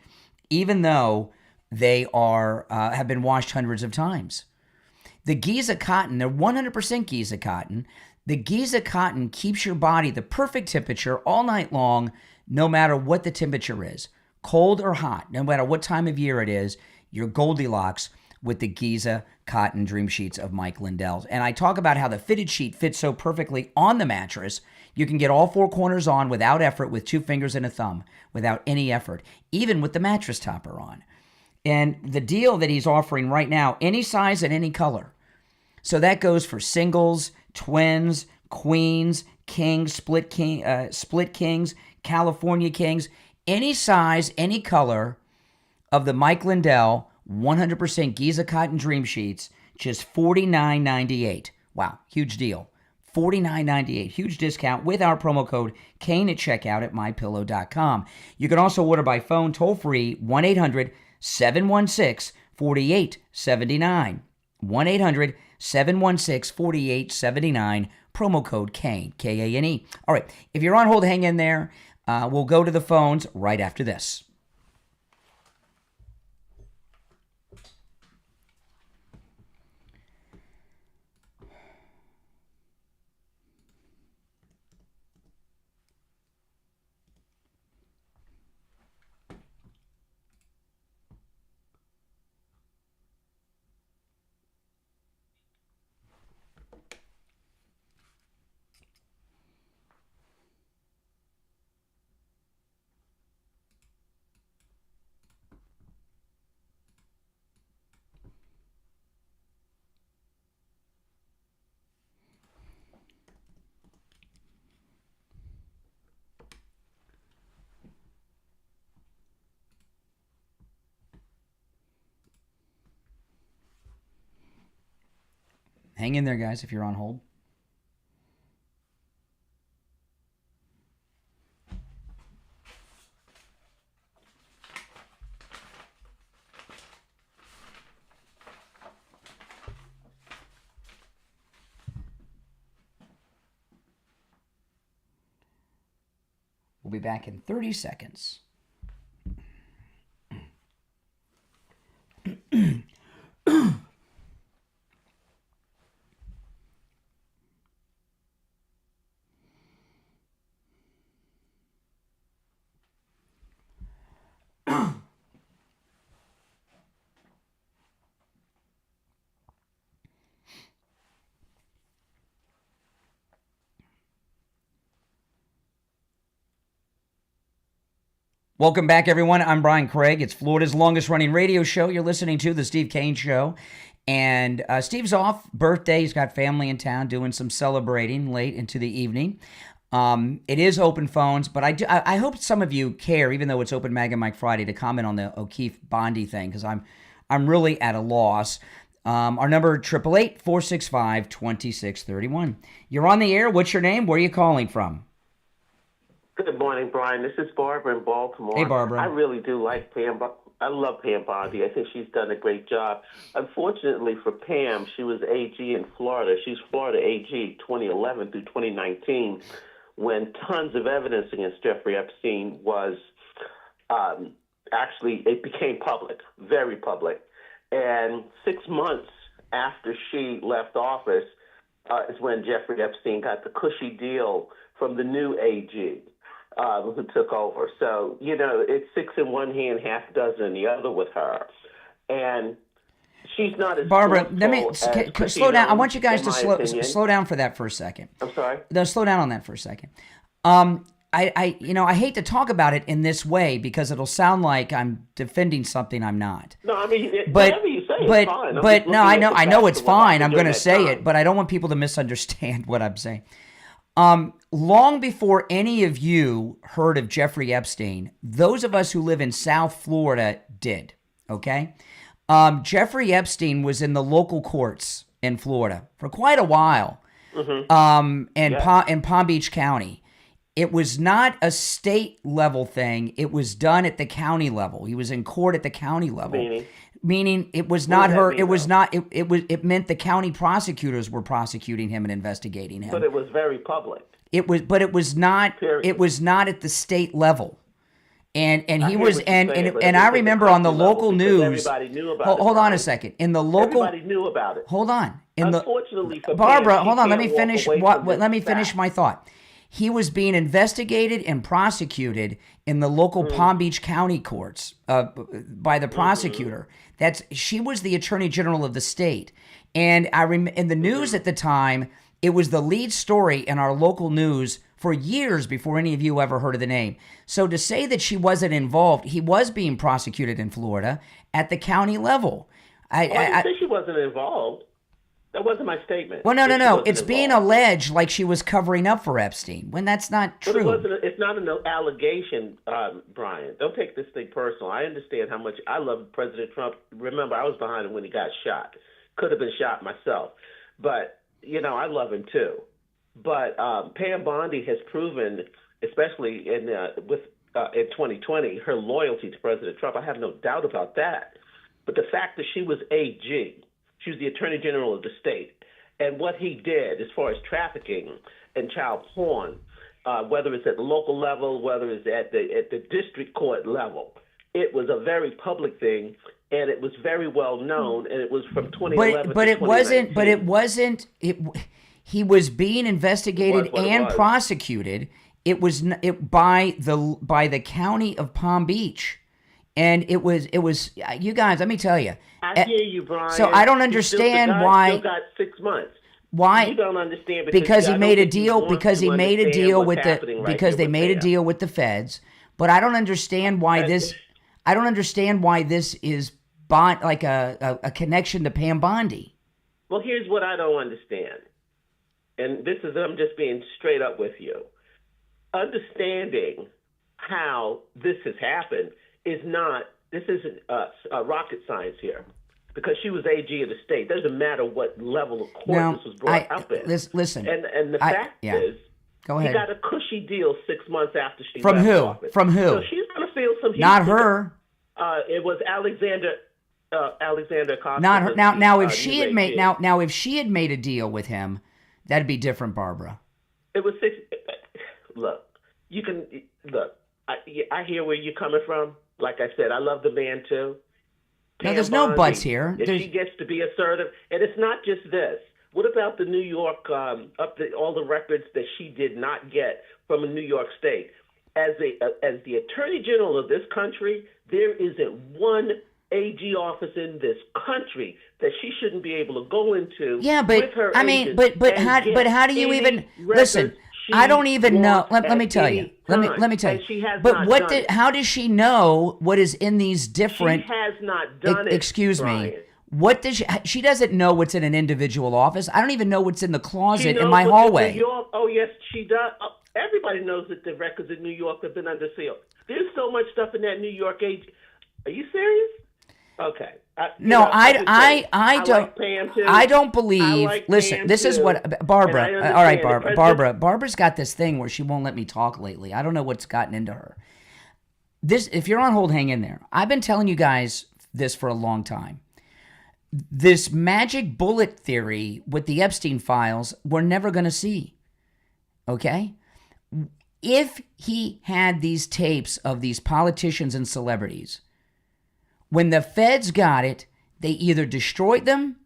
even though they are have been washed hundreds of times. The Giza Cotton, they're 100% Giza Cotton. The Giza Cotton keeps your body the perfect temperature all night long, no matter what the temperature is. Cold or hot, no matter what time of year it is, you're Goldilocks with the Giza Cotton Dream Sheets of Mike Lindell's. And I talk about how the fitted sheet fits so perfectly on the mattress. You can get all 4 corners on without effort with 2 fingers and a thumb, without any effort, even with the mattress topper on. And the deal that he's offering right now, any size and any color. So that goes for singles, twins, queens, kings, split kings, California kings, any size, any color of the Mike Lindell 100% Giza Cotton Dream Sheets, just $49.98. Wow, huge deal. $49.98, huge discount with our promo code Kane at checkout at mypillow.com. You can also order by phone toll-free 1-800-716-4879. 1-800-716-4879, promo code Kane, K-A-N-E. All right, if you're on hold, hang in there. We'll go to the phones right after this. Hang in there, guys, if you're on hold. We'll be back in 30 seconds. Welcome back, everyone. I'm Brian Craig. It's Florida's longest-running radio show. You're listening to The Steve Kane Show. And Steve's off, birthday. He's got family in town doing some celebrating late into the evening. It is open phones, but I hope some of you care, even though it's Open Mag and Mike Friday, to comment on the O'Keefe Bondi thing, because I'm really at a loss. Our number, 888-465-2631. You're on the air. What's your name? Where are you calling from? Good morning, Brian. This is Barbara in Baltimore. Hey, Barbara. I really do like Pam. I love Pam Bondi. I think she's done a great job. Unfortunately for Pam, she was AG in Florida. She's Florida AG 2011 through 2019, when tons of evidence against Jeffrey Epstein was actually, it became public, very public. And 6 months after she left office is when Jeffrey Epstein got the cushy deal from the new AG. Who took over. So, it's 6 in one hand, half dozen in the other with her. And she's not as Barbara, let me slow down. I want you guys to slow down for that for a second. I'm sorry? No, slow down on that for a second. I hate to talk about it in this way because it'll sound like I'm defending something I'm not. No, I mean, whatever you say is fine. But no, I know it's fine. I'm going to say it, but I don't want people to misunderstand what I'm saying. Long before any of you heard of Jeffrey Epstein, those of us who live in South Florida did, okay? Jeffrey Epstein was in the local courts in Florida for quite a while, in Palm Beach County. It was not a state level thing. It was done at the county level. He was in court at the county level. Meaning it was not her. It was not. It meant the county prosecutors were prosecuting him and investigating him. But it was very public. It was not. Period. It was not at the state level. And he was and I remember on the local news. Everybody knew about it. Hold on a second. In the local. Everybody knew about it. Hold on. Unfortunately for Barbara, Pam, hold on. Let me finish. Let me fact. finish my thought. He was being investigated and prosecuted in the local Palm Beach County courts by the prosecutor. She was the attorney general of the state. And in the news at the time, it was the lead story in our local news for years before any of you ever heard of the name. So to say that she wasn't involved, he was being prosecuted in Florida at the county level. I didn't say she wasn't involved. That wasn't my statement. Well, no. It's being alleged like she was covering up for Epstein, when that's not true. But it's not an allegation, Brian. Don't take this thing personal. I understand how much I love President Trump. Remember, I was behind him when he got shot. Could have been shot myself. But, I love him too. But Pam Bondi has proven, especially in 2020, her loyalty to President Trump. I have no doubt about that. But the fact that she was AG, she was the attorney general of the state. And what he did as far as trafficking and child porn, whether it's at the local level, whether it's at the district court level, it was a very public thing, and it was very well known, and it was from 2011 but to it wasn't. 2019. But it wasn't. He was being investigated and prosecuted. It was by the county of Palm Beach. And it was. You guys, let me tell you. I hear you, Brian. So I don't understand why. Still got 6 months. Why? You don't understand because he made a deal. Because he made a deal with the. Because they made a deal with the feds. But I don't understand why this. I don't understand why this is like a connection to Pam Bondi. Well, here's what I don't understand, and this is I'm just being straight up with you. Understanding how this has happened. This isn't rocket science here, because she was AG of the state. Doesn't matter what level of court this was brought up in. Listen, and the fact is, go ahead. He got a cushy deal 6 months after she from left who? office. From who? So she's gonna feel some heat. Not her. It was Alexander Acosta. Not her. Now, if she had made if she had made a deal with him, that'd be different, Barbara. It was 6. Look, you can look. I hear where you're coming from. Like I said, I love the man too. No, there's no buts here. If she gets to be assertive, and it's not just this. What about the New York, all the records that she did not get from a New York state? As the Attorney General of this country, there isn't one AG office in this country that she shouldn't be able to go into. Yeah, but with her I mean, but how do you even listen? I don't even know. wants Let me at tell any you. Let me tell time, you. and she has But not what done did? it. How does she know what is in these different? She has not done it. Excuse Brian. me. What does she? She doesn't know what's in an individual office. I don't even know what's in the She closet knows in my what hallway. New York, oh yes, she does. Everybody knows that the records in New York have been under seal. There's so much stuff in that New York age. Are you serious? Okay. I don't believe. Listen, this is what Barbara. All right, Barbara. Barbara's got this thing where she won't let me talk lately. I don't know what's gotten into her. If you're on hold, hang in there. I've been telling you guys this for a long time. This magic bullet theory with the Epstein files, we're never going to see. Okay? If he had these tapes of these politicians and celebrities, when the feds got it, they either destroyed them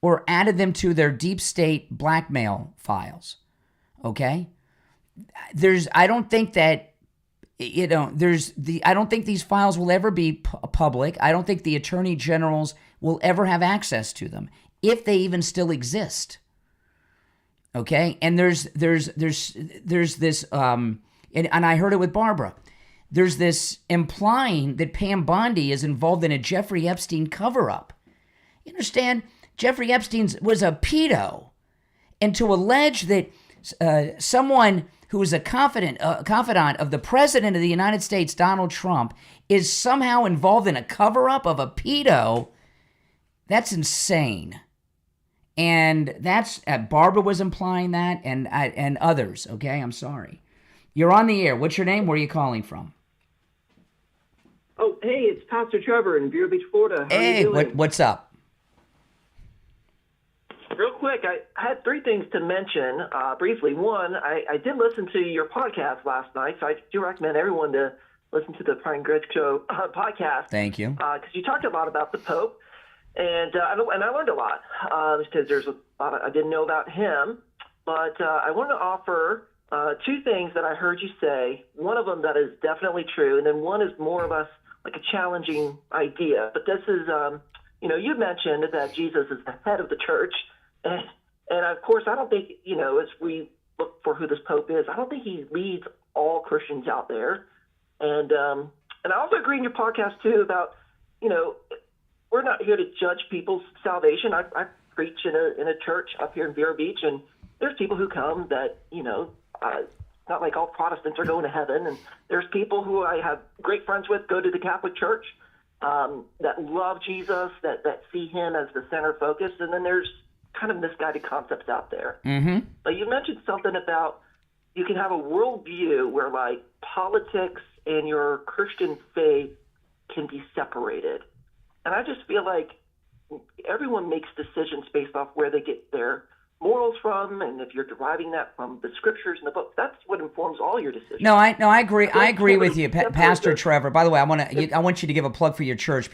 or added them to their deep state blackmail files. Okay? I don't think that, I don't think these files will ever be public. I don't think the attorney generals will ever have access to them, if they even still exist. Okay? And there's this, and I heard it with Barbara. There's this implying that Pam Bondi is involved in a Jeffrey Epstein cover-up. You understand? Jeffrey Epstein was a pedo. And to allege that someone who is a confidant of the President of the United States, Donald Trump, is somehow involved in a cover-up of a pedo, that's insane. And that's Barbara was implying that, and others. Okay, I'm sorry. You're on the air. What's your name? Where are you calling from? Oh, hey, it's Pastor Trevor in Vero Beach, Florida. How are you doing? What's up? Real quick, I had three things to mention briefly. One, I did listen to your podcast last night, so I do recommend everyone to listen to the Brian Gretsch Show podcast. Thank you. Because you talked a lot about the Pope, and I learned a lot because there's a lot I didn't know about him. But I want to offer two things that I heard you say. One of them that is definitely true, and then one is more or less like a challenging idea. But this is, you mentioned that Jesus is the head of the church. And of course, I don't think, as we look for who this Pope is, I don't think he leads all Christians out there. And I also agree in your podcast, too, about, we're not here to judge people's salvation. I preach in a church up here in Vero Beach, and there's people who come that, not like all Protestants are going to heaven. And there's people who I have great friends with, go to the Catholic Church, that love Jesus, that see him as the center focus. And then there's kind of misguided concepts out there. Mm-hmm. But you mentioned something about you can have a worldview where like politics and your Christian faith can be separated. And I just feel like everyone makes decisions based off where they get their morals from, and if you're deriving that from the scriptures and the book, that's what informs all your decisions. No, I agree. I agree with you, Pastor Trevor. By the way, I want you to give a plug for your church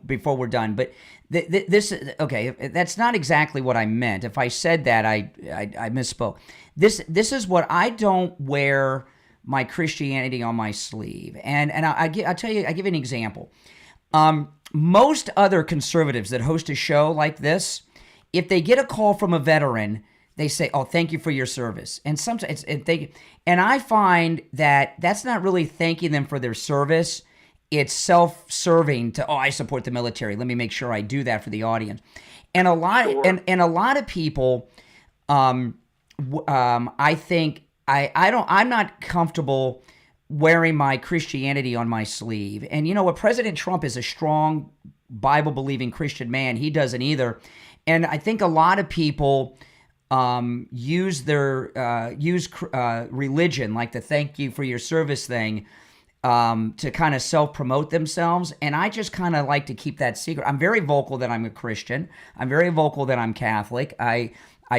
before we're done. But this, okay, that's not exactly what I meant. If I said that, I misspoke. This is what I don't wear my Christianity on my sleeve, and I'll tell you. I give you an example. Most other conservatives that host a show like this, if they get a call from a veteran, they say, "Oh, thank you for your service." And sometimes and I find that that's not really thanking them for their service. It's self-serving to, I support the military. Let me make sure I do that for the audience. And a lot and a lot of people, I think I'm not comfortable wearing my Christianity on my sleeve. And you know what? President Trump is a strong Bible-believing Christian man. He doesn't either. And I think a lot of people use religion, like the thank you for your service thing, to kind of self-promote themselves. And I just kind of like to keep that secret. I'm very vocal that I'm a Christian. I'm very vocal that I'm Catholic. I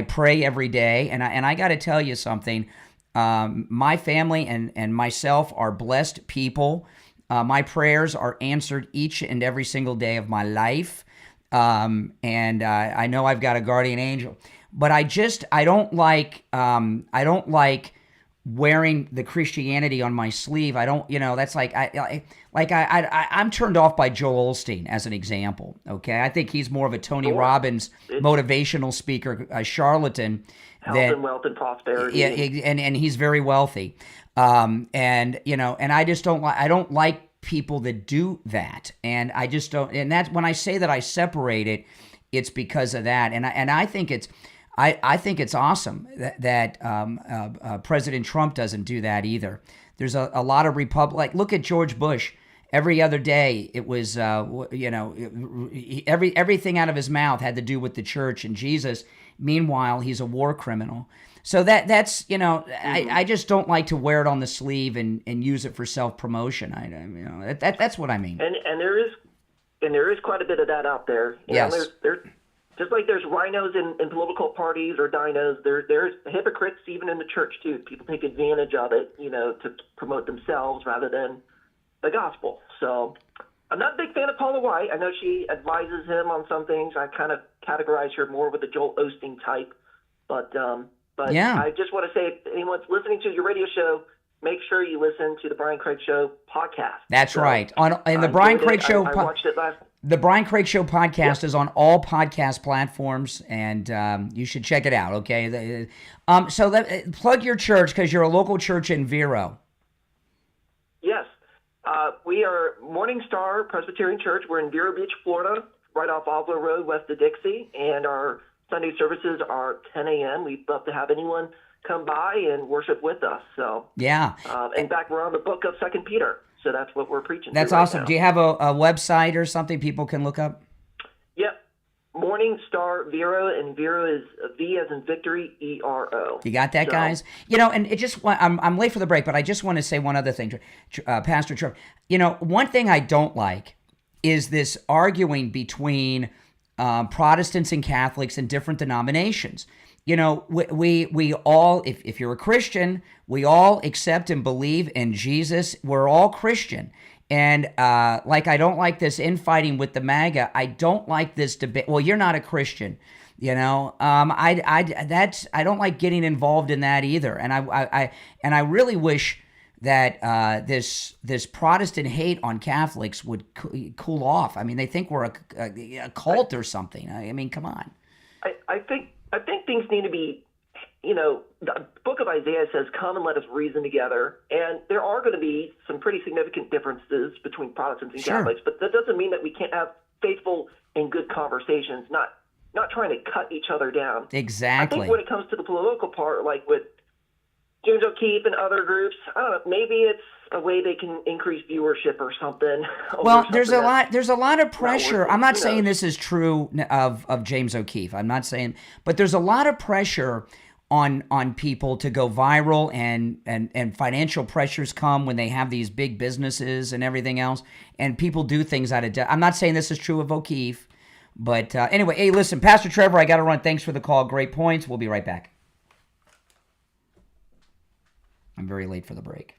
pray every day. And I got to tell you something. My family and myself are blessed people. My prayers are answered each and every single day of my life. And I know I've got a guardian angel, but I don't like wearing the Christianity on my sleeve. I don't, that's I'm turned off by Joel Osteen as an example. Okay, I think he's more of a Tony Robbins motivational speaker, a charlatan. Health and wealth and prosperity. Yeah, and he's very wealthy. And I just don't like people that do that. And I just don't. And that's when I say that I separate it, it's because of that. And I think it's. I think it's awesome that President Trump doesn't do that either. There's a lot of look at George Bush. Every other day, it was, everything out of his mouth had to do with the church and Jesus. Meanwhile, he's a war criminal. So that's I just don't like to wear it on the sleeve and use it for self-promotion. That's what I mean. And there is quite a bit of that out there. Yes. There's just like there's rhinos in political parties or dinos, there's hypocrites even in the church too. People take advantage of it, to promote themselves rather than the gospel. So I'm not a big fan of Paula White. I know she advises him on some things. I kind of categorize her more with the Joel Osteen type. But yeah. I just want to say, if anyone's listening to your radio show, make sure you listen to the Brian Craig Show podcast. That's right. And the Brian Craig Show. I watched it last. The Brian Craig Show podcast is on all podcast platforms, and you should check it out. Okay. Plug your church because you're a local church in Vero. Yes, we are Morning Star Presbyterian Church. We're in Vero Beach, Florida, right off Oslo Road, west of Dixie, and our Sunday services are 10 a.m. We'd love to have anyone come by and worship with us. So yeah. In fact, we're on the book of 2 Peter. So that's what we're preaching. That's awesome. Right now. Do you have a website or something people can look up? Yep. Morning Star Vero, and Vero is V as in victory, E-R-O. You got that, guys? And it just, I'm late for the break, but I just want to say one other thing, Pastor Trevor. One thing I don't like is this arguing between Protestants and Catholics and different denominations. We all, if you're a Christian, we all accept and believe in Jesus. We're all Christian. And I don't like this infighting with the MAGA. I don't like this debate. Well, you're not a Christian, I don't like getting involved in that either. And I really wish that this Protestant hate on Catholics would cool off. I mean, they think we're a cult or something. I mean, come on. I think things need to be, the book of Isaiah says, come and let us reason together. And there are going to be some pretty significant differences between Protestants and Catholics, but that doesn't mean that we can't have faithful and good conversations, not trying to cut each other down. Exactly. I think when it comes to the political part, like with James O'Keefe and other groups, I don't know, maybe it's a way they can increase viewership or something. Well, there's a lot of pressure. I'm not saying this is true of James O'Keefe. I'm not saying, but there's a lot of pressure on people to go viral, and financial pressures come when they have these big businesses and everything else, and people do things out of I'm not saying this is true of O'Keefe, but anyway, hey, listen, Pastor Trevor, I got to run. Thanks for the call. Great points. We'll be right back. I'm very late for the break.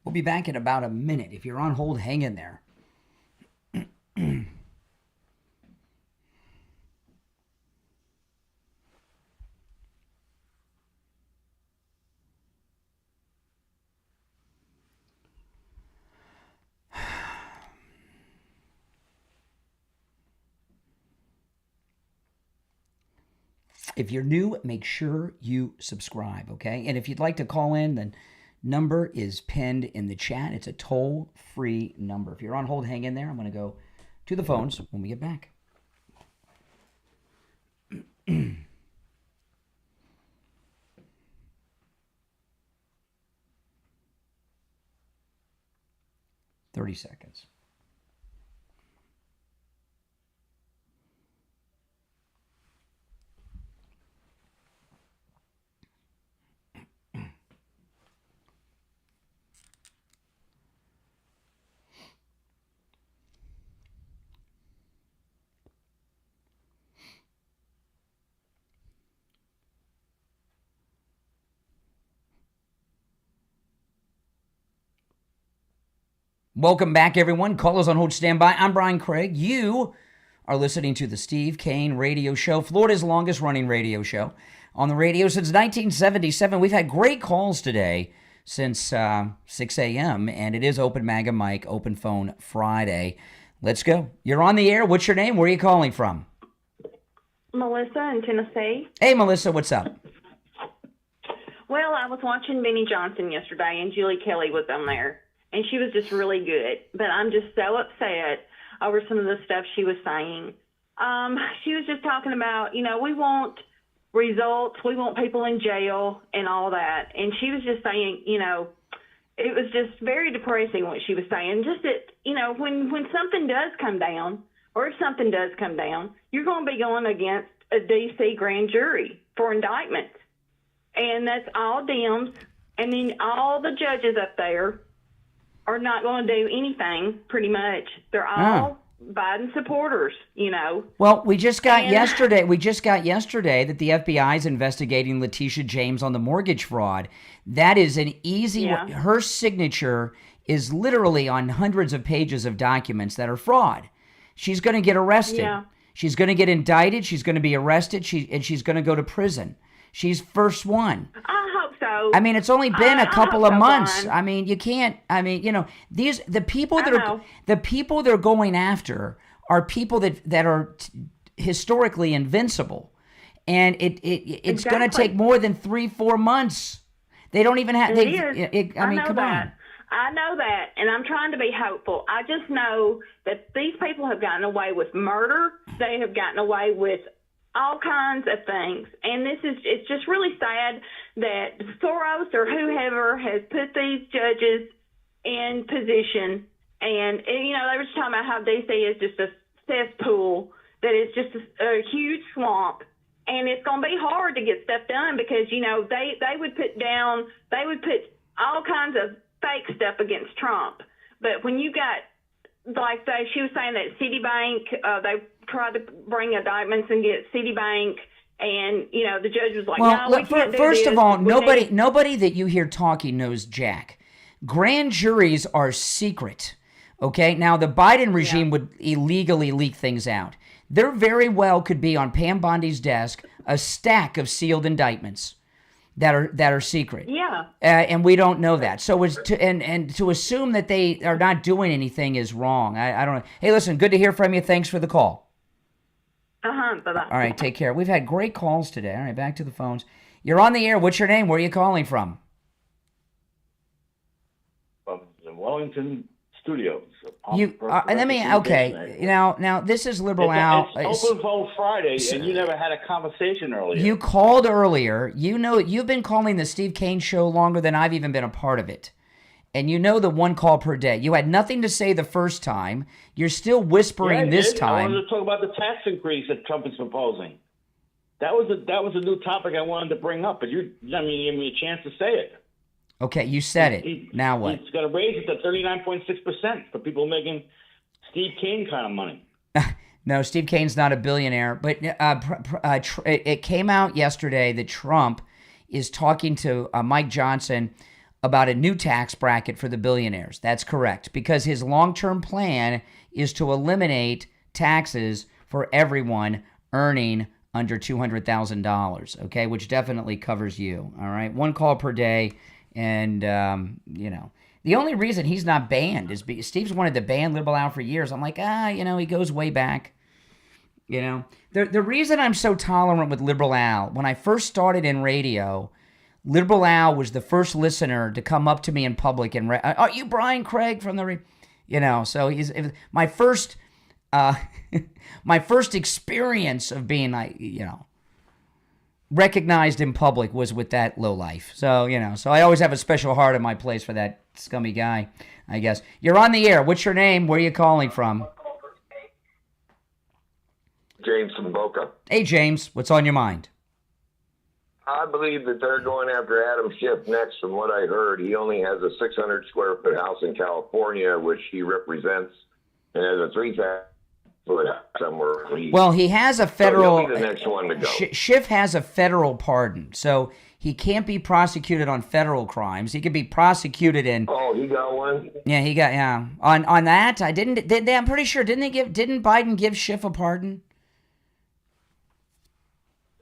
We'll be back in about a minute. If you're on hold, hang in there. If you're new, make sure you subscribe, okay? And if you'd like to call in, the number is pinned in the chat. It's a toll-free number. If you're on hold, hang in there. I'm going to go to the phones when we get back. 30 seconds. Welcome back, everyone. Callers on hold, stand by. I'm Brian Craig. You are listening to the Steve Kane Radio Show, Florida's longest-running radio show on the radio since 1977. We've had great calls today since 6 a.m., and it is Open MAGA Mic, Open Phone Friday. Let's go. You're on the air. What's your name? Where are you calling from? Melissa in Tennessee. Hey, Melissa. What's up? Well, I was watching Benny Johnson yesterday, and Julie Kelly was on there. And she was just really good. But I'm just so upset over some of the stuff she was saying. She was just talking about, you know, we want results. We want people in jail and all that. And she was just saying, you know, it was just very depressing what she was saying. Just that, you know, when something does come down, or if something does come down, you're going to be going against a D.C. grand jury for indictments. And that's all Dems. And then all the judges up there are not going to do anything, pretty much. They're all Biden supporters, you know. Well, we just got yesterday that the FBI is investigating Letitia James on the mortgage fraud. That is an easy way. Her signature is literally on hundreds of pages of documents that are fraud. She's going to get arrested. Yeah. She's going to get indicted. She's going to be arrested. She's going to go to prison. She's first one. I hope so. I mean, it's only been a couple of months. Brian. I mean, you can't. I mean, you know, the people they're going after are people that are historically invincible, and it's going to take more than 3-4 months. They don't even have. I mean, come on. I know that, and I'm trying to be hopeful. I just know that these people have gotten away with murder. They have gotten away with all kinds of things. And it's just really sad that Soros or whoever has put these judges in position. And you know, they were just talking about how D.C. is just a cesspool, that it's just a huge swamp. And it's going to be hard to get stuff done because, you know, they would put all kinds of fake stuff against Trump. But when you got, like she was saying that Citibank, they tried to bring indictments and get Citibank, and you know the judge was like, well, "No, we can't do first this. of all, nobody that you hear talking knows jack. Grand juries are secret. Okay, now the Biden regime would illegally leak things out. There very well could be on Pam Bondi's desk a stack of sealed indictments that are secret. Yeah. And we don't know that. So to assume that they are not doing anything is wrong. I don't know. Hey, listen, good to hear from you. Thanks for the call. Bye-bye. All right, take care. We've had great calls today. All right, back to the phones. You're on the air. What's your name? Where are you calling from? From the Wellington Studios. Now this is Liberal Al. It's Open Phone Friday, and you never had a conversation earlier. You called earlier. You know, you've been calling the Steve Kane Show longer than I've even been a part of it. And you know the one call per day. You had nothing to say the first time. You're still whispering this time. I wanted to talk about the tax increase that Trump is proposing. That was a new topic I wanted to bring up, but you gave me a chance to say it. Okay, you said it. Now what? He's going to raise it to 39.6% for people making Steve Kane kind of money. No, Steve Kane's not a billionaire. But it came out yesterday that Trump is talking to Mike Johnson about a new tax bracket for the billionaires. That's correct, because his long-term plan is to eliminate taxes for everyone earning under $200,000, okay, which definitely covers you, all right? One call per day, and, the only reason he's not banned is because Steve's wanted to ban Liberal Al for years. I'm like, he goes way back. The reason I'm so tolerant with Liberal Al, when I first started in radio, Liberal Al was the first listener to come up to me in public and, are you Brian Craig from the, so he's my first, my first experience of being, recognized in public was with that lowlife. So, so I always have a special heart in my place for that scummy guy, I guess. You're on the air. What's your name? Where are you calling from? James from Boca. Hey, James. What's on your mind? I believe that they're going after Adam Schiff next. From what I heard, he only has a 600 square foot house in California, which he represents, and has a 3,000 foot house somewhere. Well, he has a federal. So he'll be the next one to go. Schiff has a federal pardon, so he can't be prosecuted on federal crimes. He could be prosecuted in. Oh, he got one. Yeah, he got on that. I'm pretty sure didn't Biden give Schiff a pardon?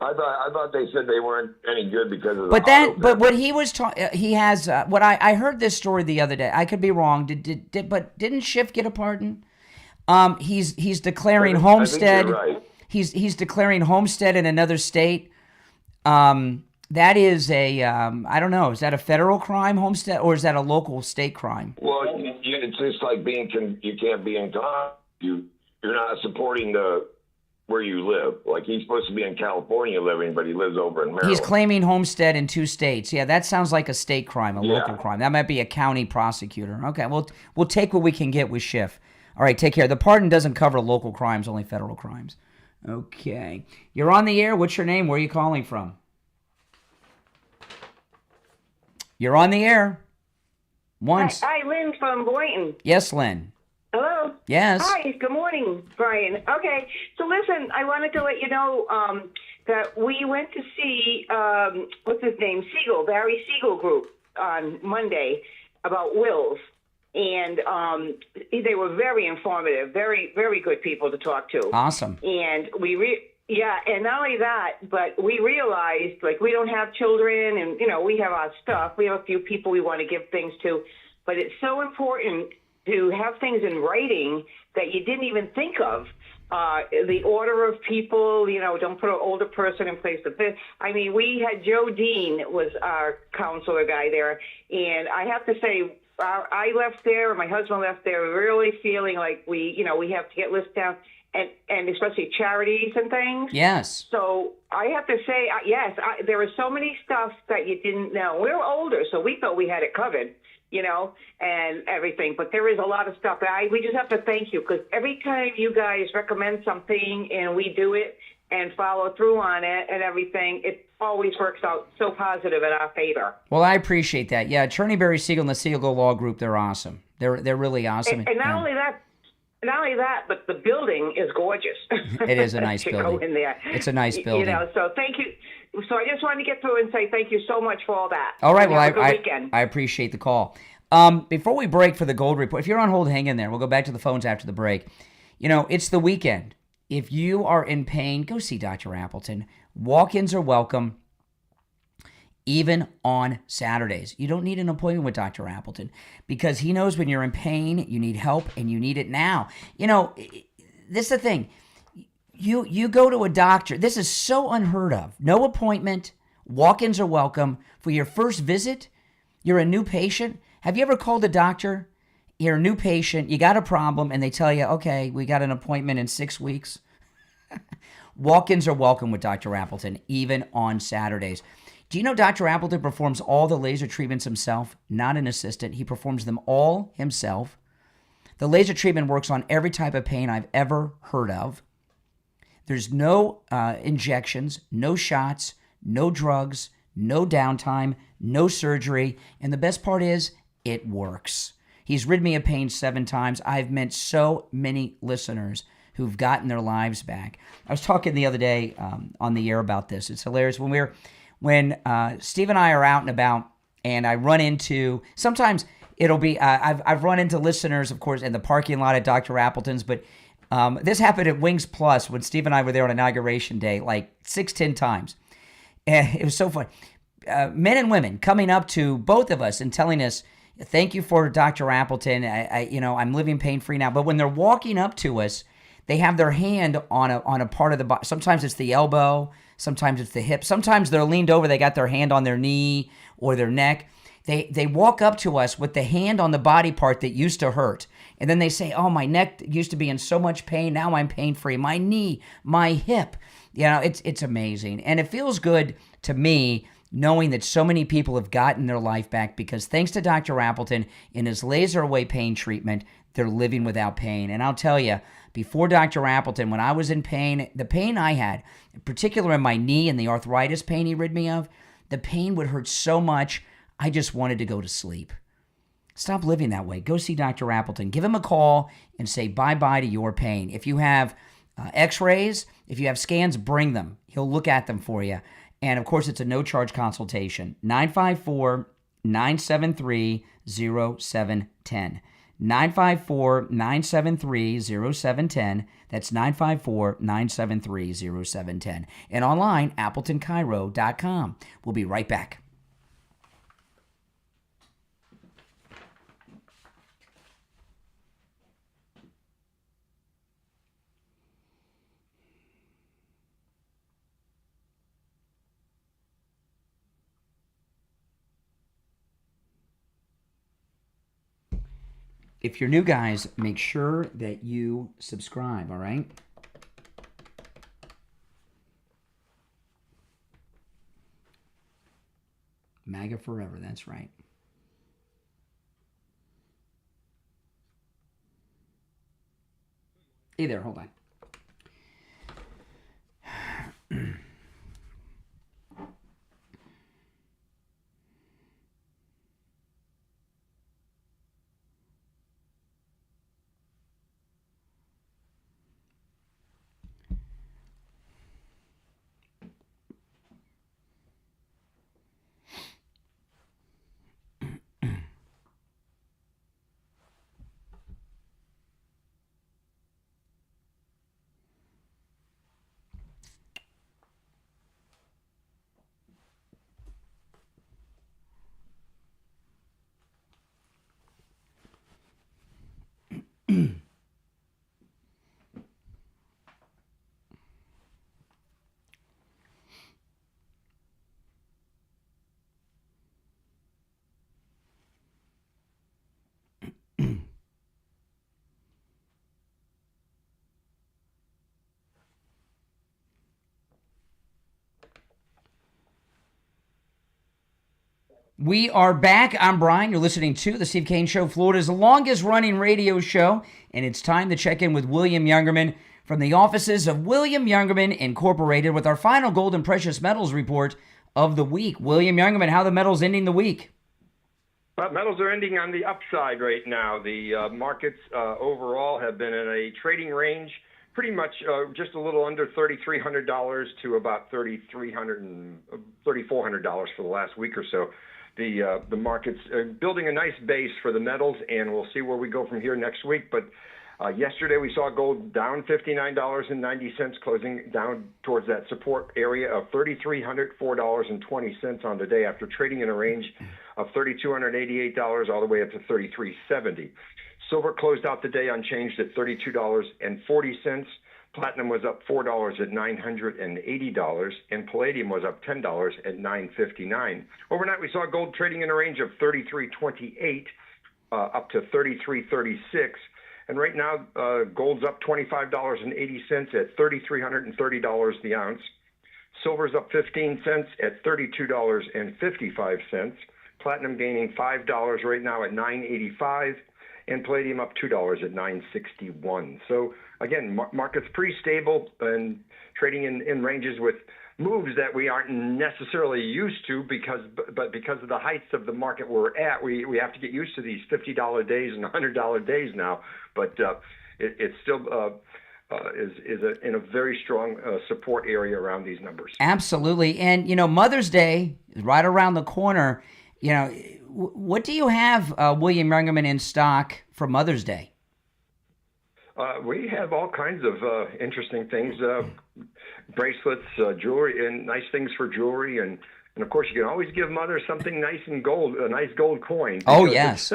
I thought they said they weren't any good because of the. But what he was he has what I heard this story the other day. I could be wrong. But didn't Schiff get a pardon? He's declaring homestead. I think you're right. He's declaring homestead in another state. That is a I don't know. Is that a federal crime, homestead, or is that a local state crime? Well, it's just like you can't be in Congress. You're not supporting where you live. Like, he's supposed to be in California living, but he lives over in Maryland. He's claiming homestead in 2 states. Yeah, that sounds like a state crime, a local crime. That might be a county prosecutor. Okay, we'll take what we can get with Schiff. All right, take care. The pardon doesn't cover local crimes, only federal crimes. Okay. You're on the air. What's your name? Where are you calling from? You're on the air. Once. Hi, Lynn from Boynton. Yes, Lynn. Hello? Yes. Hi, good morning, Brian. Okay, so listen, I wanted to let you know that we went to see, what's his name, Barry Siegel Group on Monday about wills. And they were very informative, very, very good people to talk to. Awesome. And and not only that, but we realized, like, we don't have children and, we have our stuff. We have a few people we want to give things to. But it's so important to have things in writing that you didn't even think of. The order of people, don't put an older person in place of this. I mean, we had Jogn was our counselor guy there. And I have to say, I left there, my husband left there, really feeling like we have to get lists down, and especially charities and things. Yes. So I have to say, there was so many stuff that you didn't know. We were older, so we thought we had it covered, and everything. But there is a lot of stuff. We just have to thank you, because every time you guys recommend something and we do it and follow through on it and everything, it always works out so positive in our favor. Well, I appreciate that. Yeah, Attorney Barry Siegel and the Siegel Law Group, they're awesome. They're really awesome. And not only that, but the building is gorgeous. It is a nice building. Go in there. It's a nice building. So thank you. So I just wanted to get through and say thank you so much for all that. All right, have a good weekend. I appreciate the call. Before we break for the Gold Report, if you're on hold, hang in there. We'll go back to the phones after the break. It's the weekend. If you are in pain, go see Dr. Appleton. Walk-ins are welcome, even on Saturdays. You don't need an appointment with Dr. Appleton, because he knows when you're in pain, you need help, and you need it now. This is the thing. You go to a doctor. This is so unheard of. No appointment. Walk-ins are welcome. For your first visit, you're a new patient. Have you ever called a doctor? You're a new patient, you got a problem, and they tell you, okay, we got an appointment in 6 weeks. Walk-ins are welcome with Dr. Appleton, even on Saturdays. Do you know Dr. Appleton performs all the laser treatments himself, not an assistant? He performs them all himself. The laser treatment works on every type of pain I've ever heard of. There's no injections, no shots, no drugs, no downtime, no surgery, and the best part is, it works. He's rid me of pain 7 times. I've met so many listeners who've gotten their lives back. I was talking the other day on the air about this. It's hilarious. When Steve and I are out and about and I run into, sometimes it'll be, I've run into listeners, of course, in the parking lot at Dr. Appleton's, but this happened at Wings Plus when Steve and I were there on Inauguration Day, like 6-10 times. And it was so fun. Men and women coming up to both of us and telling us, thank you for Dr. Appleton. I'm living pain-free now. But when they're walking up to us, they have their hand on a part of the body. Sometimes it's the elbow. Sometimes it's the hip. Sometimes they're leaned over. They got their hand on their knee or their neck. They walk up to us with the hand on the body part that used to hurt. And then they say, oh, my neck used to be in so much pain. Now I'm pain-free. My knee, my hip. It's amazing. And it feels good to me knowing that so many people have gotten their life back because thanks to Dr. Appleton and his laser away pain treatment, they're living without pain. And I'll tell you, before Dr. Appleton, when I was in pain, the pain I had, in particular in my knee and the arthritis pain he rid me of, the pain would hurt so much, I just wanted to go to sleep. Stop living that way. Go see Dr. Appleton. Give him a call and say bye-bye to your pain. If you have x-rays, if you have scans, bring them. He'll look at them for you. And, of course, it's a no-charge consultation. 954-973-0710. 954-973-0710. That's 954-973-0710. And online, AppletonCairo.com. We'll be right back. If you're new, guys, make sure that you subscribe, all right? MAGA forever, that's right. Hey there, hold on. We are back. I'm Brian. You're listening to The Steve Kane Show, Florida's longest-running radio show, and it's time to check in with William Youngerman from the offices of William Youngerman Incorporated with our final gold and precious metals report of the week. William Youngerman, how are the metals ending the week? Well, metals are ending on the upside right now. The markets overall have been in a trading range, pretty much just a little under $3,300 to about $3,400 for the last week or so. The market's building a nice base for the metals, and we'll see where we go from here next week. But yesterday we saw gold down $59.90, closing down towards that support area of $3,304.20 on the day after trading in a range of $3,288 all the way up to $3,370. Silver closed out the day unchanged at $32.40. Platinum was up $4 at $980, and palladium was up $10 at $959. Overnight, we saw gold trading in a range of $33.28 up to $33.36. And right now, gold's up $25.80 at $3,330 the ounce. Silver's up 15 cents at $32.55. Platinum gaining $5 right now at $9.85. And palladium up $2 at $9.61. So again, market's pretty stable and trading in ranges with moves that we aren't necessarily used to because of the heights of the market we're at, we have to get used to these $50 days and $100 days now. But it's still is in a very strong support area around these numbers. Absolutely. And, Mother's Day is right around the corner. You know, what do you have, William Youngerman, in stock for Mother's Day? We have all kinds of interesting things, bracelets, jewelry, and nice things for jewelry. And of course, you can always give Mother something nice in gold, a nice gold coin. Oh, yes.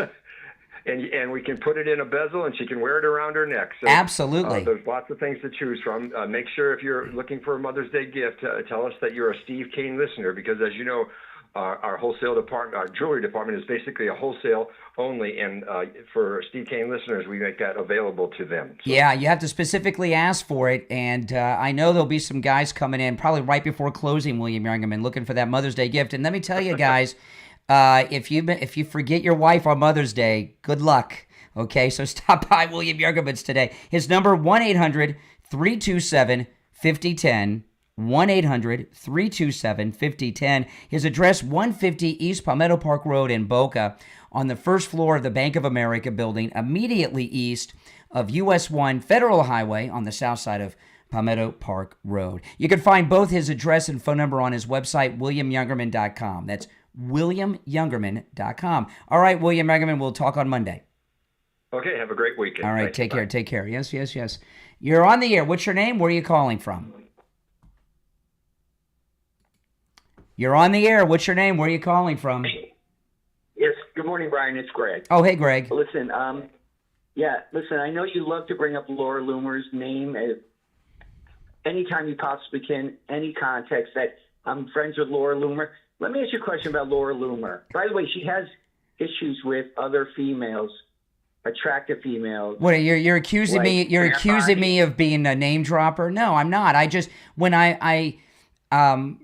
And we can put it in a bezel, and she can wear it around her neck. So, absolutely. There's lots of things to choose from. Make sure if you're looking for a Mother's Day gift, tell us that you're a Steve Kane listener, because as you know, our wholesale department, our jewelry department is basically a wholesale only, and for Steve Kane listeners, we make that available to them. So. Yeah, you have to specifically ask for it, and I know there'll be some guys coming in probably right before closing, William Youngerman, looking for that Mother's Day gift. And let me tell you guys, if you forget your wife on Mother's Day, good luck. Okay, so stop by William Youngerman's today. His number, 1-800-327-5010. 1-800-327-5010. His address, 150 East Palmetto Park Road in Boca, on the first floor of the Bank of America building, immediately east of US 1 Federal Highway on the south side of Palmetto Park Road. You can find both his address and phone number on his website, WilliamYoungerman.com. That's WilliamYoungerman.com. All right, William Youngerman, we'll talk on Monday. Okay, have a great weekend. All right, Thanks. take care, take care. Yes. You're on the air. What's your name? Where are you calling from? You're on the air. What's your name? Where are you calling from? Yes. Good morning, Brian. It's Greg. Oh, hey, Greg. Listen, I know you love to bring up Laura Loomer's name anytime you possibly can, any context that I'm friends with Laura Loomer. Let me ask you a question about Laura Loomer. By the way, she has issues with other females, attractive females. What, you're accusing me? You're accusing me of being a name dropper? No, I'm not. I just when I am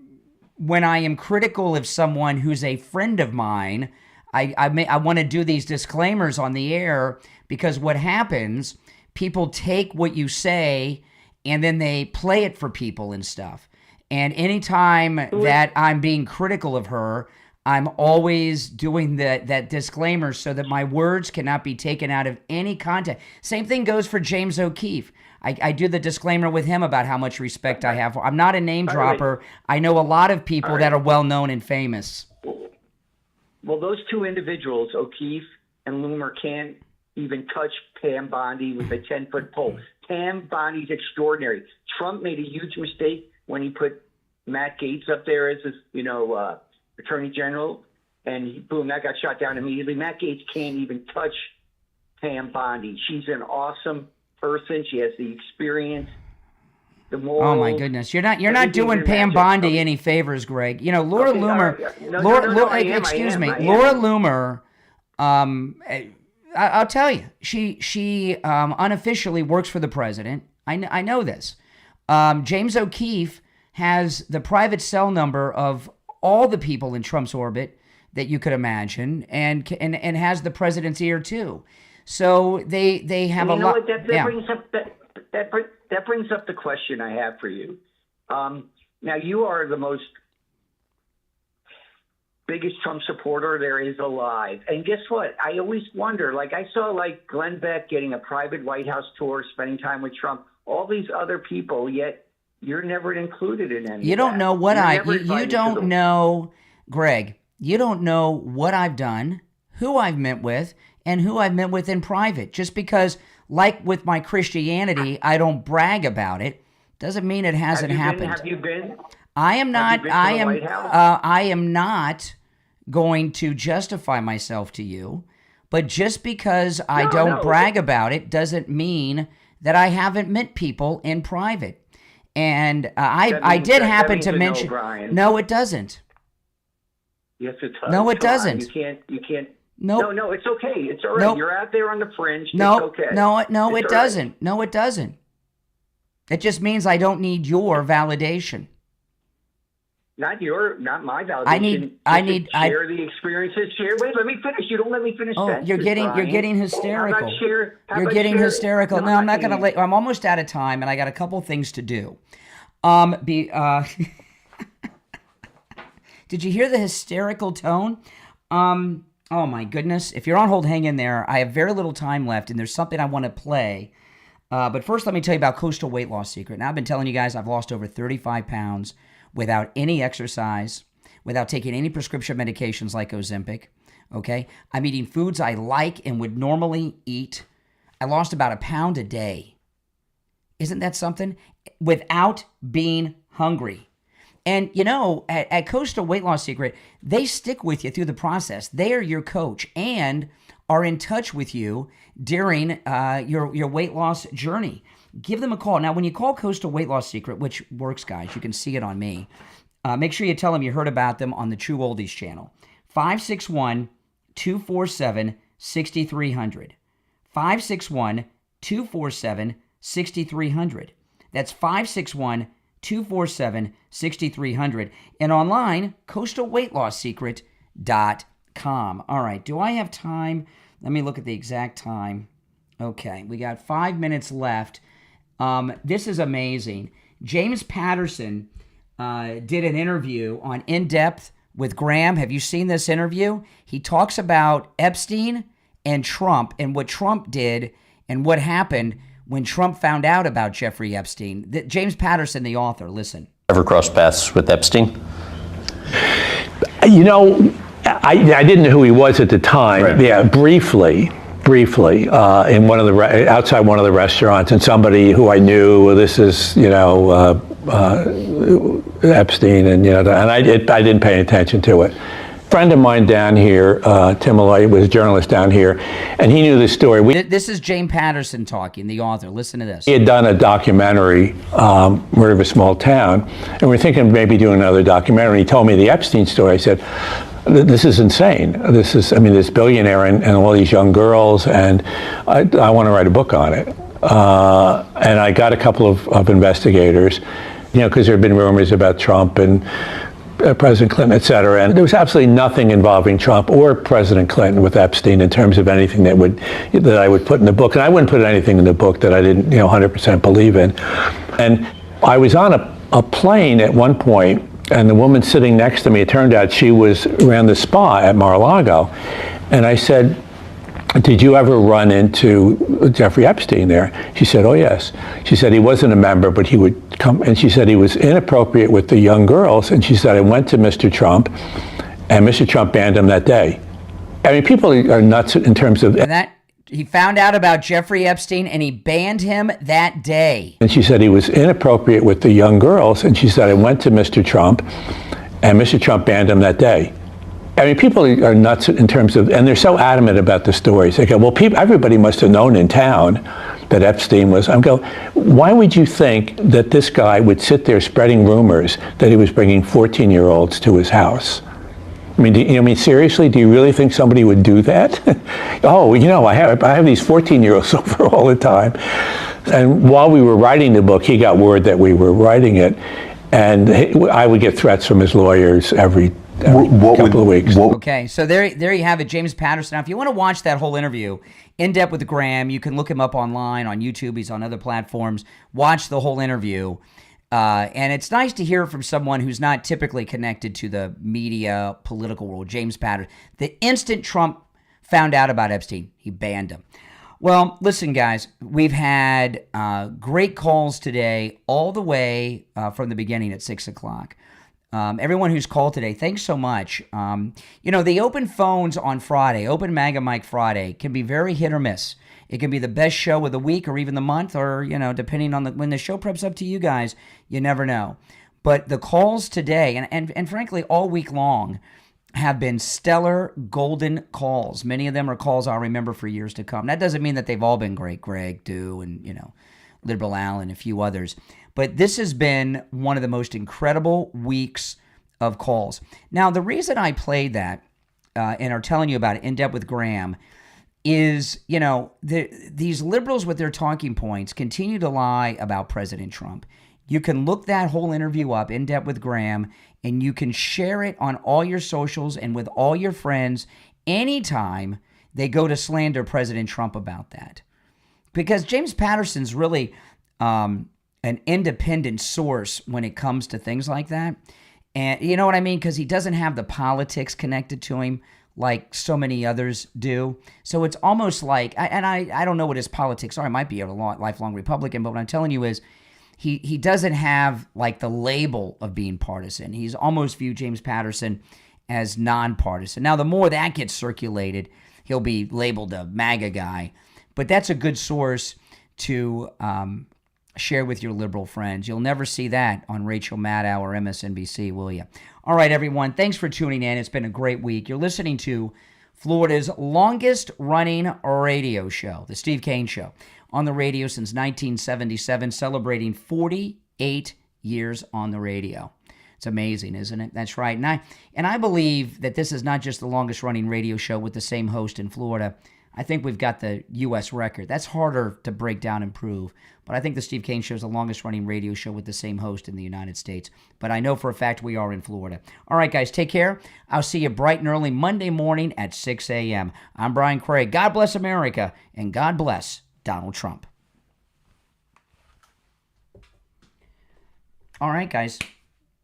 critical of someone who's a friend of mine, I want to do these disclaimers on the air, because what happens, people take what you say and then they play it for people and stuff. And anytime that I'm being critical of her, I'm always doing that disclaimer so that my words cannot be taken out of any context. Same thing goes for James O'Keefe. I do the disclaimer with him about how much respect I have. I'm not a name dropper. I know a lot of people that are well-known and famous. Well, those two individuals, O'Keefe and Loomer, can't even touch Pam Bondi with a 10-foot pole. Pam Bondi's extraordinary. Trump made a huge mistake when he put Matt Gaetz up there as his, Attorney General, and boom, that got shot down immediately. Matt Gaetz can't even touch Pam Bondi. She's an awesome person. She has the experience, the morals. Oh my goodness, you're not doing Pam Bondi any favors, Greg. You know, Laura Loomer. Excuse me, Laura Loomer. I'll tell you, she unofficially works for the president. I know this. James O'Keefe has the private cell number of all the people in Trump's orbit that you could imagine, and has the president's ear too. So they have a lot. That brings up the question I have for you. Now you are the most biggest Trump supporter there is alive, and guess what? I always wonder. Like I saw Glenn Beck getting a private White House tour, spending time with Trump. All these other people, yet you're never included in any. You don't know what you don't know, Greg. You don't know what I've done, who I've met with, and who I've met with in private. Just because, like with my Christianity, I don't brag about it, doesn't mean it hasn't happened. Have you been? I am not. I am not going to justify myself to you, but just because I don't brag about it doesn't mean that I haven't met people in private. And I did happen to mention. No, it doesn't. Yes, it does. No, it doesn't. You can't. Nope. No, it's okay. It's all right. Nope. You're out there on the fringe. No, it's okay. No, it's it doesn't. Right. No, it doesn't. It just means I don't need your validation. Not my validation. I need share the experiences. Wait, let me finish. You don't let me finish. Oh, you're getting hysterical. You're getting hysterical. No, I'm not going to let. I'm almost out of time, and I got a couple things to do. Did you hear the hysterical tone? Oh my goodness. If you're on hold, hang in there. I have very little time left, and there's something I want to play. But first, let me tell you about Coastal Weight Loss Secret. Now, I've been telling you guys I've lost over 35 pounds without any exercise, without taking any prescription medications like Ozempic. Okay? I'm eating foods I like and would normally eat. I lost about 1 pound a day. Isn't that something? Without being hungry. And, you know, at Coastal Weight Loss Secret, they stick with you through the process. They are your coach and are in touch with you during your weight loss journey. Give them a call. Now, when you call Coastal Weight Loss Secret, which works, guys, you can see it on me, make sure you tell them you heard about them on the True Oldies channel. 561-247-6300. 561-247-6300. That's 561-247-6300. And online, coastalweightloss.com. All right, do I have time? Let me look at the exact time. Okay, we got 5 minutes left. This is amazing. James Patterson did an interview on In Depth with Graham. Have you seen this interview? He talks about Epstein and Trump and what Trump did and what happened when Trump found out about Jeffrey Epstein. James Patterson, the author, listen. Ever crossed paths with Epstein? You know, I didn't know who he was at the time. Right. Yeah, briefly, in one of the outside one of the restaurants, and somebody who I knew. Well, this is Epstein, and and I didn't pay attention to it. A friend of mine down here, Tim Malloy, was a journalist down here, and he knew this story. This is James Patterson talking, the author. Listen to this. He had done a documentary, Murder of a Small Town, and we're thinking of maybe doing another documentary. He told me the Epstein story. I said, this is insane. This billionaire and all these young girls, and I want to write a book on it. And I got a couple of investigators, because there had been rumors about Trump and President Clinton, et cetera. And there was absolutely nothing involving Trump or President Clinton with Epstein in terms of anything that I would put in the book. And I wouldn't put anything in the book that I didn't 100% believe in. And I was on a plane at one point, and the woman sitting next to me, it turned out she ran the spa at Mar-a-Lago. And I said, did you ever run into Jeffrey Epstein there? She said, oh, yes. She said he wasn't a member, but he would come. And she said he was inappropriate with the young girls. And she said, I went to Mr. Trump, and Mr. Trump banned him that day. I mean, people are nuts in terms of... And that he found out about Jeffrey Epstein, and he banned him that day. And she said he was inappropriate with the young girls. And she said, I went to Mr. Trump, and Mr. Trump banned him that day. I mean, people are nuts in terms of, and they're so adamant about the stories. They go, well, everybody must have known in town that Epstein was. I'm going, why would you think that this guy would sit there spreading rumors that he was bringing 14-year-olds to his house? I mean, seriously, do you really think somebody would do that? Oh, I have these 14-year-olds over all the time. And while we were writing the book, he got word that we were writing it, and I would get threats from his lawyers every couple of weeks. Okay, so there you have it, James Patterson. Now, if you want to watch that whole interview, In Depth with Graham, you can look him up online on YouTube. He's on other platforms. Watch the whole interview. And it's nice to hear from someone who's not typically connected to the media, political world, James Patterson. The instant Trump found out about Epstein, he banned him. Well, listen, guys, we've had great calls today all the way from the beginning at 6 o'clock. Everyone who's called today, thanks so much. The open phones on Friday, Open Maga Mike Friday, can be very hit or miss. It can be the best show of the week or even the month, or, depending on when the show preps up to you guys, you never know. But the calls today, and frankly, all week long, have been stellar golden calls. Many of them are calls I'll remember for years to come. That doesn't mean that they've all been great. Greg, Du, and, Liberal Al, and a few others. But this has been one of the most incredible weeks of calls. Now, the reason I played that and are telling you about it, In Depth with Graham, is, these liberals with their talking points continue to lie about President Trump. You can look that whole interview up, In Depth with Graham, and you can share it on all your socials and with all your friends anytime they go to slander President Trump about that. Because James Patterson's really an independent source when it comes to things like that. And you know what I mean? Because he doesn't have the politics connected to him like so many others do. So it's almost like, I don't know what his politics are. He might be a lifelong Republican, but what I'm telling you is he doesn't have like the label of being partisan. He's almost viewed James Patterson as nonpartisan. Now, the more that gets circulated, he'll be labeled a MAGA guy. But that's a good source to share with your liberal friends. You'll never see that on Rachel Maddow or MSNBC, will you? All right, everyone. Thanks for tuning in. It's been a great week. You're listening to Florida's longest-running radio show, The Steve Kane Show, on the radio since 1977, celebrating 48 years on the radio. It's amazing, isn't it? That's right. And I believe that this is not just the longest-running radio show with the same host in Florida. I think we've got the U.S. record. That's harder to break down and prove. But I think the Steve Kane Show is the longest-running radio show with the same host in the United States. But I know for a fact we are in Florida. All right, guys, take care. I'll see you bright and early Monday morning at 6 a.m. I'm Brian Craig. God bless America, and God bless Donald Trump. All right, guys,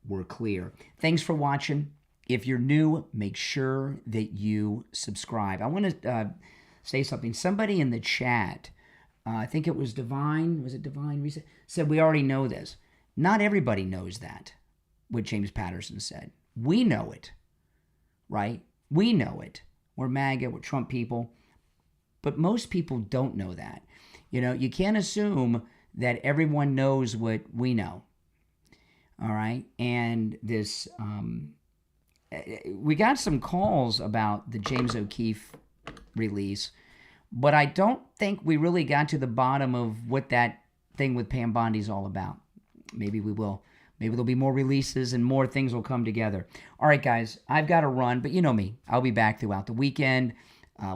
we're clear. Thanks for watching. If you're new, make sure that you subscribe. I want to say something. Somebody in the chat, I think it was Divine, was it Divine, said we already know this. Not everybody knows that, what James Patterson said. We know it, right? We know it. We're MAGA, we're Trump people. But most people don't know that. You know, you can't assume that everyone knows what we know. All right? And this, we got some calls about the James O'Keefe release, but I don't think we really got to the bottom of what that thing with Pam Bondi is all about. Maybe we will. Maybe there'll be more releases and more things will come together. All right, guys, I've got to run, but you know me. I'll be back throughout the weekend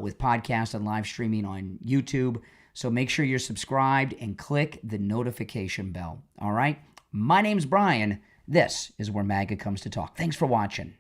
with podcasts and live streaming on YouTube. So make sure you're subscribed and click the notification bell. All right? My name's Brian. This is where MAGA comes to talk. Thanks for watching.